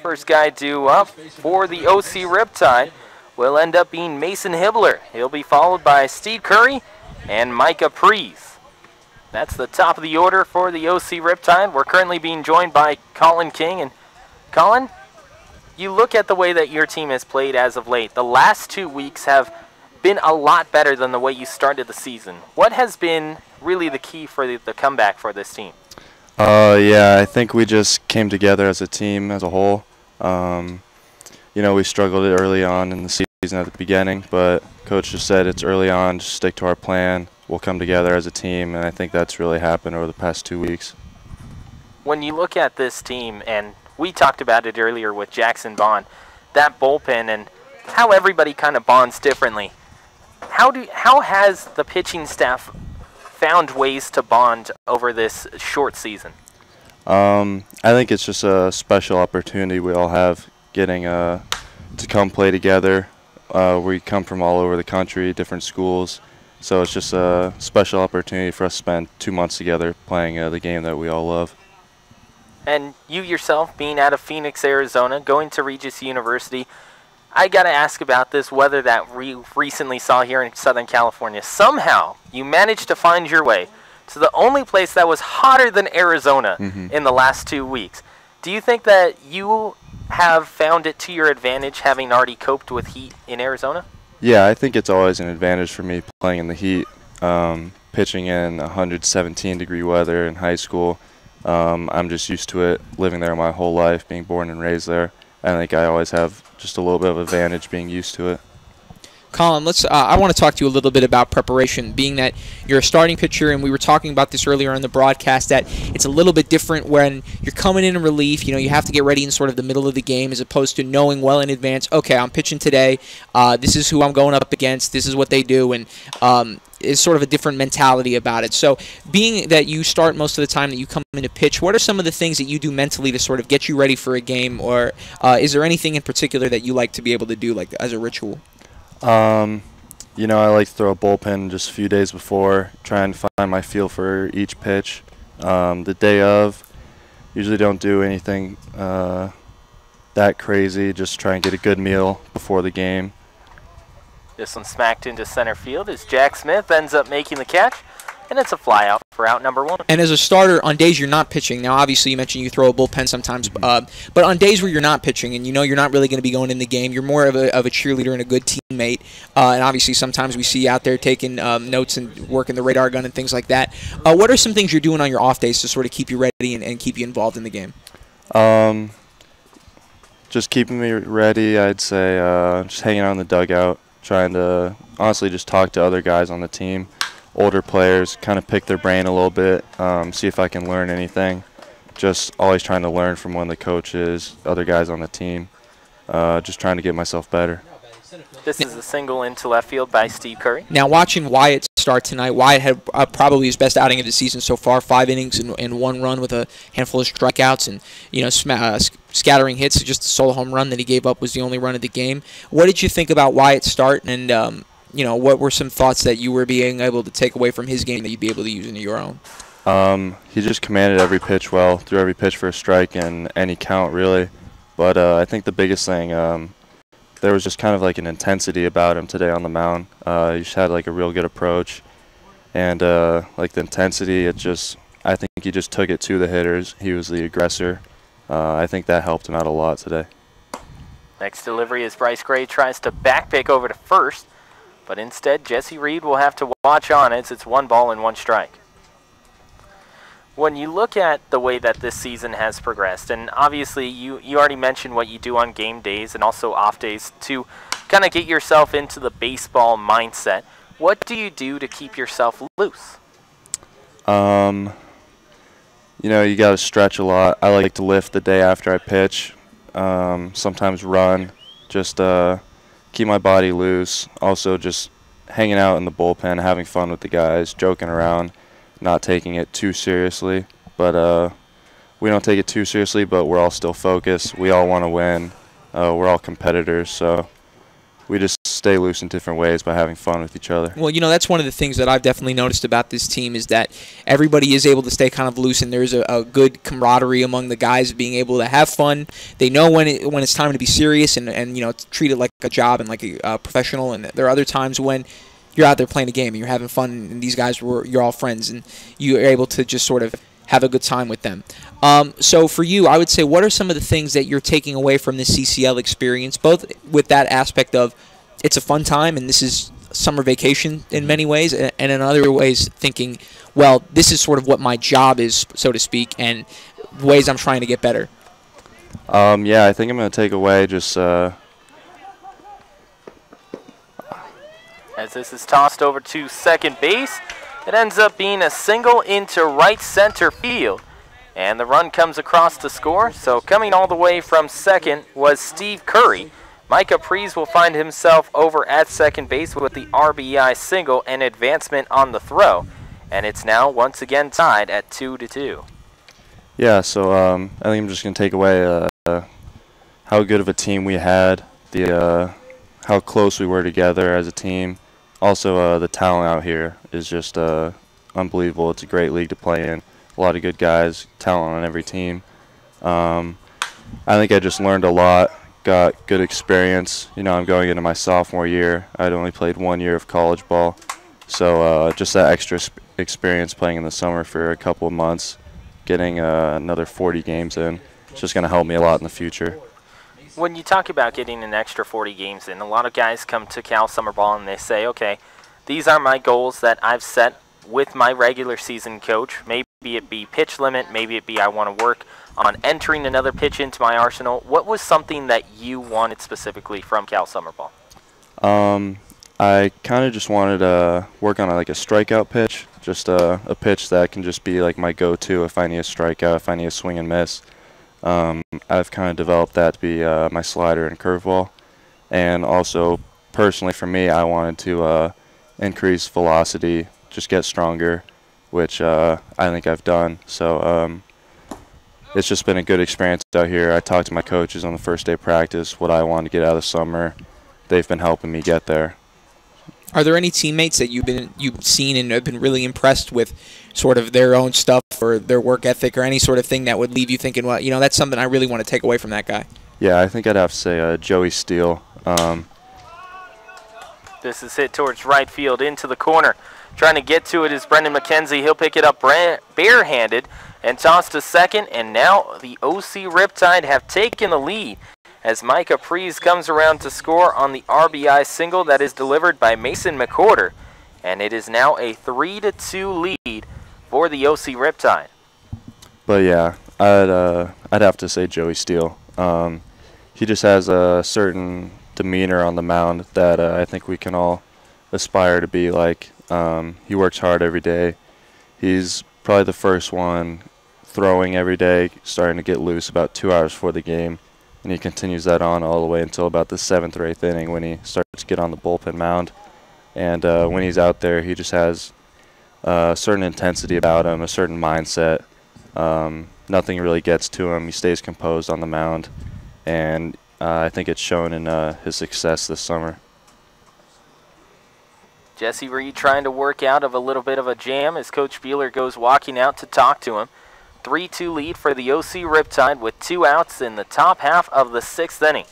First guy due up for the OC Riptide will end up being Mason Hibbler. He'll be followed by Steve Curry and Micah Prees. That's the top of the order for the OC Riptide. We're currently being joined by Colin King. And Colin, you look at the way that your team has played as of late. The last 2 weeks have been a lot better than the way you started the season. What has been really the key for the comeback for this team? Yeah, I think we just came together as a team as a whole. You know, we struggled early on in the season at the beginning, but Coach just said it's early on, just stick to our plan. We'll come together as a team, and I think that's really happened over the past 2 weeks. When you look at this team, and we talked about it earlier with Jackson Bond, that bullpen and how everybody kind of bonds differently. How has the pitching staff found ways to bond over this short season? I think it's just a special opportunity we all have getting to come play together. We come from all over the country, different schools, so it's just a special opportunity for us to spend 2 months together playing the game that we all love. And you yourself, being out of Phoenix, Arizona, going to Regis University, I got to ask about this weather that we recently saw here in Southern California. Somehow, you managed to find your way to the only place that was hotter than Arizona in the last 2 weeks. Do you think that you have found it to your advantage, having already coped with heat in Arizona? Yeah, I think it's always an advantage for me playing in the heat, pitching in 117-degree weather in high school. I'm just used to it, living there my whole life, being born and raised there. I think I always have just a little bit of advantage being used to it. Colin, I want to talk to you a little bit about preparation, being that you're a starting pitcher, and we were talking about this earlier on the broadcast, that it's a little bit different when you're coming in relief. You know, you have to get ready in sort of the middle of the game as opposed to knowing well in advance, okay, I'm pitching today, this is who I'm going up against, this is what they do, and is sort of a different mentality about it. So being that you start most of the time that you come in to pitch, what are some of the things that you do mentally to sort of get you ready for a game, or is there anything in particular that you like to be able to do, like as a ritual? You know, I like to throw a bullpen just a few days before, trying to find my feel for each pitch. The day of, usually don't do anything that crazy, just try and get a good meal before the game. This one smacked into center field as Jack Smith ends up making the catch, and it's a fly out for out number one. And as a starter, on days you're not pitching, now obviously you mentioned you throw a bullpen sometimes, but on days where you're not pitching and you know you're not really going to be going in the game, you're more of a cheerleader and a good teammate, and obviously sometimes we see you out there taking notes and working the radar gun and things like that. What are some things you're doing on your off days to sort of keep you ready and keep you involved in the game? Just keeping me ready, I'd say just hanging out in the dugout, trying to honestly just talk to other guys on the team, older players, kind of pick their brain a little bit, see if I can learn anything. Just always trying to learn from one of the coaches, other guys on the team, just trying to get myself better. This is a single into left field by Steve Curry. Now watching Wyatt start tonight, Wyatt had probably his best outing of the season so far, 5 innings and 1 run with a handful of strikeouts and, you know, scattering hits. Just a solo home run that he gave up was the only run of the game. What did you think about Wyatt's start, and you know, what were some thoughts that you were being able to take away from his game that you'd be able to use into your own? He just commanded every pitch well, threw every pitch for a strike and any count really. But I think the biggest thing, there was just kind of like an intensity about him today on the mound. He just had like a real good approach, and like the intensity, I think he just took it to the hitters. He was the aggressor. I think that helped him out a lot today. Next delivery is Bryce Gray tries to backpick over to first, but instead Jesse Reed will have to watch on as it's 1 ball and 1 strike. When you look at the way that this season has progressed, and obviously you already mentioned what you do on game days and also off days to kind of get yourself into the baseball mindset, what do you do to keep yourself loose? You know, you got to stretch a lot. I like to lift the day after I pitch, sometimes run, just keep my body loose. Also just hanging out in the bullpen, having fun with the guys, joking around, not taking it too seriously. But we don't take it too seriously, but we're all still focused. We all want to win. We're all competitors, so we just stay loose in different ways by having fun with each other. Well, that's one of the things that I've definitely noticed about this team is that everybody is able to stay kind of loose, and there's a good camaraderie among the guys being able to have fun. They know when it's time to be serious and treat it like a job and like a professional. And there are other times when you're out there playing a game and you're having fun, and these guys you're all friends, and you're able to just sort of have a good time with them. So for you, I would say, what are some of the things that you're taking away from this CCL experience, both with that aspect of it's a fun time and this is summer vacation in many ways, and in other ways thinking, well, this is sort of what my job is, so to speak, and ways I'm trying to get better? Yeah, I think I'm going to take away just as this is tossed over to second base, it ends up being a single into right center field. And the run comes across to score. So coming all the way from second was Steve Curry. Micah Prees will find himself over at second base with the RBI single and advancement on the throw. And it's now once again tied at 2-2. Yeah, so I think I'm just going to take away how good of a team we had, how close we were together as a team. Also, the talent out here is just unbelievable. It's a great league to play in. A lot of good guys, talent on every team. I think I just learned a lot, got good experience. I'm going into my sophomore year. I'd only played 1 year of college ball. So just that extra experience playing in the summer for a couple of months, getting another 40 games in, it's just going to help me a lot in the future. When you talk about getting an extra 40 games in, a lot of guys come to Cal Summer Ball and they say, okay, these are my goals that I've set with my regular season coach. Maybe it be pitch limit, maybe it be I want to work on entering another pitch into my arsenal. What was something that you wanted specifically from Cal Summer Ball? I kind of just wanted to work on like a strikeout pitch, just a pitch that can just be like my go-to if I need a strikeout, if I need a swing and miss. I've kind of developed that to be my slider and curveball. And also, personally for me, I wanted to increase velocity, just get stronger, which I think I've done. So it's just been a good experience out here. I talked to my coaches on the first day of practice, what I wanted to get out of the summer. They've been helping me get there. Are there any teammates that you've seen and have been really impressed with sort of their own stuff or their work ethic or any sort of thing that would leave you thinking, well, that's something I really want to take away from that guy? Yeah, I think I'd have to say Joey Steele. This is hit towards right field into the corner. Trying to get to it is Brendan McKenzie. He'll pick it up barehanded and toss to second. And now the OC Riptide have taken the lead as Micah Prees comes around to score on the RBI single that is delivered by Mason McCorder. And it is now a 3-2 lead for the OC Riptide. But yeah, I'd have to say Joey Steele. He just has a certain demeanor on the mound that I think we can all aspire to be like. He works hard every day. He's probably the first one throwing every day, starting to get loose about 2 hours before the game. And he continues that on all the way until about the 7th or 8th inning when he starts to get on the bullpen mound. And when he's out there, he just has a certain intensity about him, a certain mindset. Nothing really gets to him. He stays composed on the mound. And I think it's shown in his success this summer. Jesse Reed trying to work out of a little bit of a jam as Coach Beeler goes walking out to talk to him. 3-2 lead for the OC Riptide with 2 outs in the top half of the 6th inning.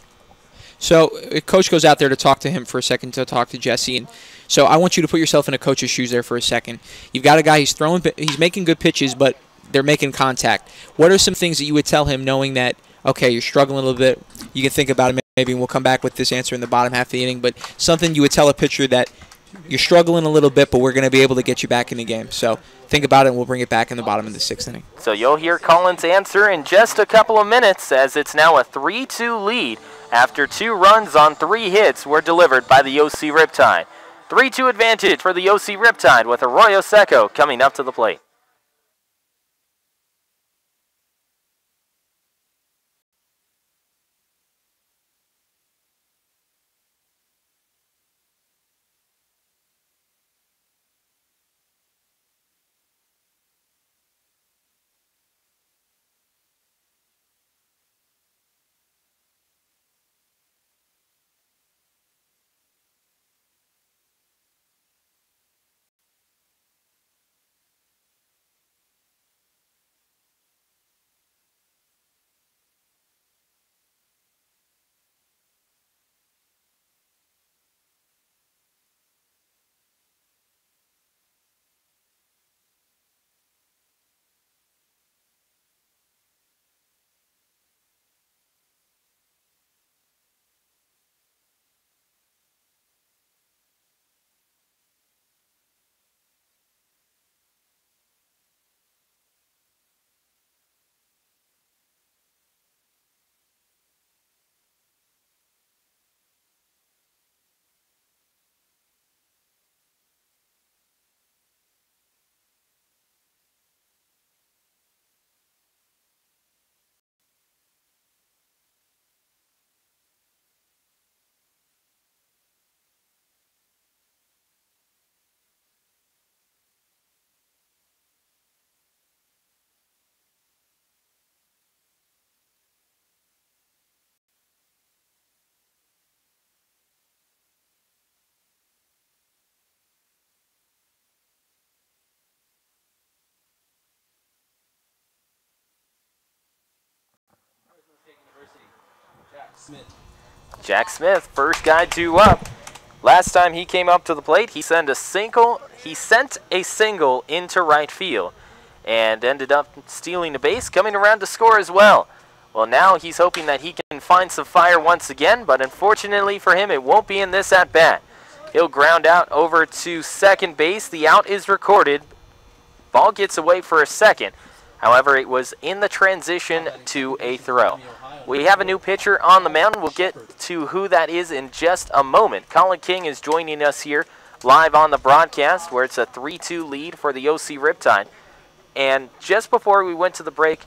So Coach goes out there to talk to him for a second, to talk to Jesse. And so I want you to put yourself in a coach's shoes there for a second. You've got a guy, he's making good pitches, but they're making contact. What are some things that you would tell him knowing that, okay, you're struggling a little bit, you can think about it maybe, and we'll come back with this answer in the bottom half of the inning, but something you would tell a pitcher that you're struggling a little bit, but we're going to be able to get you back in the game. So think about it, and we'll bring it back in the bottom of the 6th inning. So you'll hear Colin's answer in just a couple of minutes as it's now a 3-2 lead after 2 runs on 3 hits were delivered by the OC Riptide. 3-2 advantage for the OC Riptide with Arroyo Seco coming up to the plate. Smith. Jack Smith, first guy due up. Last time he came up to the plate, he sent a single into right field and ended up stealing a base, coming around to score as well. Well, now he's hoping that he can find some fire once again, but unfortunately for him, it won't be in this at-bat. He'll ground out over to second base. The out is recorded. Ball gets away for a second. However, it was in the transition to a throw. We have a new pitcher on the mound. We'll get to who that is in just a moment. Colin King is joining us here live on the broadcast, where it's a 3-2 lead for the OC Riptide. And just before we went to the break,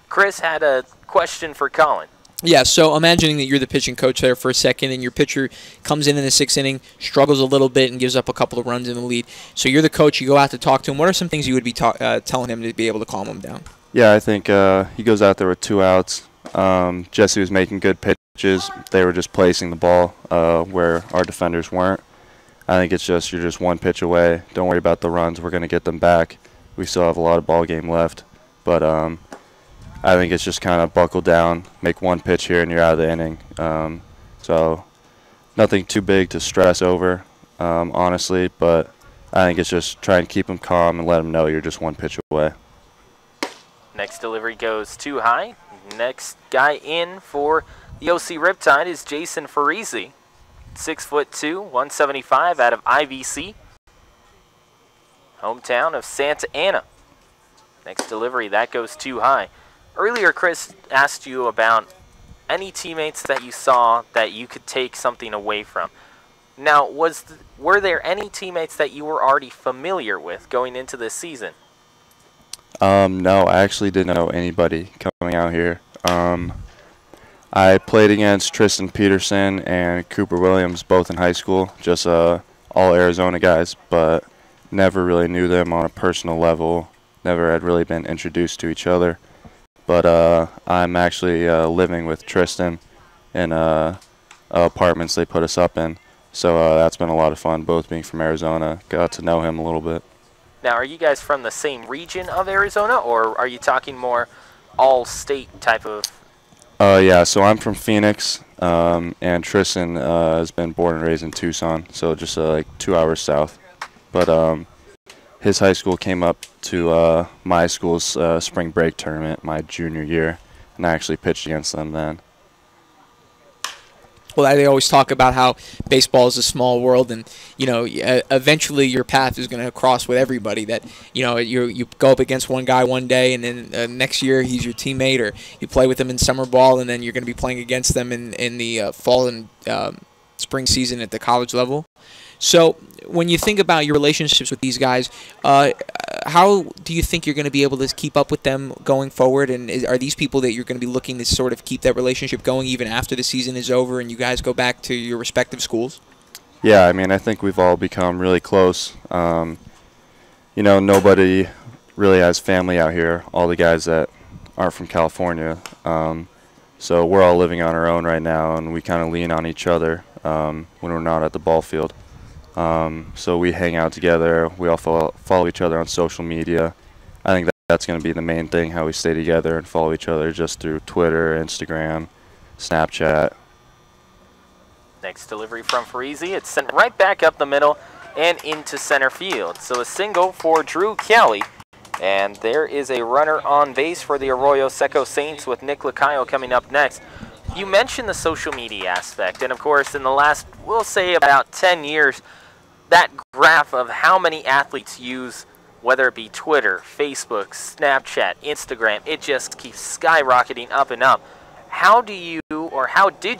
Chris had a question for Colin. Yeah, so imagining that you're the pitching coach there for a second and your pitcher comes in the sixth inning, struggles a little bit, and gives up a couple of runs in the lead. So you're the coach, you go out to talk to him. What are some things you would be telling him to be able to calm him down? Yeah, I think he goes out there with 2 outs. Jesse was making good pitches. They were just placing the ball where our defenders weren't. I think it's just you're just 1 pitch away. Don't worry about the runs. We're going to get them back. We still have a lot of ball game left. But I think it's just kind of buckle down, make 1 pitch here, and you're out of the inning. So nothing too big to stress over, honestly. But I think it's just try and keep them calm and let them know you're just 1 pitch away. Next delivery goes too high. Next guy in for the OC Riptide is Jason Farisi. 6'2", 175 out of IVC. Hometown of Santa Ana. Next delivery, that goes too high. Earlier, Chris asked you about any teammates that you saw that you could take something away from. Now, were there any teammates that you were already familiar with going into this season? No, I actually didn't know anybody coming out here. I played against Tristan Peterson and Cooper Williams, both in high school, just all Arizona guys, but never really knew them on a personal level, never had really been introduced to each other. But I'm actually living with Tristan in apartments they put us up in, so that's been a lot of fun, both being from Arizona. Got to know him a little bit. Now, are you guys from the same region of Arizona, or are you talking more all-state type of? Yeah, so I'm from Phoenix, and Tristan has been born and raised in Tucson, so just like 2 hours south. But his high school came up to my school's spring break tournament my junior year, and I actually pitched against them then. Well, they always talk about how baseball is a small world, and eventually your path is going to cross with everybody. That you go up against one guy one day, and then next year he's your teammate, or you play with them in summer ball, and then you're going to be playing against them in the fall and spring season at the college level. So when you think about your relationships with these guys, how do you think you're going to be able to keep up with them going forward? And are these people that you're going to be looking to sort of keep that relationship going even after the season is over and you guys go back to your respective schools? Yeah, I mean, I think we've all become really close. Nobody really has family out here, all the guys that aren't from California. So we're all living on our own right now, and we kind of lean on each other when we're not at the ball field. So we hang out together. We all follow each other on social media. I think that's going to be the main thing, how we stay together and follow each other just through Twitter, Instagram, Snapchat. Next delivery from Farisi. It's sent right back up the middle and into center field. So a single for Drew Kelly. And there is a runner on base for the Arroyo Seco Saints with Nick Lacayo coming up next. You mentioned the social media aspect. And, of course, in the last, we'll say about 10 years, that graph of how many athletes use, whether it be Twitter, Facebook, Snapchat, Instagram, it just keeps skyrocketing up and up. How did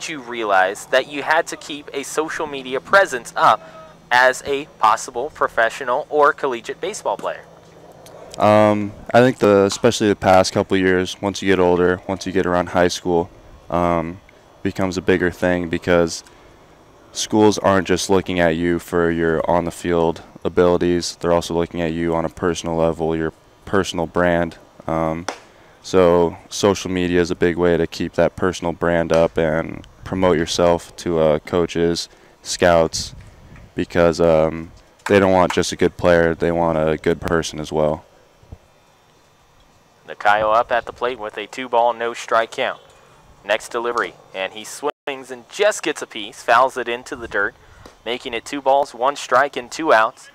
you realize that you had to keep a social media presence up as a possible professional or collegiate baseball player? I think especially the past couple of years, once you get older, once you get around high school, becomes a bigger thing because schools aren't just looking at you for your on-the-field abilities. They're also looking at you on a personal level, your personal brand. So social media is a big way to keep that personal brand up and promote yourself to coaches, scouts, because they don't want just a good player. They want a good person as well. Lacayo up at the plate with a 2-ball, no strike count. Next delivery, and he swings and just gets a piece, fouls it into the dirt, making it 2 balls, 1 strike, and 2 outs.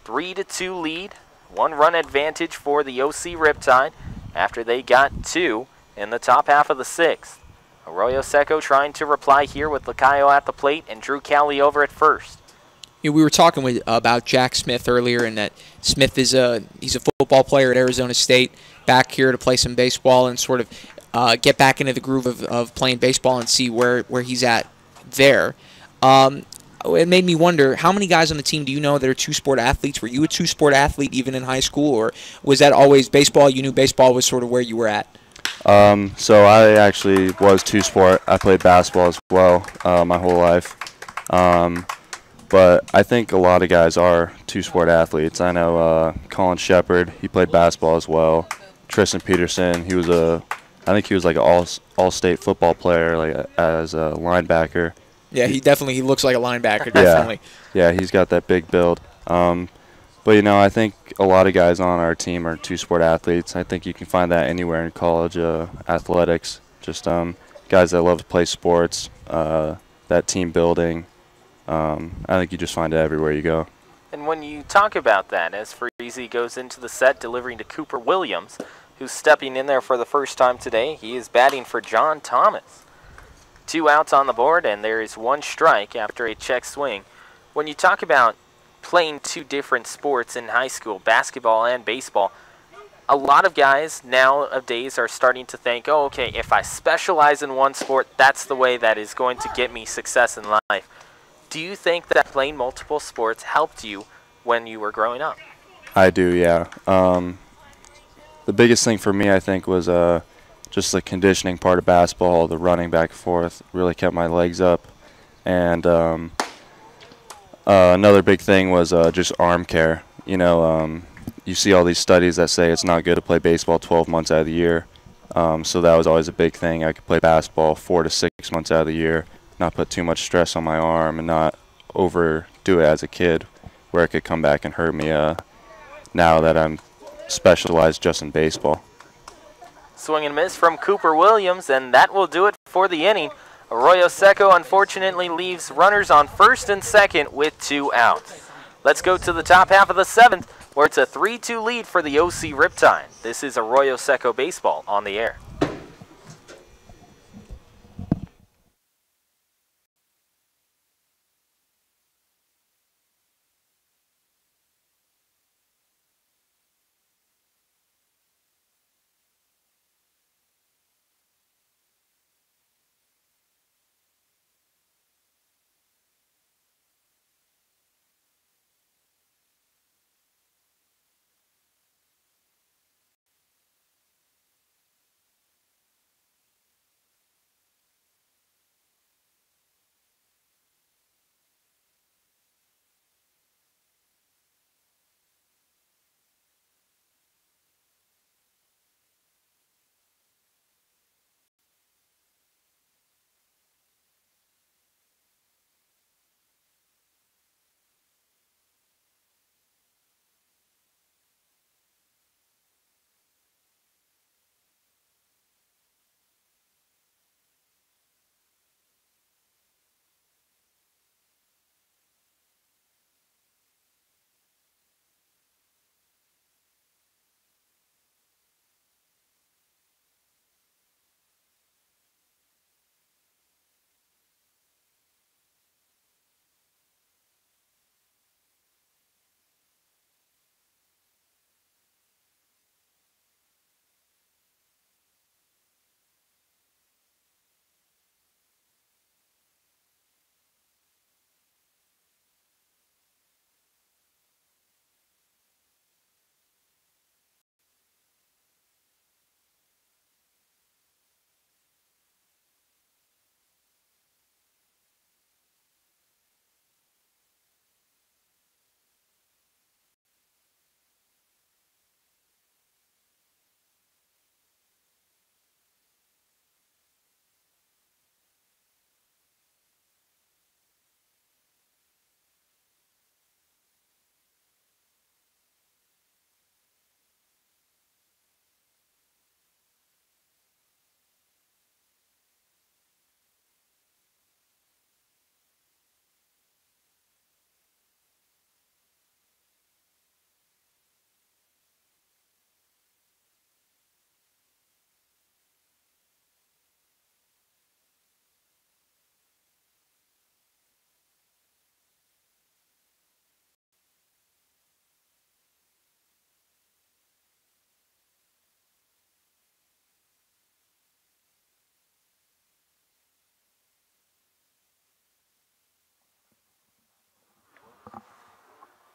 3-2 lead, 1 run advantage for the OC Riptide after they got 2 in the top half of the 6th. Arroyo Seco trying to reply here with Lacayo at the plate and Drew Cowley over at first. You know, we were talking about Jack Smith earlier, and that Smith is he's a football player at Arizona State, back here to play some baseball and sort of get back into the groove of playing baseball and see where he's at there. It made me wonder, how many guys on the team do you know that are two-sport athletes? Were you a two-sport athlete even in high school, or was that always baseball? You knew baseball was sort of where you were at? So I actually was two-sport. I played basketball as well my whole life. But I think a lot of guys are two-sport athletes. I know Colin Shepard, he played basketball as well. Tristan Peterson, I think he was like an all-state football player, like as a linebacker. Yeah, he looks like a linebacker, definitely. Yeah, he's got that big build. But, you know, I think a lot of guys on our team are two-sport athletes. I think you can find that anywhere in college athletics. Just guys that love to play sports, that team building. I think you just find it everywhere you go. And when you talk about that, as Freezy goes into the set delivering to Cooper Williams, who's stepping in there for the first time today, he is batting for John Thomas. 2 outs on the board, and there is 1 strike after a check swing. When you talk about playing 2 different sports in high school, basketball and baseball, a lot of guys nowadays are starting to think, oh, okay, if I specialize in one sport, that's the way that is going to get me success in life. Do you think that playing multiple sports helped you when you were growing up? I do, yeah. The biggest thing for me, I think, was just the conditioning part of basketball, the running back and forth, really kept my legs up. And another big thing was just arm care. You know, you see all these studies that say it's not good to play baseball 12 months out of the year. So that was always a big thing. I could play basketball 4 to 6 months out of the year, not put too much stress on my arm and not overdo it as a kid where it could come back and hurt me now that I'm specialized just in baseball. Swing and miss from Cooper Williams, and that will do it for the inning. Arroyo Seco unfortunately leaves runners on first and second with 2 outs. Let's go to the top half of the 7th, where it's a 3-2 lead for the OC Riptide. This is Arroyo Seco Baseball on the air.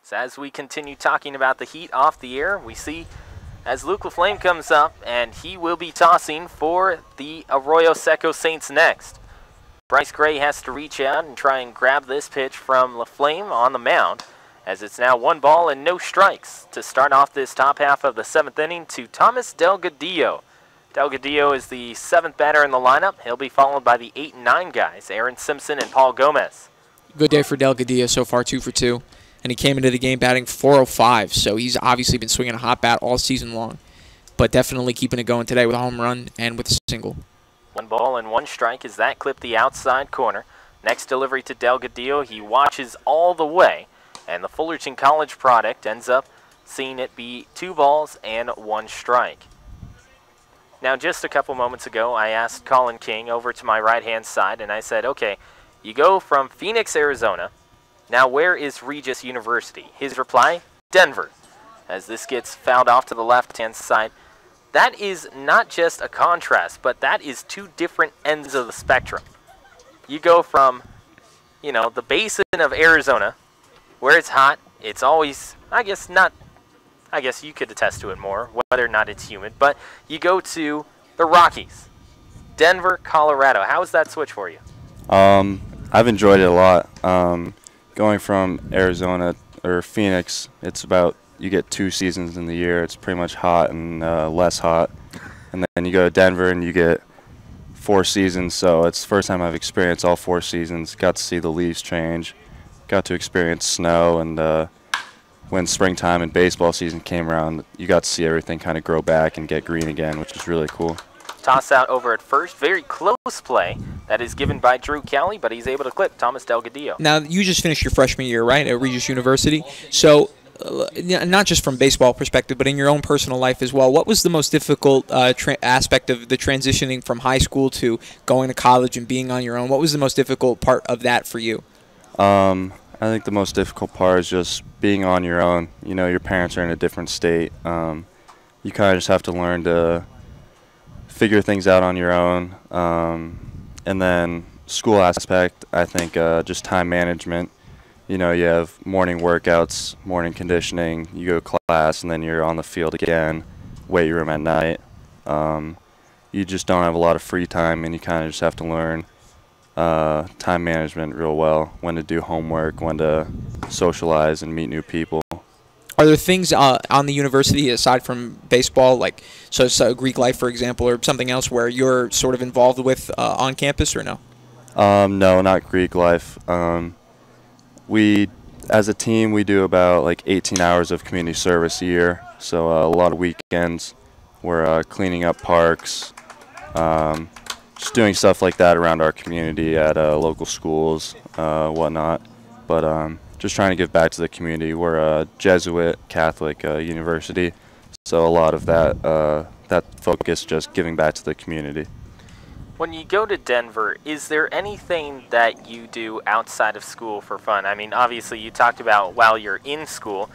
So as we continue talking about the Heat off the air, we see as Luke LaFlame comes up, and he will be tossing for the Arroyo Seco Saints next. Bryce Gray has to reach out and try and grab this pitch from LaFlame on the mound, as it's now 1 ball and no strikes to start off this top half of the 7th inning to Thomas Delgadillo. Delgadillo is the 7th batter in the lineup. He'll be followed by the 8 and 9 guys, Aaron Simpson and Paul Gomez. Good day for Delgadillo so far, 2 for 2. And he came into the game batting .405, so he's obviously been swinging a hot bat all season long. But definitely keeping it going today with a home run and with a single. 1 ball and 1 strike as that clipped the outside corner. Next delivery to Delgadillo, he watches all the way, and the Fullerton College product ends up seeing it be 2 balls and 1 strike. Now, just a couple moments ago, I asked Colin King over to my right-hand side, and I said, okay, you go from Phoenix, Arizona. Now, where is Regis University? His reply, Denver. As this gets fouled off to the left-hand side, that is not just a contrast, but that is 2 different ends of the spectrum. You go from, you know, the basin of Arizona, where it's hot, it's always, I guess you could attest to it more, whether or not it's humid, but you go to the Rockies, Denver, Colorado. How is that switch for you? I've enjoyed it a lot. Going from Arizona or Phoenix, it's about, you get 2 seasons in the year. It's pretty much hot and less hot. And then you go to Denver and you get 4 seasons. So it's the first time I've experienced all 4 seasons. Got to see the leaves change. Got to experience snow. And when springtime and baseball season came around, you got to see everything kind of grow back and get green again, which is really cool. Toss out over at first. Very close play. That is given by Drew Kelly, but he's able to clip Thomas Delgadillo. Now, you just finished your freshman year, right, at Regis University? So, not just from baseball perspective, but in your own personal life as well, what was the most difficult aspect of the transitioning from high school to going to college and being on your own? What was the most difficult part of that for you? I think the most difficult part is just being on your own. You know, your parents are in a different state. You kind of just have to learn to figure things out on your own. And then school aspect, I think just time management. You know, you have morning workouts, morning conditioning, you go to class, and then you're on the field again, weight room at night. You just don't have a lot of free time, and you kind of just have to learn time management real well, when to do homework, when to socialize and meet new people. Are there things on the university aside from baseball, like so Greek life, for example, or something else where you're sort of involved with on campus, or no? No, not Greek life. We, as a team, we do about like 18 hours of community service a year. So a lot of weekends, we're cleaning up parks, just doing stuff like that around our community at local schools, whatnot. But just trying to give back to the community. We're a Jesuit Catholic university, so a lot of that focus just giving back to the community. When you go to Denver, is there anything that you do outside of school for fun? I mean, obviously you talked about while you're in school,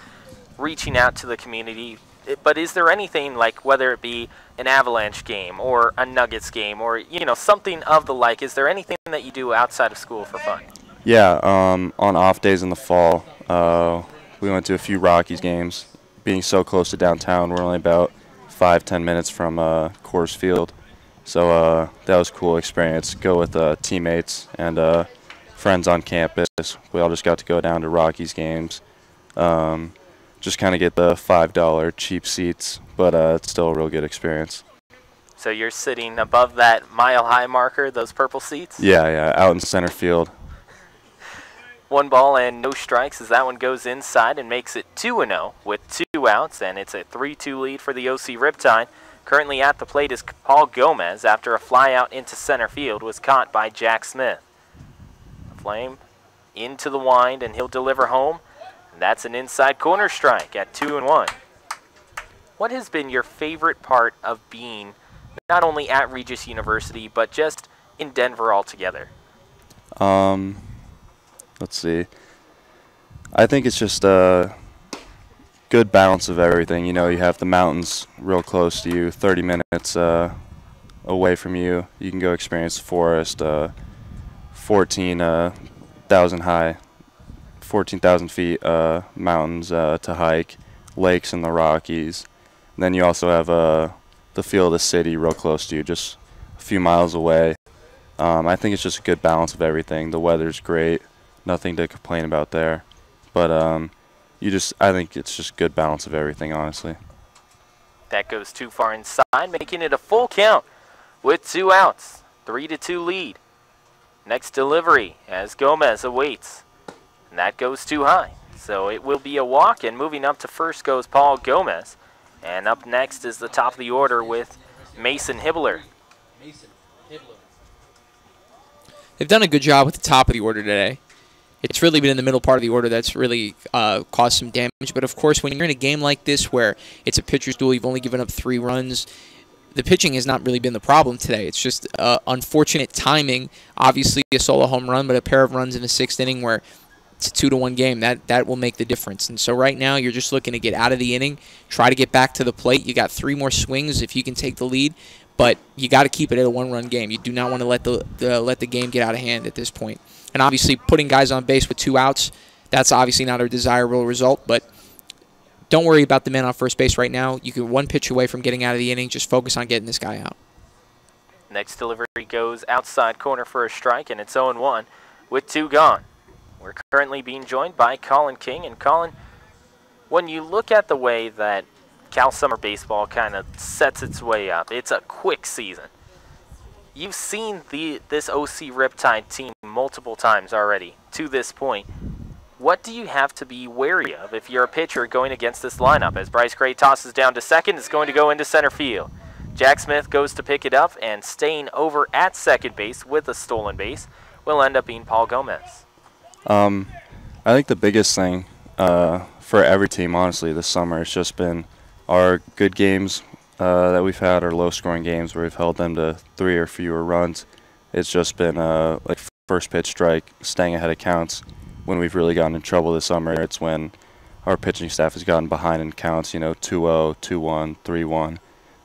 reaching out to the community, but is there anything like, whether it be an Avalanche game or a Nuggets game or, you know, something of the like, is there anything that you do outside of school for fun? Yeah, on off days in the fall, we went to a few Rockies games. Being so close to downtown, we're only about 5-10 minutes from Coors Field. So that was a cool experience. Go with teammates and friends on campus. We all just got to go down to Rockies games. Just kind of get the $5 cheap seats, but it's still a real good experience. So you're sitting above that mile-high marker, those purple seats? Yeah, out in center field. 1 ball and no strikes as that one goes inside and makes it 2-0 with 2 outs, and it's a 3-2 lead for the OC Riptide. Currently at the plate is Paul Gomez after a fly out into center field was caught by Jack Smith. Flame into the wind, and he'll deliver home. And that's an inside corner strike at 2-1. What has been your favorite part of being not only at Regis University, but just in Denver altogether? Let's see. I think it's just a good balance of everything. You know, you have the mountains real close to you, 30 minutes away from you. You can go experience the forest, 14,000 high 14,000 feet mountains to hike, lakes in the Rockies. And then you also have the feel of the city real close to you, just a few miles away. I think it's just a good balance of everything. The weather's great, nothing to complain about there. But I think it's just a good balance of everything, honestly. That goes too far inside, making it a full count with 2 outs. 3-2 lead. Next delivery as Gomez awaits. And that goes too high. So it will be a walk, and moving up to first goes Paul Gomez. And up next is the top of the order with Mason Hibbler. They've done a good job with the top of the order today. It's really been in the middle part of the order that's really caused some damage. But, of course, when you're in a game like this where it's a pitcher's duel, you've only given up 3 runs, the pitching has not really been the problem today. It's just unfortunate timing. Obviously, a solo home run, but a pair of runs in the 6th inning where it's a 2-1 game. That will make the difference. And so right now you're just looking to get out of the inning, try to get back to the plate. You got 3 more swings if you can take the lead. But you got to keep it at a 1-run game. You do not want to let the game get out of hand at this point. And obviously, putting guys on base with 2 outs, that's obviously not a desirable result. But don't worry about the man on first base right now. You can 1 pitch away from getting out of the inning. Just focus on getting this guy out. Next delivery goes outside corner for a strike, and it's 0-1 with 2 gone. We're currently being joined by Colin King. And Colin, when you look at the way that Cal Summer Baseball kind of sets its way up, it's a quick season. You've seen this OC Riptide team multiple times already to this point. What do you have to be wary of if you're a pitcher going against this lineup? As Bryce Gray tosses down to second, it's going to go into center field. Jack Smith goes to pick it up, and staying over at second base with a stolen base will end up being Paul Gomez. I think the biggest thing for every team, honestly, this summer has just been our good games that we've had, our low-scoring games where we've held them to 3 or fewer runs. It's just been like first pitch strike, staying ahead of counts. When we've really gotten in trouble this summer, it's when our pitching staff has gotten behind in counts, 2-0, 2-1, 3-1.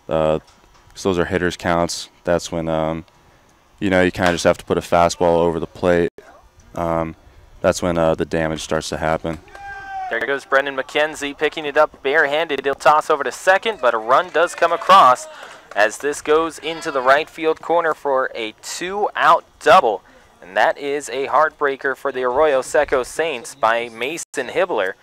So those are hitters' counts. That's when, you kind of just have to put a fastball over the plate. That's when the damage starts to happen. There goes Brendan McKenzie picking it up barehanded. He'll toss over to second, but a run does come across as this goes into the right field corner for a 2-out double. And that is a heartbreaker for the Arroyo Seco Saints by Mason Hibbler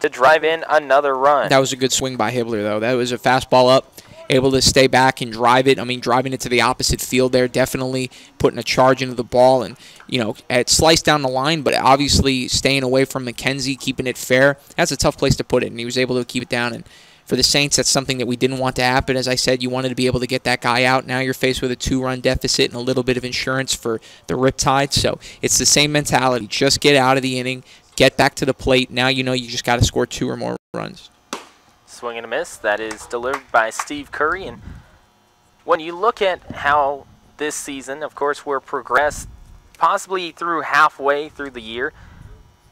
to drive in another run. That was a good swing by Hibbler, though. That was a fastball up, able to stay back and drive it. I mean, driving it to the opposite field there, definitely putting a charge into the ball. And, it sliced down the line, but obviously staying away from McKenzie, keeping it fair. That's a tough place to put it, and he was able to keep it down. And for the Saints, that's something that we didn't want to happen. As I said, you wanted to be able to get that guy out. Now you're faced with a 2-run deficit and a little bit of insurance for the Riptide. So it's the same mentality. Just get out of the inning, get back to the plate. Now you just got to score 2 or more runs. Swing and a miss. That is delivered by Steve Curry. And when you look at how this season, of course, we're progressed possibly through halfway through the year,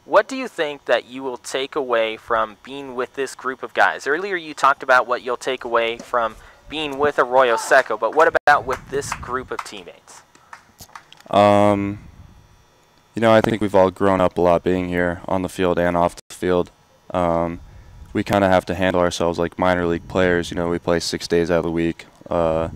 what do you think that you will take away from being with this group of guys? Earlier you talked about what you'll take away from being with Arroyo Seco, but what about with this group of teammates? I think we've all grown up a lot being here on the field and off the field. We kind of have to handle ourselves like minor league players. We play 6 days out of the week. A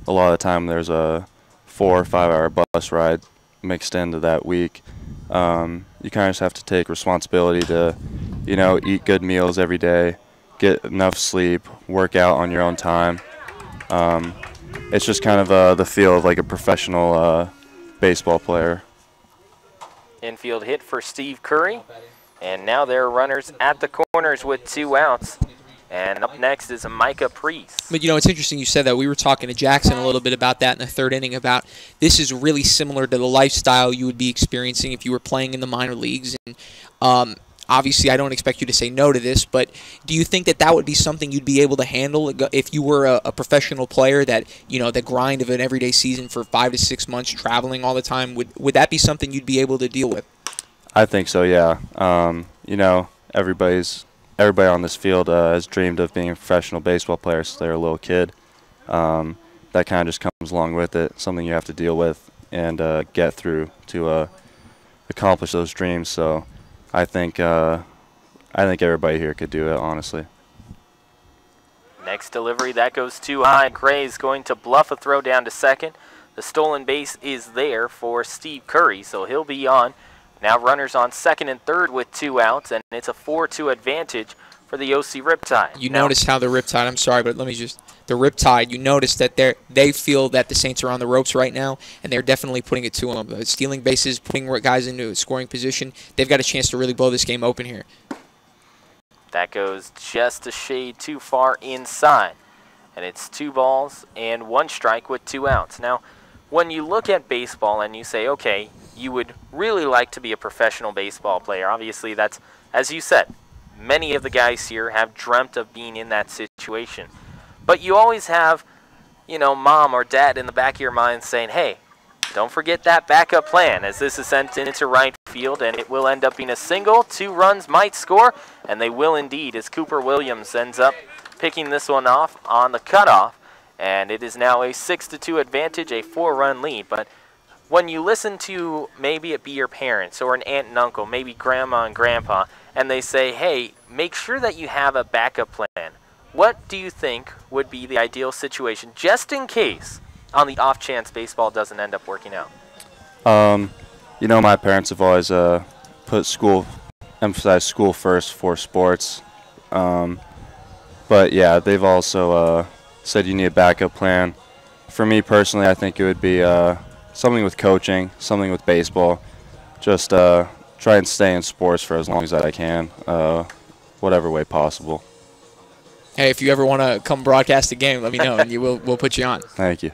lot of the time there's a 4 or 5 hour bus ride mixed into that week. You kind of just have to take responsibility to, eat good meals every day, get enough sleep, work out on your own time. It's just kind of the feel of like a professional baseball player. Infield hit for Steve Curry. And now there are runners at the corners with 2 outs. And up next is Micah Priest. But, it's interesting you said that. We were talking to Jackson a little bit about that in the 3rd inning, about this is really similar to the lifestyle you would be experiencing if you were playing in the minor leagues. And obviously, I don't expect you to say no to this, but do you think that would be something you'd be able to handle if you were a professional player, that, the grind of an everyday season for 5 to 6 months, traveling all the time? Would that be something you'd be able to deal with? I think so, yeah. Everybody on this field has dreamed of being a professional baseball player since they're a little kid. That kind of just comes along with it, something you have to deal with and get through to accomplish those dreams. So I think everybody here could do it, honestly. Next delivery, that goes too high. Gray is going to bluff a throw down to second. The stolen base is there for Steve Curry, so he'll be on. Now runners on second and third with 2 outs, and it's a 4-2 advantage for the OC Riptide. You notice how the Riptide, I'm sorry, but let me just, the Riptide, you notice that they feel that the Saints are on the ropes right now, and they're definitely putting it to them. Stealing bases, putting guys into a scoring position. They've got a chance to really blow this game open here. That goes just a shade too far inside. And it's 2 balls and 1 strike with 2 outs. Now, when you look at baseball and you say, okay, you would really like to be a professional baseball player, obviously that's, as you said, many of the guys here have dreamt of being in that situation. But you always have, you know, mom or dad in the back of your mind saying, hey, don't forget that backup plan, as this is sent into right field, and it will end up being a single. 2 runs might score, and they will indeed, as Cooper Williams ends up picking this one off on the cutoff, and it is now a 6-2 advantage, a 4-run lead. But when you listen to, maybe it be your parents or an aunt and uncle, maybe grandma and grandpa, and they say, hey, make sure that you have a backup plan, what do you think would be the ideal situation, just in case, on the off chance baseball doesn't end up working out? You know, my parents have always emphasized school first for sports. But yeah, they've also said you need a backup plan. For me personally, I think it would be something with coaching, something with baseball. Just try and stay in sports for as long as I can, whatever way possible. Hey, if you ever want to come broadcast a game, let me know, and we'll put you on. Thank you.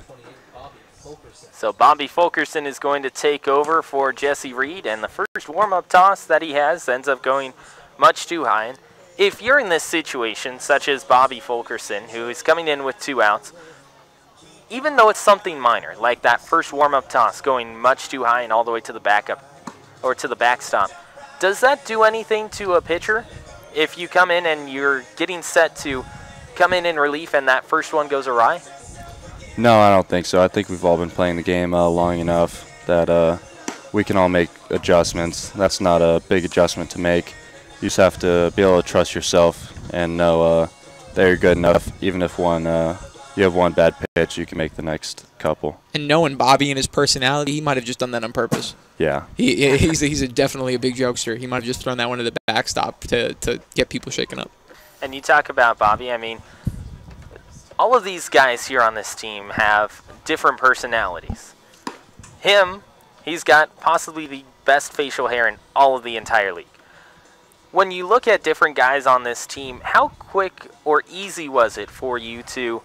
So Bobby Fulkerson is going to take over for Jesse Reed, and the first warm-up toss that he has ends up going much too high. And if you're in this situation, such as Bobby Fulkerson, who is coming in with 2 outs, even though it's something minor, like that first warm-up toss going much too high and all the way to the backup or to the backstop, does that do anything to a pitcher? If you come in and you're getting set to come in relief and that first one goes awry? No, I don't think so. I think we've all been playing the game long enough that we can all make adjustments. That's not a big adjustment to make. You just have to be able to trust yourself and know that you're good enough. Even if you have one bad pitch, you can make the next couple. And knowing Bobby and his personality, he might have just done that on purpose. Yeah. He's definitely a big jokester. He might have just thrown that one to the backstop to get people shaken up. And you talk about Bobby, I mean, all of these guys here on this team have different personalities. He's got possibly the best facial hair in all of the entire league. When you look at different guys on this team, how quick or easy was it for you to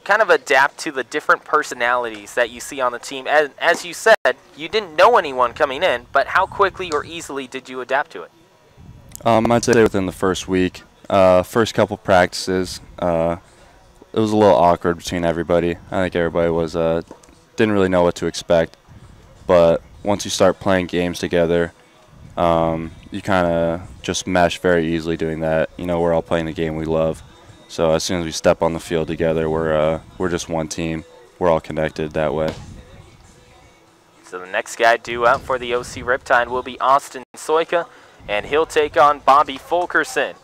kind of adapt to the different personalities that you see on the team? As you said, you didn't know anyone coming in, but how quickly or easily did you adapt to it? I'd say within the first week. First couple practices, it was a little awkward between everybody. I think everybody didn't really know what to expect. But once you start playing games together, you kind of just mesh very easily doing that. You know, we're all playing a game we love. So as soon as we step on the field together, we're just one team. We're all connected that way. So the next guy due out for the OC Riptide will be Austin Soika, and he'll take on Bobby Fulkerson.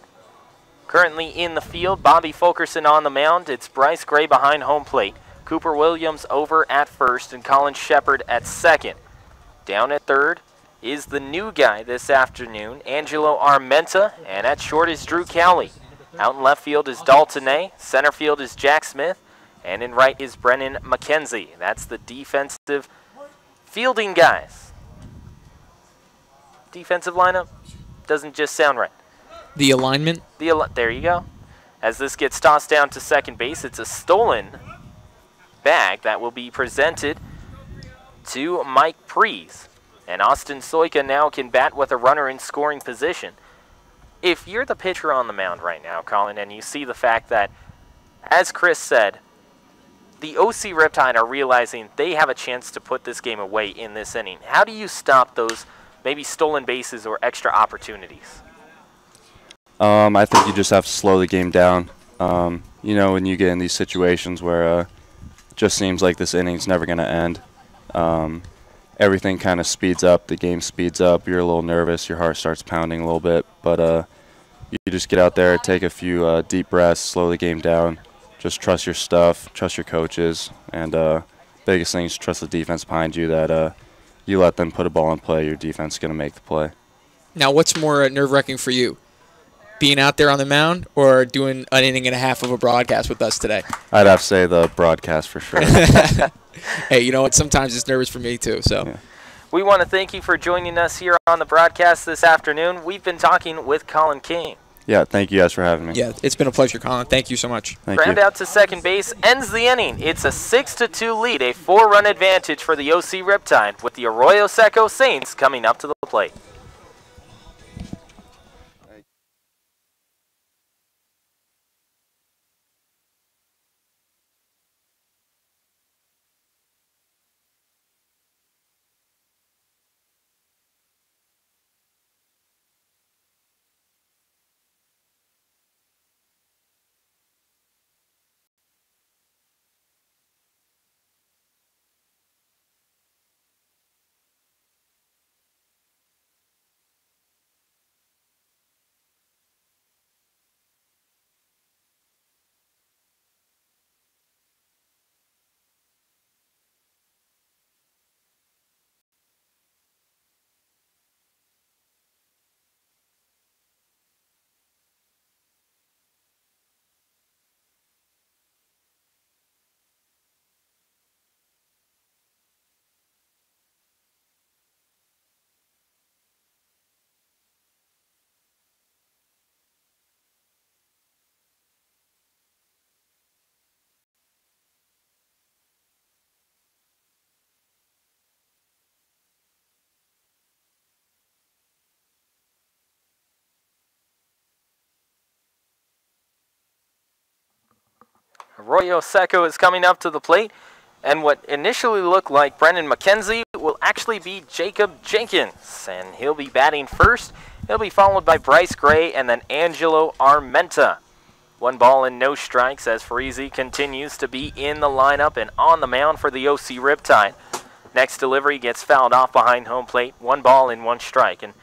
Currently in the field, Bobby Fulkerson on the mound. It's Bryce Gray behind home plate. Cooper Williams over at first and Colin Shepard at second. Down at third is the new guy this afternoon, Angelo Armenta, and at short is Drew Cowley. Out in left field is Dalton A. Center field is Jack Smith, and in right is Brennan McKenzie. That's the defensive fielding guys. Defensive lineup doesn't just sound right. The alignment? There you go. As this gets tossed down to second base, it's a stolen bag that will be presented to Mike Prees. And Austin Soika now can bat with a runner in scoring position. If you're the pitcher on the mound right now, Colin, and you see the fact that, as Chris said, the OC Riptide are realizing they have a chance to put this game away in this inning, how do you stop those maybe stolen bases or extra opportunities? I think you just have to slow the game down. You know, when you get in these situations where it just seems like this inning's never going to end, everything kind of speeds up. The game speeds up. You're a little nervous. Your heart starts pounding a little bit. But you just get out there, take a few deep breaths, slow the game down. Just trust your stuff, trust your coaches, and biggest thing is trust the defense behind you, that you let them put a ball in play, your defense is going to make the play. Now, what's more nerve-wracking for you? Being out there on the mound or doing an inning and a half of a broadcast with us today? I'd have to say the broadcast for sure. Hey, you know what? Sometimes it's nervous for me too. So, Yeah. We want to thank you for joining us here on the broadcast this afternoon. We've been talking with Colin King. Yeah, thank you guys for having me. yeah, it's been a pleasure, Colin. Thank you so much. Thank Ground you. out to second base, ends the inning. It's a 6-2 lead, a 4-run advantage for the OC Riptide, with the Arroyo Seco Saints coming up to the plate. Arroyo Seco is coming up to the plate, and what initially looked like Brendan McKenzie will actually be Jacob Jenkins, and he'll be batting first. He'll be followed by Bryce Gray and then Angelo Armenta. 1 ball and no strikes as Freezy continues to be in the lineup and on the mound for the OC Riptide. Next delivery gets fouled off behind home plate. 1 ball and 1 strike. And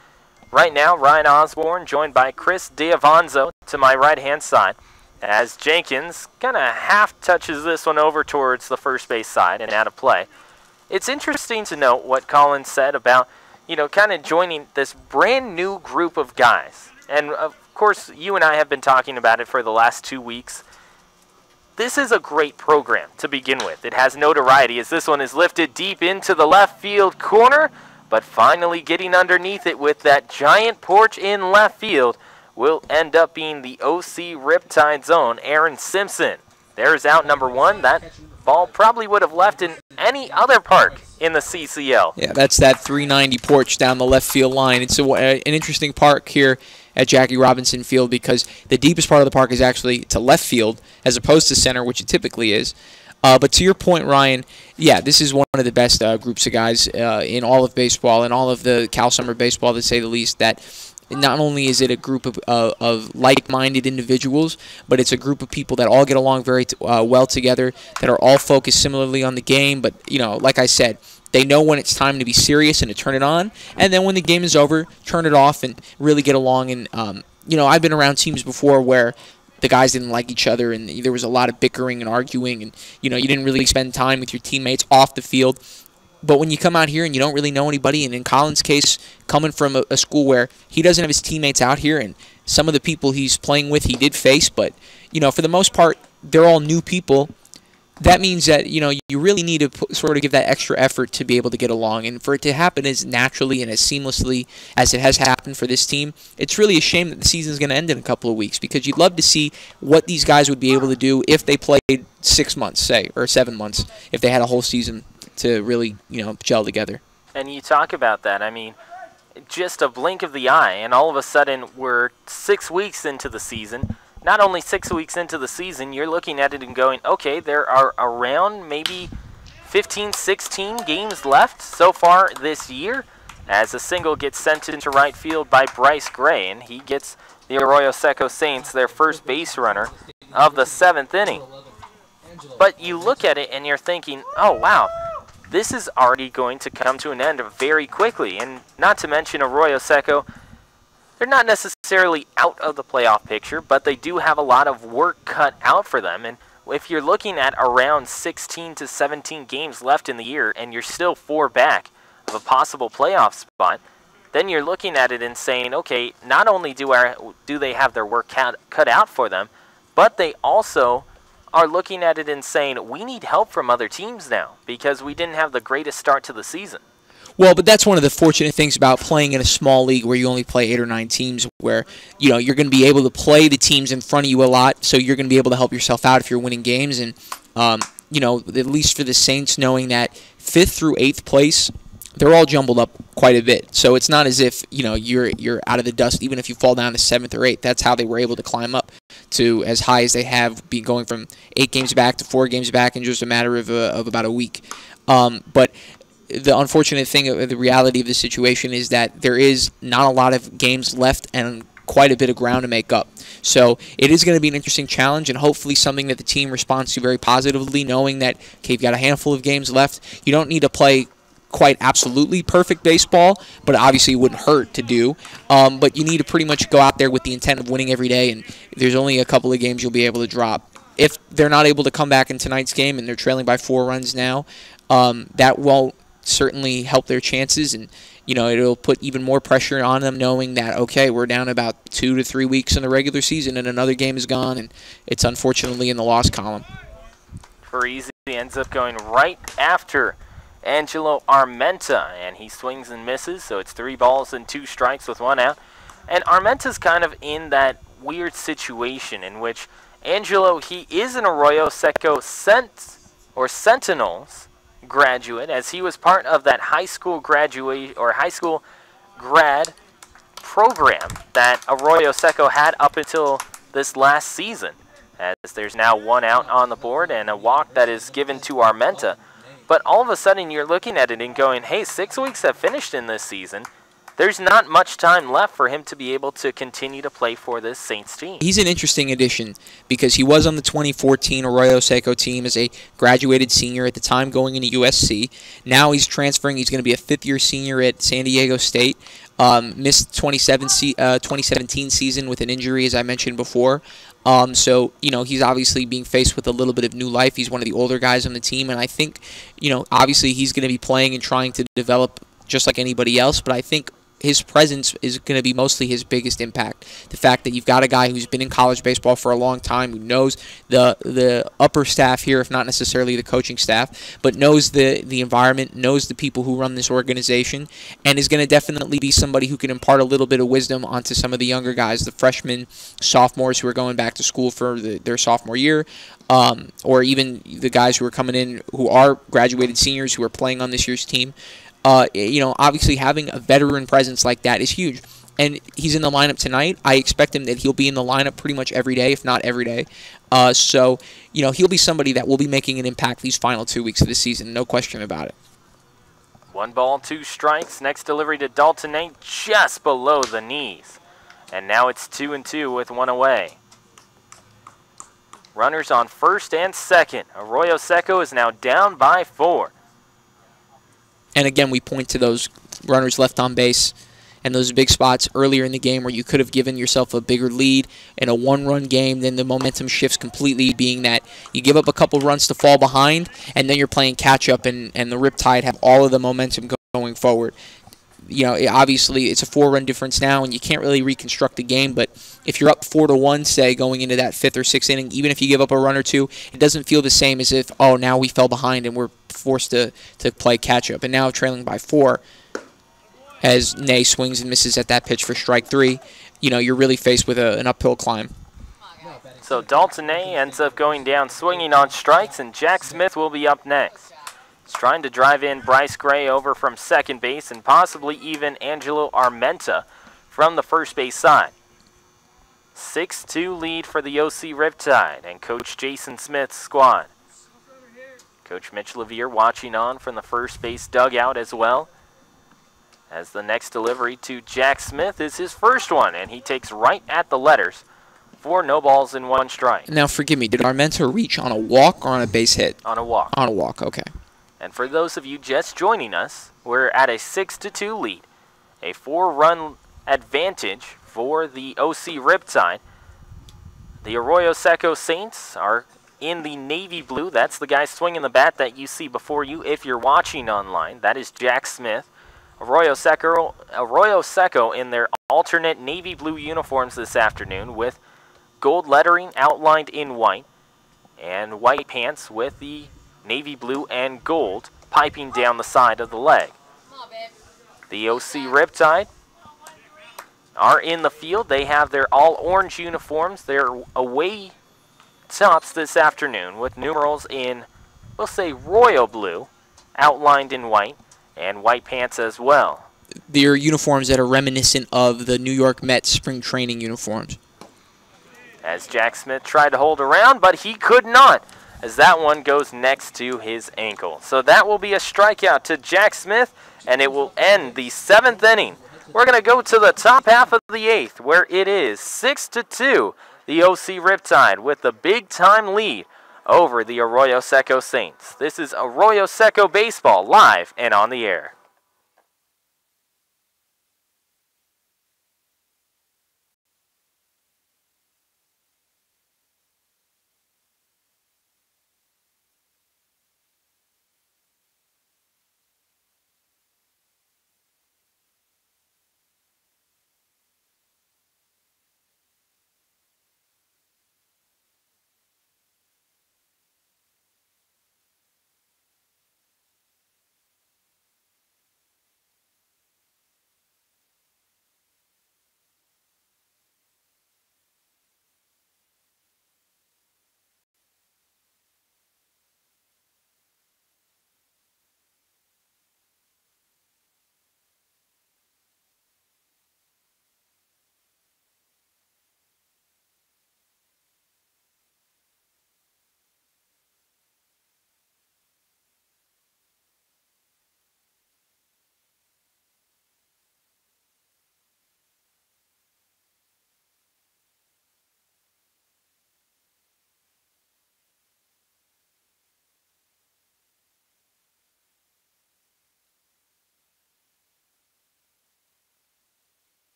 right now, Ryan Osborne joined by Chris Diavanzo to my right-hand side, as Jenkins kind of half touches this one over towards the first base side and out of play. It's interesting to note what Colin said about, kind of joining this brand new group of guys. And of course, you and I have been talking about it for the last 2 weeks. This is a great program to begin with. It has notoriety as this one is lifted deep into the left field corner, but finally getting underneath it with that giant porch in left field will end up being the OC Riptide's own Aaron Simpson. There's out number 1. That ball probably would have left in any other park in the CCL. Yeah, that's that 390 porch down the left field line. It's an interesting park here at Jackie Robinson Field because the deepest part of the park is actually to left field as opposed to center, which it typically is. But to your point, Ryan, yeah, this is one of the best groups of guys in all of baseball and all of the Cal Summer baseball, to say the least, that not only is it a group of like-minded individuals, but it's a group of people that all get along very well together, that are all focused similarly on the game. But, like I said, they know when it's time to be serious and to turn it on, and then when the game is over, turn it off and really get along. And, I've been around teams before where the guys didn't like each other and there was a lot of bickering and arguing, and, you didn't really spend time with your teammates off the field. But when you come out here and you don't really know anybody, and in Colin's case, coming from a school where he doesn't have his teammates out here, and some of the people he's playing with he did face, but, for the most part, they're all new people. That means that, you really need to sort of give that extra effort to be able to get along. And for it to happen as naturally and as seamlessly as it has happened for this team, it's really a shame that the season is going to end in a couple of weeks, because you'd love to see what these guys would be able to do if they played 6 months, say, or 7 months, if they had a whole season to really, gel together. And you talk about that. I mean, just a blink of the eye, and all of a sudden we're 6 weeks into the season. Not only 6 weeks into the season, you're looking at it and going, okay, there are around maybe 15, 16 games left so far this year, as a single gets sent into right field by Bryce Gray, and he gets the Arroyo Seco Saints their first base runner of the 7th inning. But you look at it and you're thinking, oh, wow, this is already going to come to an end very quickly. And not to mention Arroyo Seco, they're not necessarily out of the playoff picture, but they do have a lot of work cut out for them. And if you're looking at around 16 to 17 games left in the year and you're still 4 back of a possible playoff spot, then you're looking at it and saying, okay, not only do they have their work cut out for them, but they also are looking at it and saying, we need help from other teams now because we didn't have the greatest start to the season. Well, but that's one of the fortunate things about playing in a small league where you only play 8 or 9 teams, where you're going to be able to play the teams in front of you a lot, so you're going to be able to help yourself out if you're winning games. And at least for the Saints, knowing that 5th through 8th place, they're all jumbled up quite a bit. So it's not as if you're out of the dust even if you fall down to 7th or 8th. That's how they were able to climb up to as high as they have, been going from 8 games back to 4 games back in just a matter of about a week. But the unfortunate thing, the reality of the situation is that there is not a lot of games left and quite a bit of ground to make up. So it is going to be an interesting challenge and hopefully something that the team responds to very positively, knowing that, okay, you've got a handful of games left. You don't need to play quite absolutely perfect baseball, but obviously it wouldn't hurt to do. But you need to pretty much go out there with the intent of winning every day, and there's only a couple of games you'll be able to drop. If they're not able to come back in tonight's game and they're trailing by 4 runs now, that won't certainly help their chances, and it'll put even more pressure on them, knowing that, okay, we're down about 2 to 3 weeks in the regular season and another game is gone, and it's unfortunately in the loss column. Parisi ends up going right after Angelo Armenta, and he swings and misses, so it's 3 balls and 2 strikes with 1 out. And Armenta's kind of in that weird situation in which Angelo, he is an Arroyo Seco Sentinels graduate, as he was part of that high school grad program that Arroyo Seco had up until this last season, as there's now 1 out on the board and a walk that is given to Armenta. But all of a sudden you're looking at it and going, hey, 6 weeks have finished in this season. There's not much time left for him to be able to continue to play for this Saints team. He's an interesting addition because he was on the 2014 Arroyo Seco team as a graduated senior at the time going into USC. Now he's transferring. He's going to be a 5th-year senior at San Diego State. Missed 2017 season with an injury, as I mentioned before. So, he's obviously being faced with a little bit of new life. He's one of the older guys on the team, and I think, obviously he's going to be playing and trying to develop just like anybody else, but I think his presence is going to be mostly his biggest impact. The fact that you've got a guy who's been in college baseball for a long time, who knows the upper staff here, if not necessarily the coaching staff, but knows the environment, knows the people who run this organization, and is going to definitely be somebody who can impart a little bit of wisdom onto some of the younger guys, the freshmen, sophomores who are going back to school for their sophomore year, or even the guys who are coming in who are graduated seniors who are playing on this year's team. Obviously having a veteran presence like that is huge. And he's in the lineup tonight. I expect him that he'll be in the lineup pretty much every day, if not every day. So he'll be somebody that will be making an impact these final 2 weeks of the season, no question about it. 1 ball, 2 strikes. Next delivery to Dalton just below the knees. And now it's 2-2 with 1 away. Runners on first and second. Arroyo Seco is now down by 4. And again, we point to those runners left on base and those big spots earlier in the game where you could have given yourself a bigger lead in a 1-run game. Then the momentum shifts completely, being that you give up a couple runs to fall behind, and then you're playing catch-up, and the Riptide have all of the momentum going forward. Obviously it's a 4-run difference now, and you can't really reconstruct the game, but if you're up 4-1, say, going into that 5th or 6th inning, even if you give up a run or 2, it doesn't feel the same as if, oh, now we fell behind and we're forced to play catch-up. And now trailing by 4, as Ney swings and misses at that pitch for strike 3, you're really faced with an uphill climb. So Dalton Ney ends up going down swinging on strikes, and Jack Smith will be up next. He's trying to drive in Bryce Gray over from second base and possibly even Angelo Armenta from the first base side. 6-2 lead for the OC Riptide and Coach Jason Smith's squad. Coach Mitch Levere watching on from the first base dugout as well, as the next delivery to Jack Smith is his first one, and he takes right at the letters for no balls and 1 strike. Now, forgive me, did Armenta reach on a walk or on a base hit? On a walk. On a walk, okay. And for those of you just joining us, we're at a 6-2 lead. A 4-run advantage for the OC Riptide. The Arroyo Seco Saints are in the navy blue. That's the guy swinging the bat that you see before you if you're watching online. That is Jack Smith. Arroyo Seco in their alternate navy blue uniforms this afternoon with gold lettering outlined in white and white pants with the navy blue and gold piping down the side of the leg. The OC Riptide are in the field. They have their all-orange uniforms, their away tops this afternoon with numerals in, we'll say, royal blue, outlined in white, and white pants as well. They're uniforms that are reminiscent of the New York Mets spring training uniforms. As Jack Smith tried to hold around, but he could not, as that one goes next to his ankle. So that will be a strikeout to Jack Smith, and it will end the 7th inning. We're going to go to the top half of the 8th, where it is 6-2, the OC Riptide with the big-time lead over the Arroyo Seco Saints. This is Arroyo Seco Baseball, live and on the air.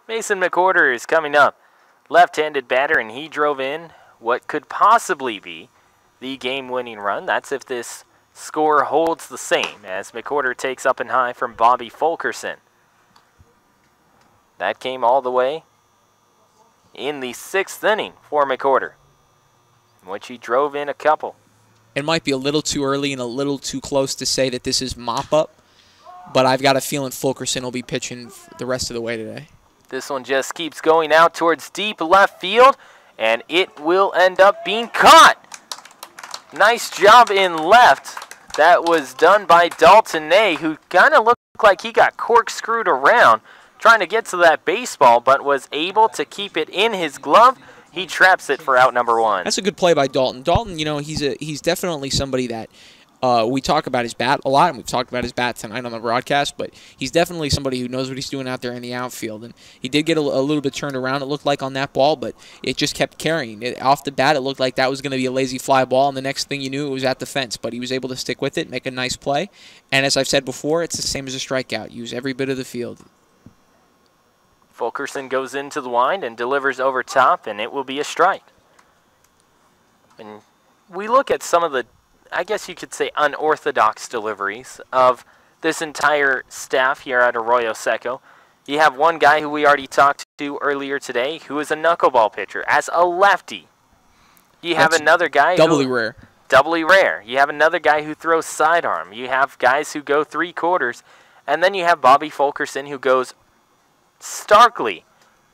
Mason McWhorter is coming up. Left-handed batter, and he drove in what could possibly be the game-winning run. That's if this score holds the same, as McWhorter takes up and high from Bobby Fulkerson. That came all the way in the 6th inning for McWhorter, in which he drove in a couple. It might be a little too early and a little too close to say that this is mop-up, but I've got a feeling Fulkerson will be pitching the rest of the way today. This one just keeps going out towards deep left field, and it will end up being caught. Nice job in left. That was done by Dalton Ney, who kind of looked like he got corkscrewed around trying to get to that baseball, but was able to keep it in his glove. He traps it for out number 1. That's a good play by Dalton. Dalton, you know, he's definitely somebody that we talk about his bat a lot, and we've talked about his bat tonight on the broadcast, but he's definitely somebody who knows what he's doing out there in the outfield. And he did get a little bit turned around, it looked like, on that ball, but it just kept carrying. Off the bat, it looked like that was going to be a lazy fly ball, and the next thing you knew, it was at the fence. But he was able to stick with it, make a nice play. And as I've said before, it's the same as a strikeout. Use every bit of the field. Fulkerson goes into the wind and delivers over top, and it will be a strike. And we look at some of the, I guess you could say, unorthodox deliveries of this entire staff here at Arroyo Seco. You have one guy who we already talked to earlier today who is a knuckleball pitcher as a lefty. You have another guy doubly rare. Doubly rare. You have another guy who throws sidearm. You have guys who go 3/4. And then you have Bobby Fulkerson who goes starkly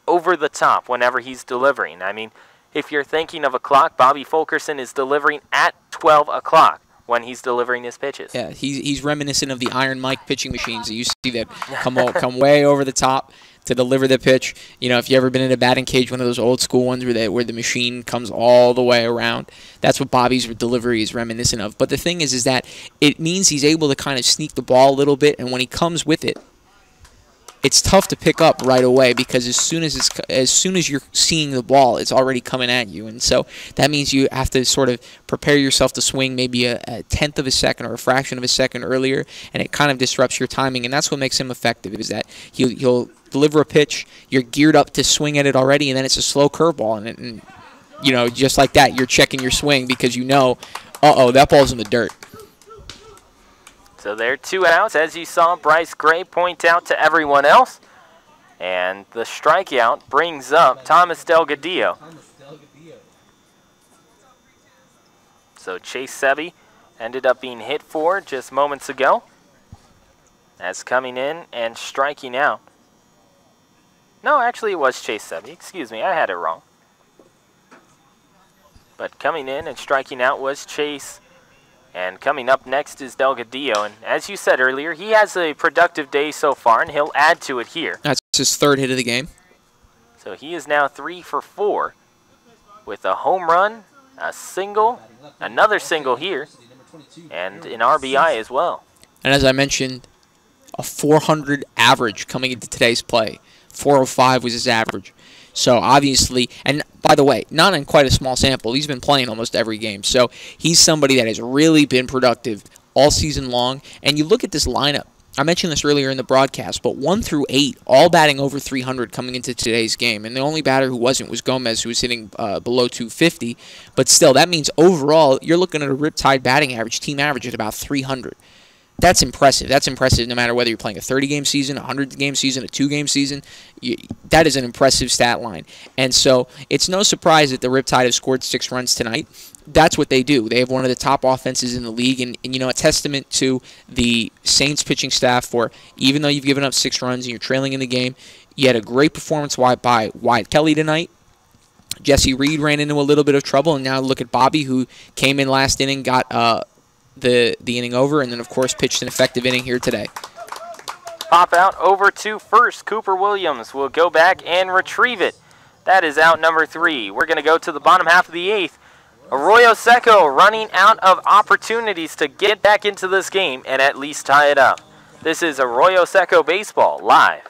over the top whenever he's delivering. I mean, if you're thinking of a clock, Bobby Fulkerson is delivering at 12 o'clock when he's delivering his pitches. Yeah, he's reminiscent of the Iron Mike pitching machines that you see that come way over the top to deliver the pitch. You know, if you ever been in a batting cage, one of those old school ones where the machine comes all the way around, that's what Bobby's delivery is reminiscent of. But the thing is that it means he's able to kind of sneak the ball a little bit, and when he comes with it, it's tough to pick up right away because as soon as you're seeing the ball, it's already coming at you, and so that means you have to sort of prepare yourself to swing maybe a tenth of a second or a fraction of a second earlier, and it kind of disrupts your timing, and that's what makes him effective. Is that he'll deliver a pitch, you're geared up to swing at it already, and then it's a slow curveball, and you know, just like that, you're checking your swing because you know, that ball's in the dirt. So there are 2 outs, as you saw Bryce Gray point out to everyone else. And the strikeout brings up Thomas Delgadillo. So Chase Sebi ended up being hit for just moments ago. As coming in and striking out. No, actually it was Chase Sebi. Excuse me, I had it wrong. But coming in and striking out was Chase. And coming up next is Delgadillo. And as you said earlier, he has a productive day so far, and he'll add to it here. That's his 3rd hit of the game. So he is now 3 for 4 with a home run, a single, another single here, and an RBI as well. And as I mentioned, a 400 average coming into today's play. 405 was his average. So obviously, and by the way, not in quite a small sample, he's been playing almost every game. So he's somebody that has really been productive all season long. And you look at this lineup, I mentioned this earlier in the broadcast, but 1 through 8, all batting over 300 coming into today's game. And the only batter who wasn't was Gomez, who was hitting below 250. But still, that means overall, you're looking at a Riptide batting average, team average at about 300. That's impressive. That's impressive no matter whether you're playing a 30-game season, a 100-game season, a 2-game season. That is an impressive stat line. And so it's no surprise that the Riptide have scored 6 runs tonight. That's what they do. They have one of the top offenses in the league. And you know, a testament to the Saints pitching staff for, even though you've given up 6 runs and you're trailing in the game, you had a great performance by Wyatt Kelly tonight. Jesse Reed ran into a little bit of trouble. And now look at Bobby, who came in last inning, got the inning over, and then of course pitched an effective inning here today. Pop out over to first. Cooper Williams will go back and retrieve it. That is out number 3. We're going to go to the bottom half of the 8th. Arroyo Seco running out of opportunities to get back into this game and at least tie it up. This is Arroyo Seco Baseball live.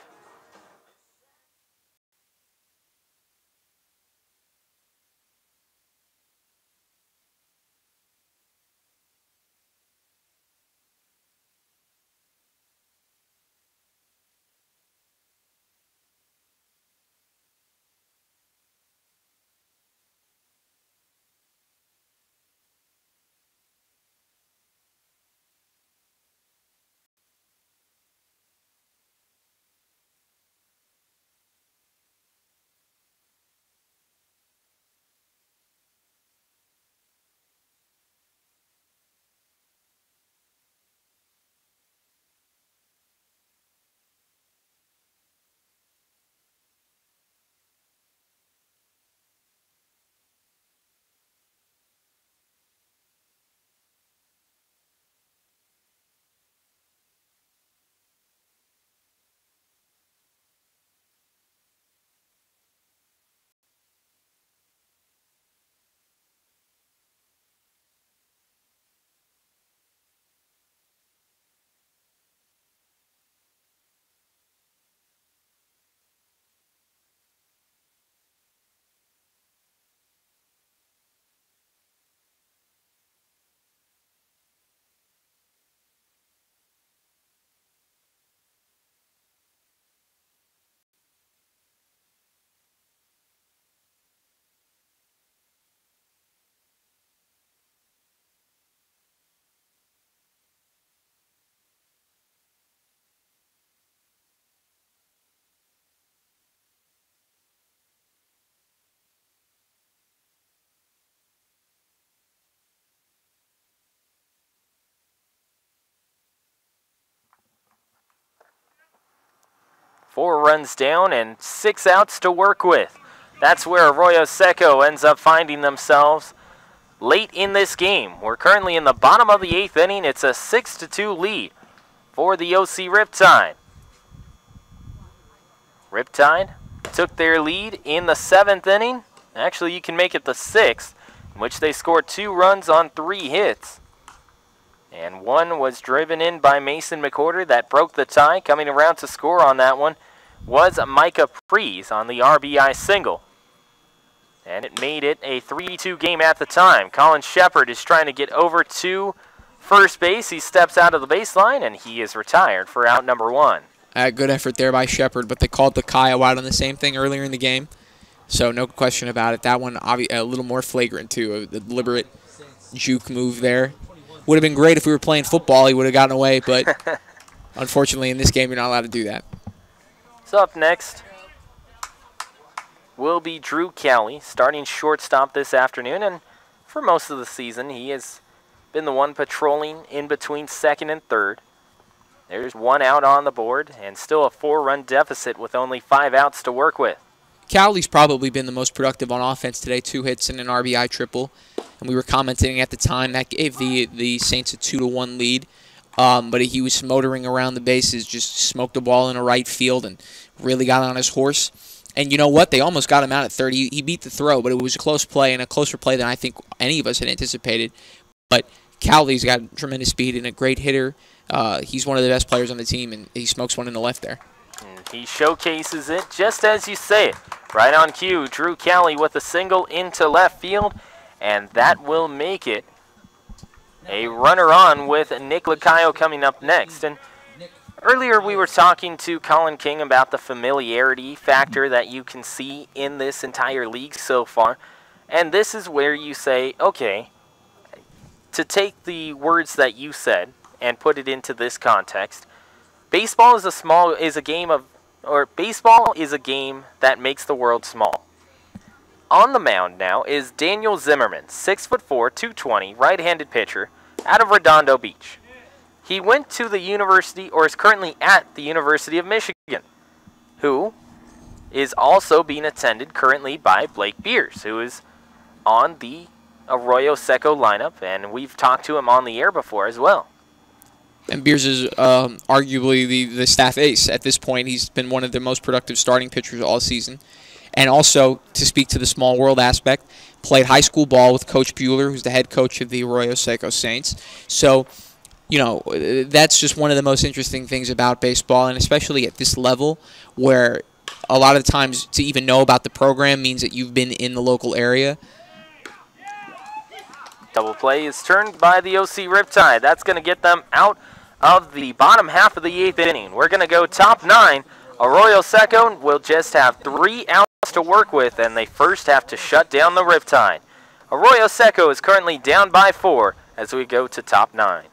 4 runs down and 6 outs to work with. That's where Arroyo Seco ends up finding themselves late in this game. We're currently in the bottom of the 8th inning. It's a 6-2 lead for the OC Riptide. Riptide took their lead in the 7th inning. Actually, you can make it the 6th, in which they scored 2 runs on 3 hits. And one was driven in by Mason McCorder that broke the tie. Coming around to score on that one was Micah Prees on the RBI single. And it made it a 3-2 game at the time. Colin Shepard is trying to get over to first base. He steps out of the baseline, and he is retired for out number 1. Good effort there by Shepard, but they called the Kyle out on the same thing earlier in the game. So no question about it. That one a little more flagrant, too. A deliberate juke move there. Would have been great if we were playing football. He would have gotten away, but unfortunately in this game you're not allowed to do that. So up next will be Drew Kelly, starting shortstop this afternoon, and for most of the season he has been the one patrolling in between second and third. There's 1 out on the board and still a 4-run deficit with only 5 outs to work with. Cowley's probably been the most productive on offense today, 2 hits and an RBI triple. And we were commenting at the time that gave the Saints a 2-1 lead. But he was motoring around the bases, just smoked the ball in a right field and really got on his horse. And you know what? They almost got him out at third. He beat the throw, but it was a close play and a closer play than I think any of us had anticipated. But Cowley's got tremendous speed and a great hitter. He's one of the best players on the team, and he smokes one in the left there. He showcases it just as you say it. Right on cue, Drew Kelly with a single into left field, and that will make it a runner on with Nick Lacayo coming up next. And earlier we were talking to Colin King about the familiarity factor that you can see in this entire league so far. And this is where you say, okay, to take the words that you said and put it into this context, baseball is a game that makes the world small. On the mound now is Daniel Zimmerman, 6'4", 220, right-handed pitcher out of Redondo Beach. He went to the university, or is currently at the University of Michigan, who is also being attended currently by Blake Beers, who is on the Arroyo Seco lineup, and we've talked to him on the air before as well. And Beers is arguably the staff ace. At this point, he's been one of the most productive starting pitchers all season. And also, to speak to the small world aspect, played high school ball with Coach Bueller, who's the head coach of the Arroyo Seco Saints. So, you know, that's just one of the most interesting things about baseball, and especially at this level where a lot of times to even know about the program means that you've been in the local area. Double play is turned by the OC Riptide. That's going to get them out of the bottom half of the 8th inning. We're going to go top 9. Arroyo Seco will just have 3 outs to work with, and they first have to shut down the Riptide. Arroyo Seco is currently down by 4 as we go to top 9.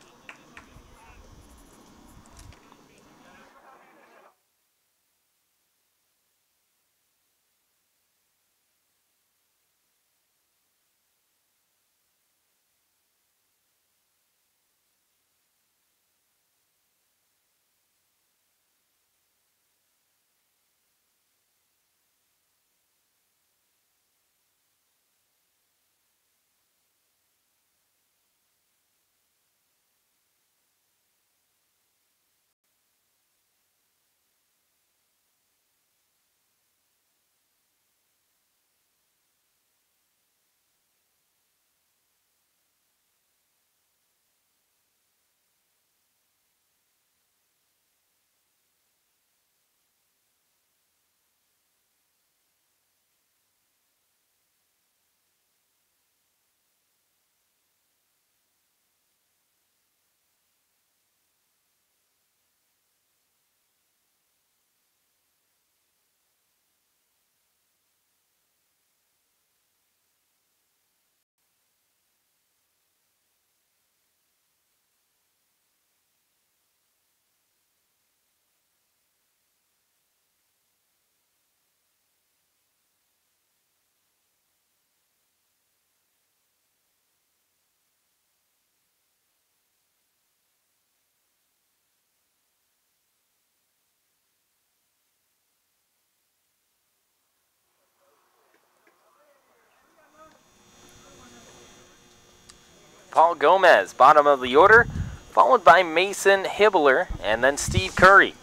Paul Gomez, bottom of the order, followed by Mason Hibbler and then Steve Curry.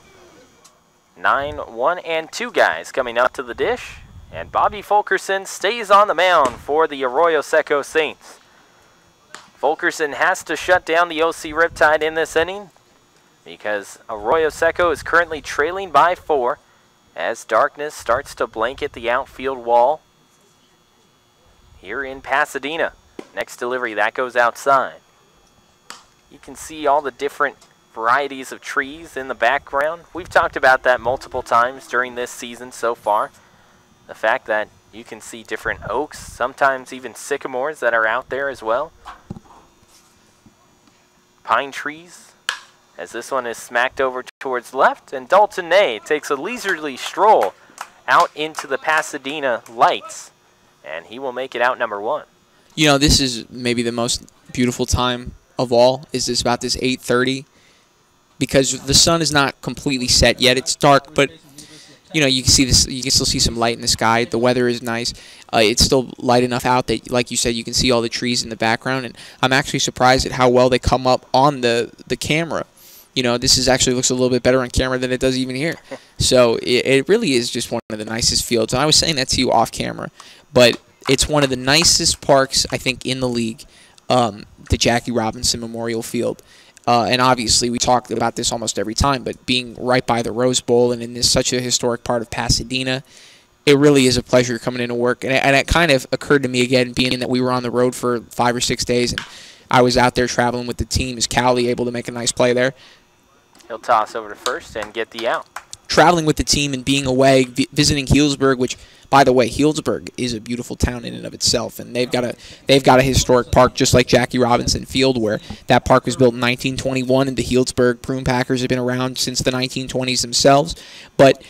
9, 1, and 2 guys coming up to the dish. And Bobby Fulkerson stays on the mound for the Arroyo Seco Saints. Fulkerson has to shut down the OC Riptide in this inning because Arroyo Seco is currently trailing by 4 as darkness starts to blanket the outfield wall here in Pasadena. Next delivery, that goes outside. You can see all the different varieties of trees in the background. We've talked about that multiple times during this season so far. The fact that you can see different oaks, sometimes even sycamores that are out there as well. Pine trees, as this one is smacked over towards left, and Dalton Ney takes a leisurely stroll out into the Pasadena lights, and he will make it out number 1. You know, this is maybe the most beautiful time of all, is this about this 8:30, because the sun is not completely set yet. It's dark, but you know, you can see this. You can still see some light in the sky. The weather is nice. It's still light enough out that, like you said, you can see all the trees in the background. And I'm actually surprised at how well they come up on the camera. You know, this is actually looks a little bit better on camera than it does even here. So it really is just one of the nicest fields. And I was saying that to you off camera, but it's one of the nicest parks I think in the league, the Jackie Robinson Memorial Field. And obviously, we talk about this almost every time, but being right by the Rose Bowl and in this such a historic part of Pasadena, it really is a pleasure coming into work. And it kind of occurred to me again, being that we were on the road for 5 or 6 days, and I was out there traveling with the team. Is Cowley able to make a nice play there? He'll toss over to first and get the out. Traveling with the team and being away, visiting Healdsburg, which, by the way, Healdsburg is a beautiful town in and of itself, and they've got a historic park just like Jackie Robinson Field, where that park was built in 1921, and the Healdsburg Prune Packers have been around since the 1920s themselves. But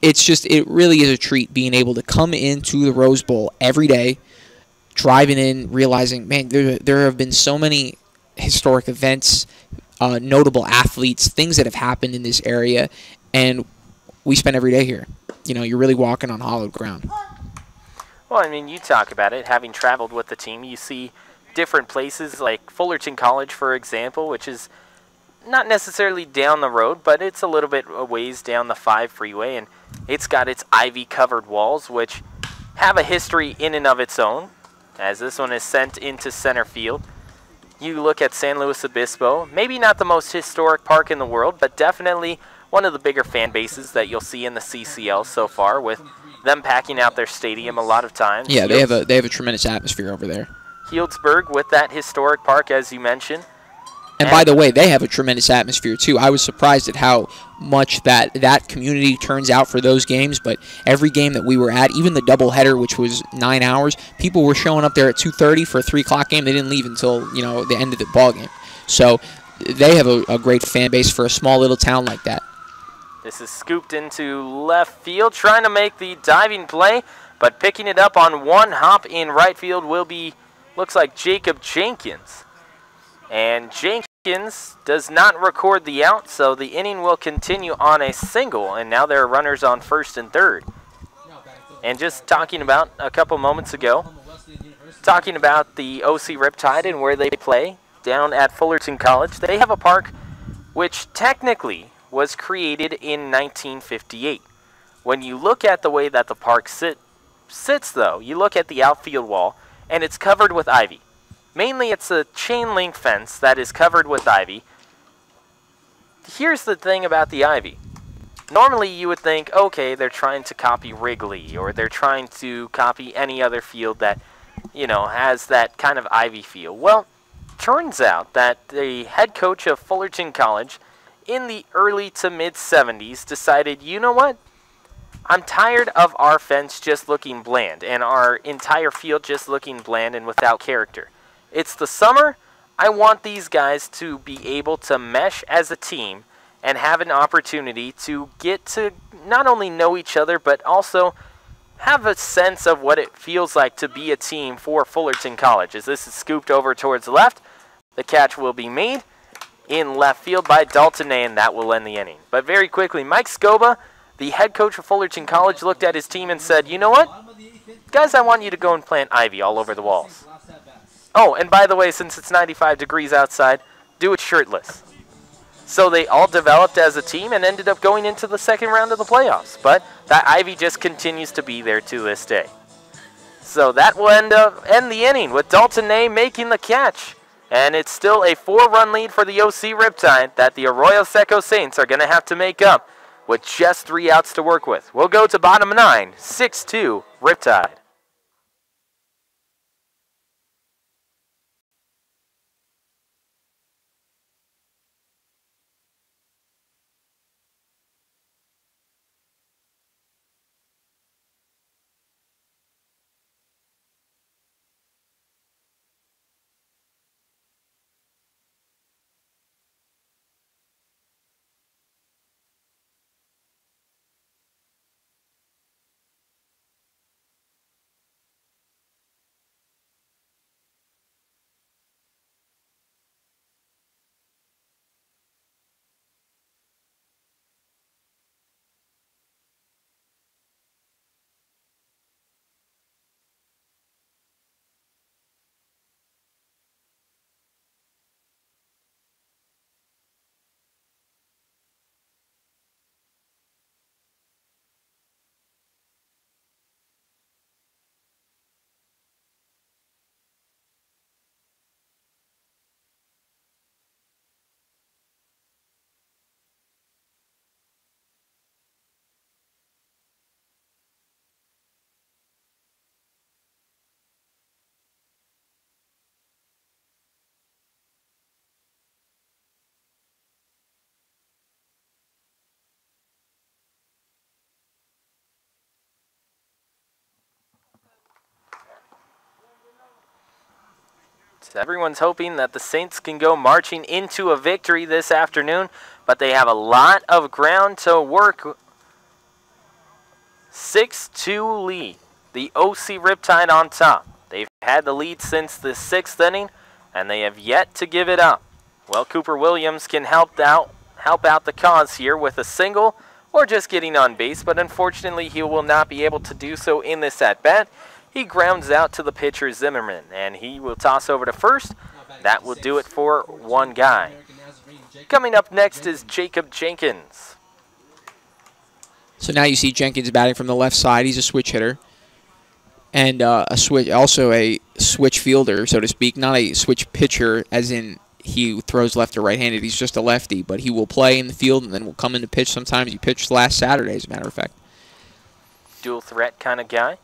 it really is a treat being able to come into the Rose Bowl every day, driving in, realizing, man, there have been so many historic events, notable athletes, things that have happened in this area, and we spend every day here. You know, you're really walking on hallowed ground. Well, I mean, you talk about it. Having traveled with the team, you see different places like Fullerton College, for example, which is not necessarily down the road, but it's a little bit a ways down the 5 freeway, and it's got its ivy-covered walls, which have a history in and of its own, as this one is sent into center field. You look at San Luis Obispo, maybe not the most historic park in the world, but definitely one of the bigger fan bases that you'll see in the CCL so far, with them packing out their stadium a lot of times. Yeah, they have a tremendous atmosphere over there. Healdsburg with that historic park, as you mentioned. And by the way, they have a tremendous atmosphere too. I was surprised at how much that community turns out for those games, but every game that we were at, even the doubleheader, which was 9 hours, people were showing up there at 2:30 for a 3 o'clock game. They didn't leave until, you know, the end of the ball game. So they have a great fan base for a small little town like that. This is scooped into left field, trying to make the diving play, but picking it up on one hop in right field will be, looks like Jacob Jenkins. And Jenkins does not record the out, so the inning will continue on a single, and now there are runners on first and third. And just talking about a couple moments ago, talking about the OC Riptide and where they play down at Fullerton College, they have a park which technically was created in 1958. When you look at the way that the park sits though, you look at the outfield wall, and it's covered with ivy. Mainly it's a chain link fence that is covered with ivy. Here's the thing about the ivy. Normally you would think, okay, they're trying to copy Wrigley, or they're trying to copy any other field that, you know, has that kind of ivy feel. Well, turns out that the head coach of Fullerton College in the early to mid-70s decided, you know what? I'm tired of our fence just looking bland and our entire field just looking bland and without character. It's the summer. I want these guys to be able to mesh as a team and have an opportunity to get to not only know each other, but also have a sense of what it feels like to be a team for Fullerton College. As this is scooped over towards the left, the catch will be made in left field by Dalton Ney, and that will end the inning. But very quickly, Mike Scoba, the head coach of Fullerton College, looked at his team and said, you know what? Guys, I want you to go and plant ivy all over the walls. Oh, and by the way, since it's 95 degrees outside, do it shirtless. So they all developed as a team and ended up going into the second round of the playoffs. But that ivy just continues to be there to this day. So that will end the inning with Dalton Ney making the catch. And it's still a 4-run lead for the OC Riptide that the Arroyo Seco Saints are going to have to make up with just 3 outs to work with. We'll go to bottom 9, 6-2 Riptide. So everyone's hoping that the Saints can go marching into a victory this afternoon, but they have a lot of ground to work. 6-2 lead. The OC Riptide on top. They've had the lead since the 6th inning, and they have yet to give it up. Well, Cooper Williams can help out the cause here with a single or just getting on base, but unfortunately he will not be able to do so in this at-bat. He grounds out to the pitcher Zimmerman, and he will toss over to first. That will do it for one guy. Coming up next is Jacob Jenkins. So now you see Jenkins batting from the left side. He's a switch hitter. And also a switch fielder, so to speak. Not a switch pitcher, as in he throws left or right-handed. He's just a lefty, but he will play in the field and then will come in to pitch sometimes. He pitched last Saturday, as a matter of fact. Dual threat kind of guy.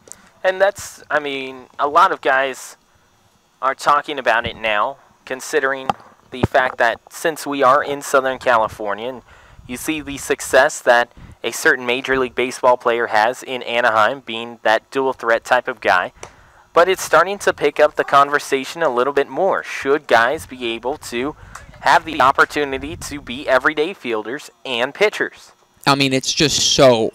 And that's, I mean, a lot of guys are talking about it now, considering the fact that since we are in Southern California, and you see the success that a certain Major League Baseball player has in Anaheim, being that dual threat type of guy. But it's starting to pick up the conversation a little bit more. Should guys be able to have the opportunity to be everyday fielders and pitchers? I mean, it's just so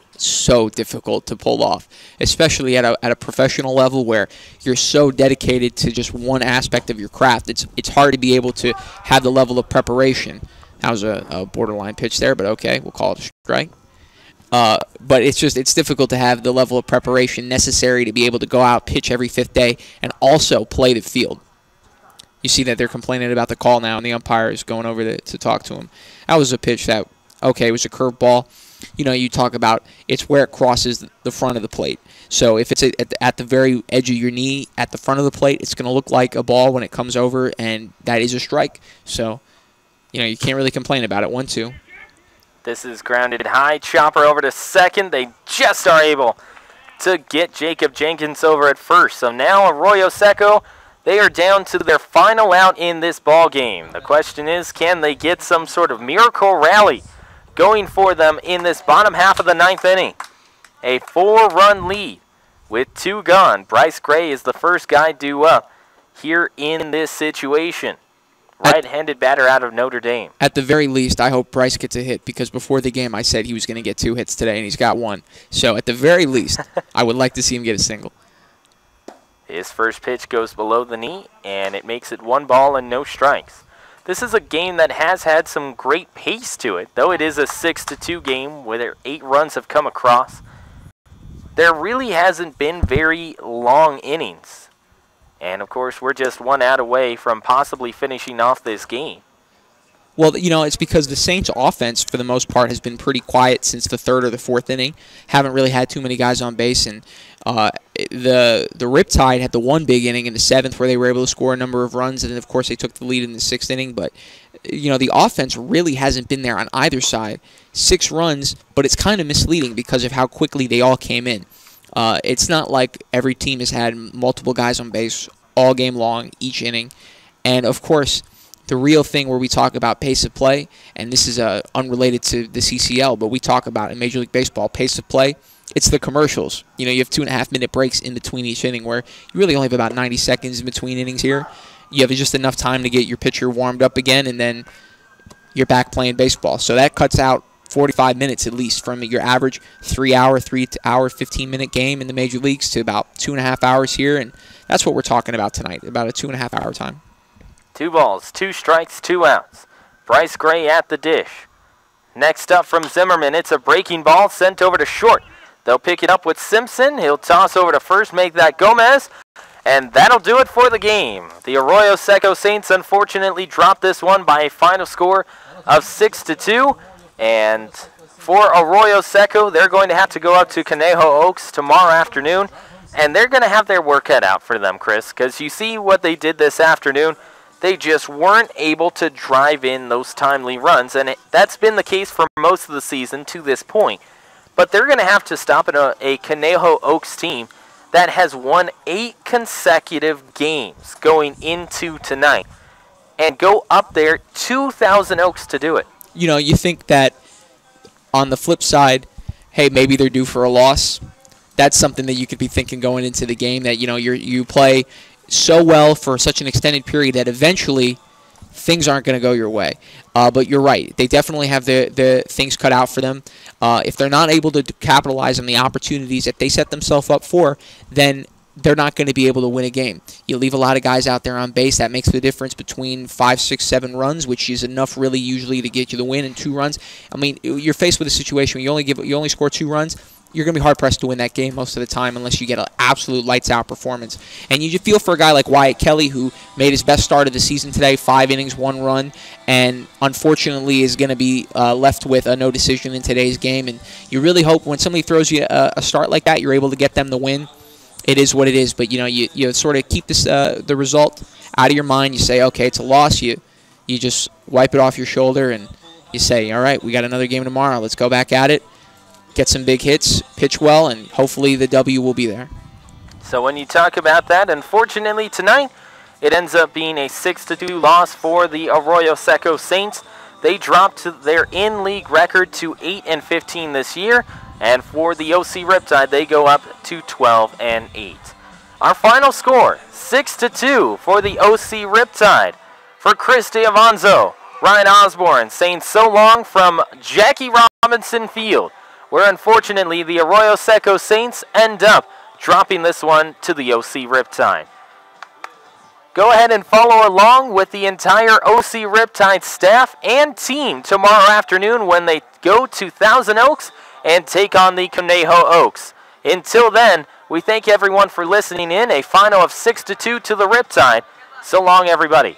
difficult to pull off, especially at a professional level where you're so dedicated to just one aspect of your craft. It's hard to be able to have the level of preparation. That was a borderline pitch there, but okay, we'll call it a strike. But it's difficult to have the level of preparation necessary to be able to go out, pitch every 5th day, and also play the field. You see that they're complaining about the call now, and the umpire is going over to talk to him. That was a pitch that, okay, it was a curveball. You know, you talk about it's where it crosses the front of the plate. So if it's at the very edge of your knee at the front of the plate, it's going to look like a ball when it comes over, and that is a strike. So, you know, you can't really complain about it. 1-2. This is grounded high. Chopper over to second. They just are able to get Jacob Jenkins over at first. So now Arroyo Seco, they are down to their final out in this ball game. The question is, can they get some sort of miracle rally going for them in this bottom half of the 9th inning? A 4-run lead with 2 gone. Bryce Gray is the first guy due up here in this situation. Right-handed batter out of Notre Dame. At the very least, I hope Bryce gets a hit, because before the game I said he was going to get 2 hits today, and he's got 1. So at the very least, I would like to see him get a single. His first pitch goes below the knee, and it makes it 1 ball and no strikes. This is a game that has had some great pace to it, though it is a 6-2 game where 8 runs have come across. There really hasn't been very long innings. And, of course, we're just one out away from possibly finishing off this game. Well, you know, it's because the Saints' offense, for the most part, has been pretty quiet since the third or the fourth inning. Haven't really had too many guys on base, and the Riptide had the one big inning in the seventh where they were able to score a number of runs, and then, of course, they took the lead in the sixth inning. But, you know, the offense really hasn't been there on either side. 6 runs, but it's kind of misleading because of how quickly they all came in. It's not like every team has had multiple guys on base all game long, each inning. And, of course, the real thing where we talk about pace of play, and this is unrelated to the CCL, but we talk about in Major League Baseball, pace of play, it's the commercials. You know, you have 2.5-minute breaks in between each inning where you really only have about 90 seconds in between innings here. You have just enough time to get your pitcher warmed up again, and then you're back playing baseball. So that cuts out 45 minutes at least from your average 3-hour, 15-minute game in the major leagues to about 2.5 hours here, and that's what we're talking about tonight, about a 2.5-hour time. 2 balls, 2 strikes, 2 outs. Bryce Gray at the dish. Next up from Zimmerman, it's a breaking ball sent over to short. They'll pick it up with Simpson. He'll toss over to first, make that Gomez. And that'll do it for the game. The Arroyo Seco Saints unfortunately dropped this one by a final score of 6-2. And for Arroyo Seco, they're going to have to go up to Conejo Oaks tomorrow afternoon. And they're going to have their work cut out for them, Chris, because you see what they did this afternoon. They just weren't able to drive in those timely runs, and that's been the case for most of the season to this point. But they're going to have to stop a Conejo Oaks team that has won 8 consecutive games going into tonight and go up there to Thousand Oaks to do it. You know, you think that on the flip side, hey, maybe they're due for a loss. That's something that you could be thinking going into the game, that, you know, you play so well for such an extended period that eventually things aren't going to go your way. But you're right. They definitely have the things cut out for them. If they're not able to capitalize on the opportunities that they set themselves up for, then they're not going to be able to win a game. You leave a lot of guys out there on base. That makes the difference between 5, 6, 7 runs, which is enough really usually to get you the win, and 2 runs. I mean, you're faced with a situation where you only score 2 runs. You're going to be hard-pressed to win that game most of the time unless you get an absolute lights-out performance. And you just feel for a guy like Wyatt Kelly, who made his best start of the season today, 5 innings, 1 run, and unfortunately is going to be left with a no decision in today's game. And you really hope when somebody throws you a start like that, you're able to get them the win. It is what it is, but you know, you sort of keep this the result out of your mind. You say, okay, it's a loss. You just wipe it off your shoulder, and you say, all right, we got another game tomorrow. Let's go back at it. Get some big hits, pitch well, and hopefully the W will be there. So when you talk about that, unfortunately tonight, it ends up being a 6-2 loss for the Arroyo Seco Saints. They dropped their in-league record to 8-15 this year, and for the OC Riptide, they go up to 12-8. Our final score, 6-2 for the OC Riptide. For Chris D'Avanzo, Ryan Osborne saying so long from Jackie Robinson Field, where unfortunately the Arroyo Seco Saints end up dropping this one to the OC Riptide. Go ahead and follow along with the entire OC Riptide staff and team tomorrow afternoon when they go to Thousand Oaks and take on the Conejo Oaks. Until then, we thank everyone for listening in. A final of 6-2 to the Riptide. So long, everybody.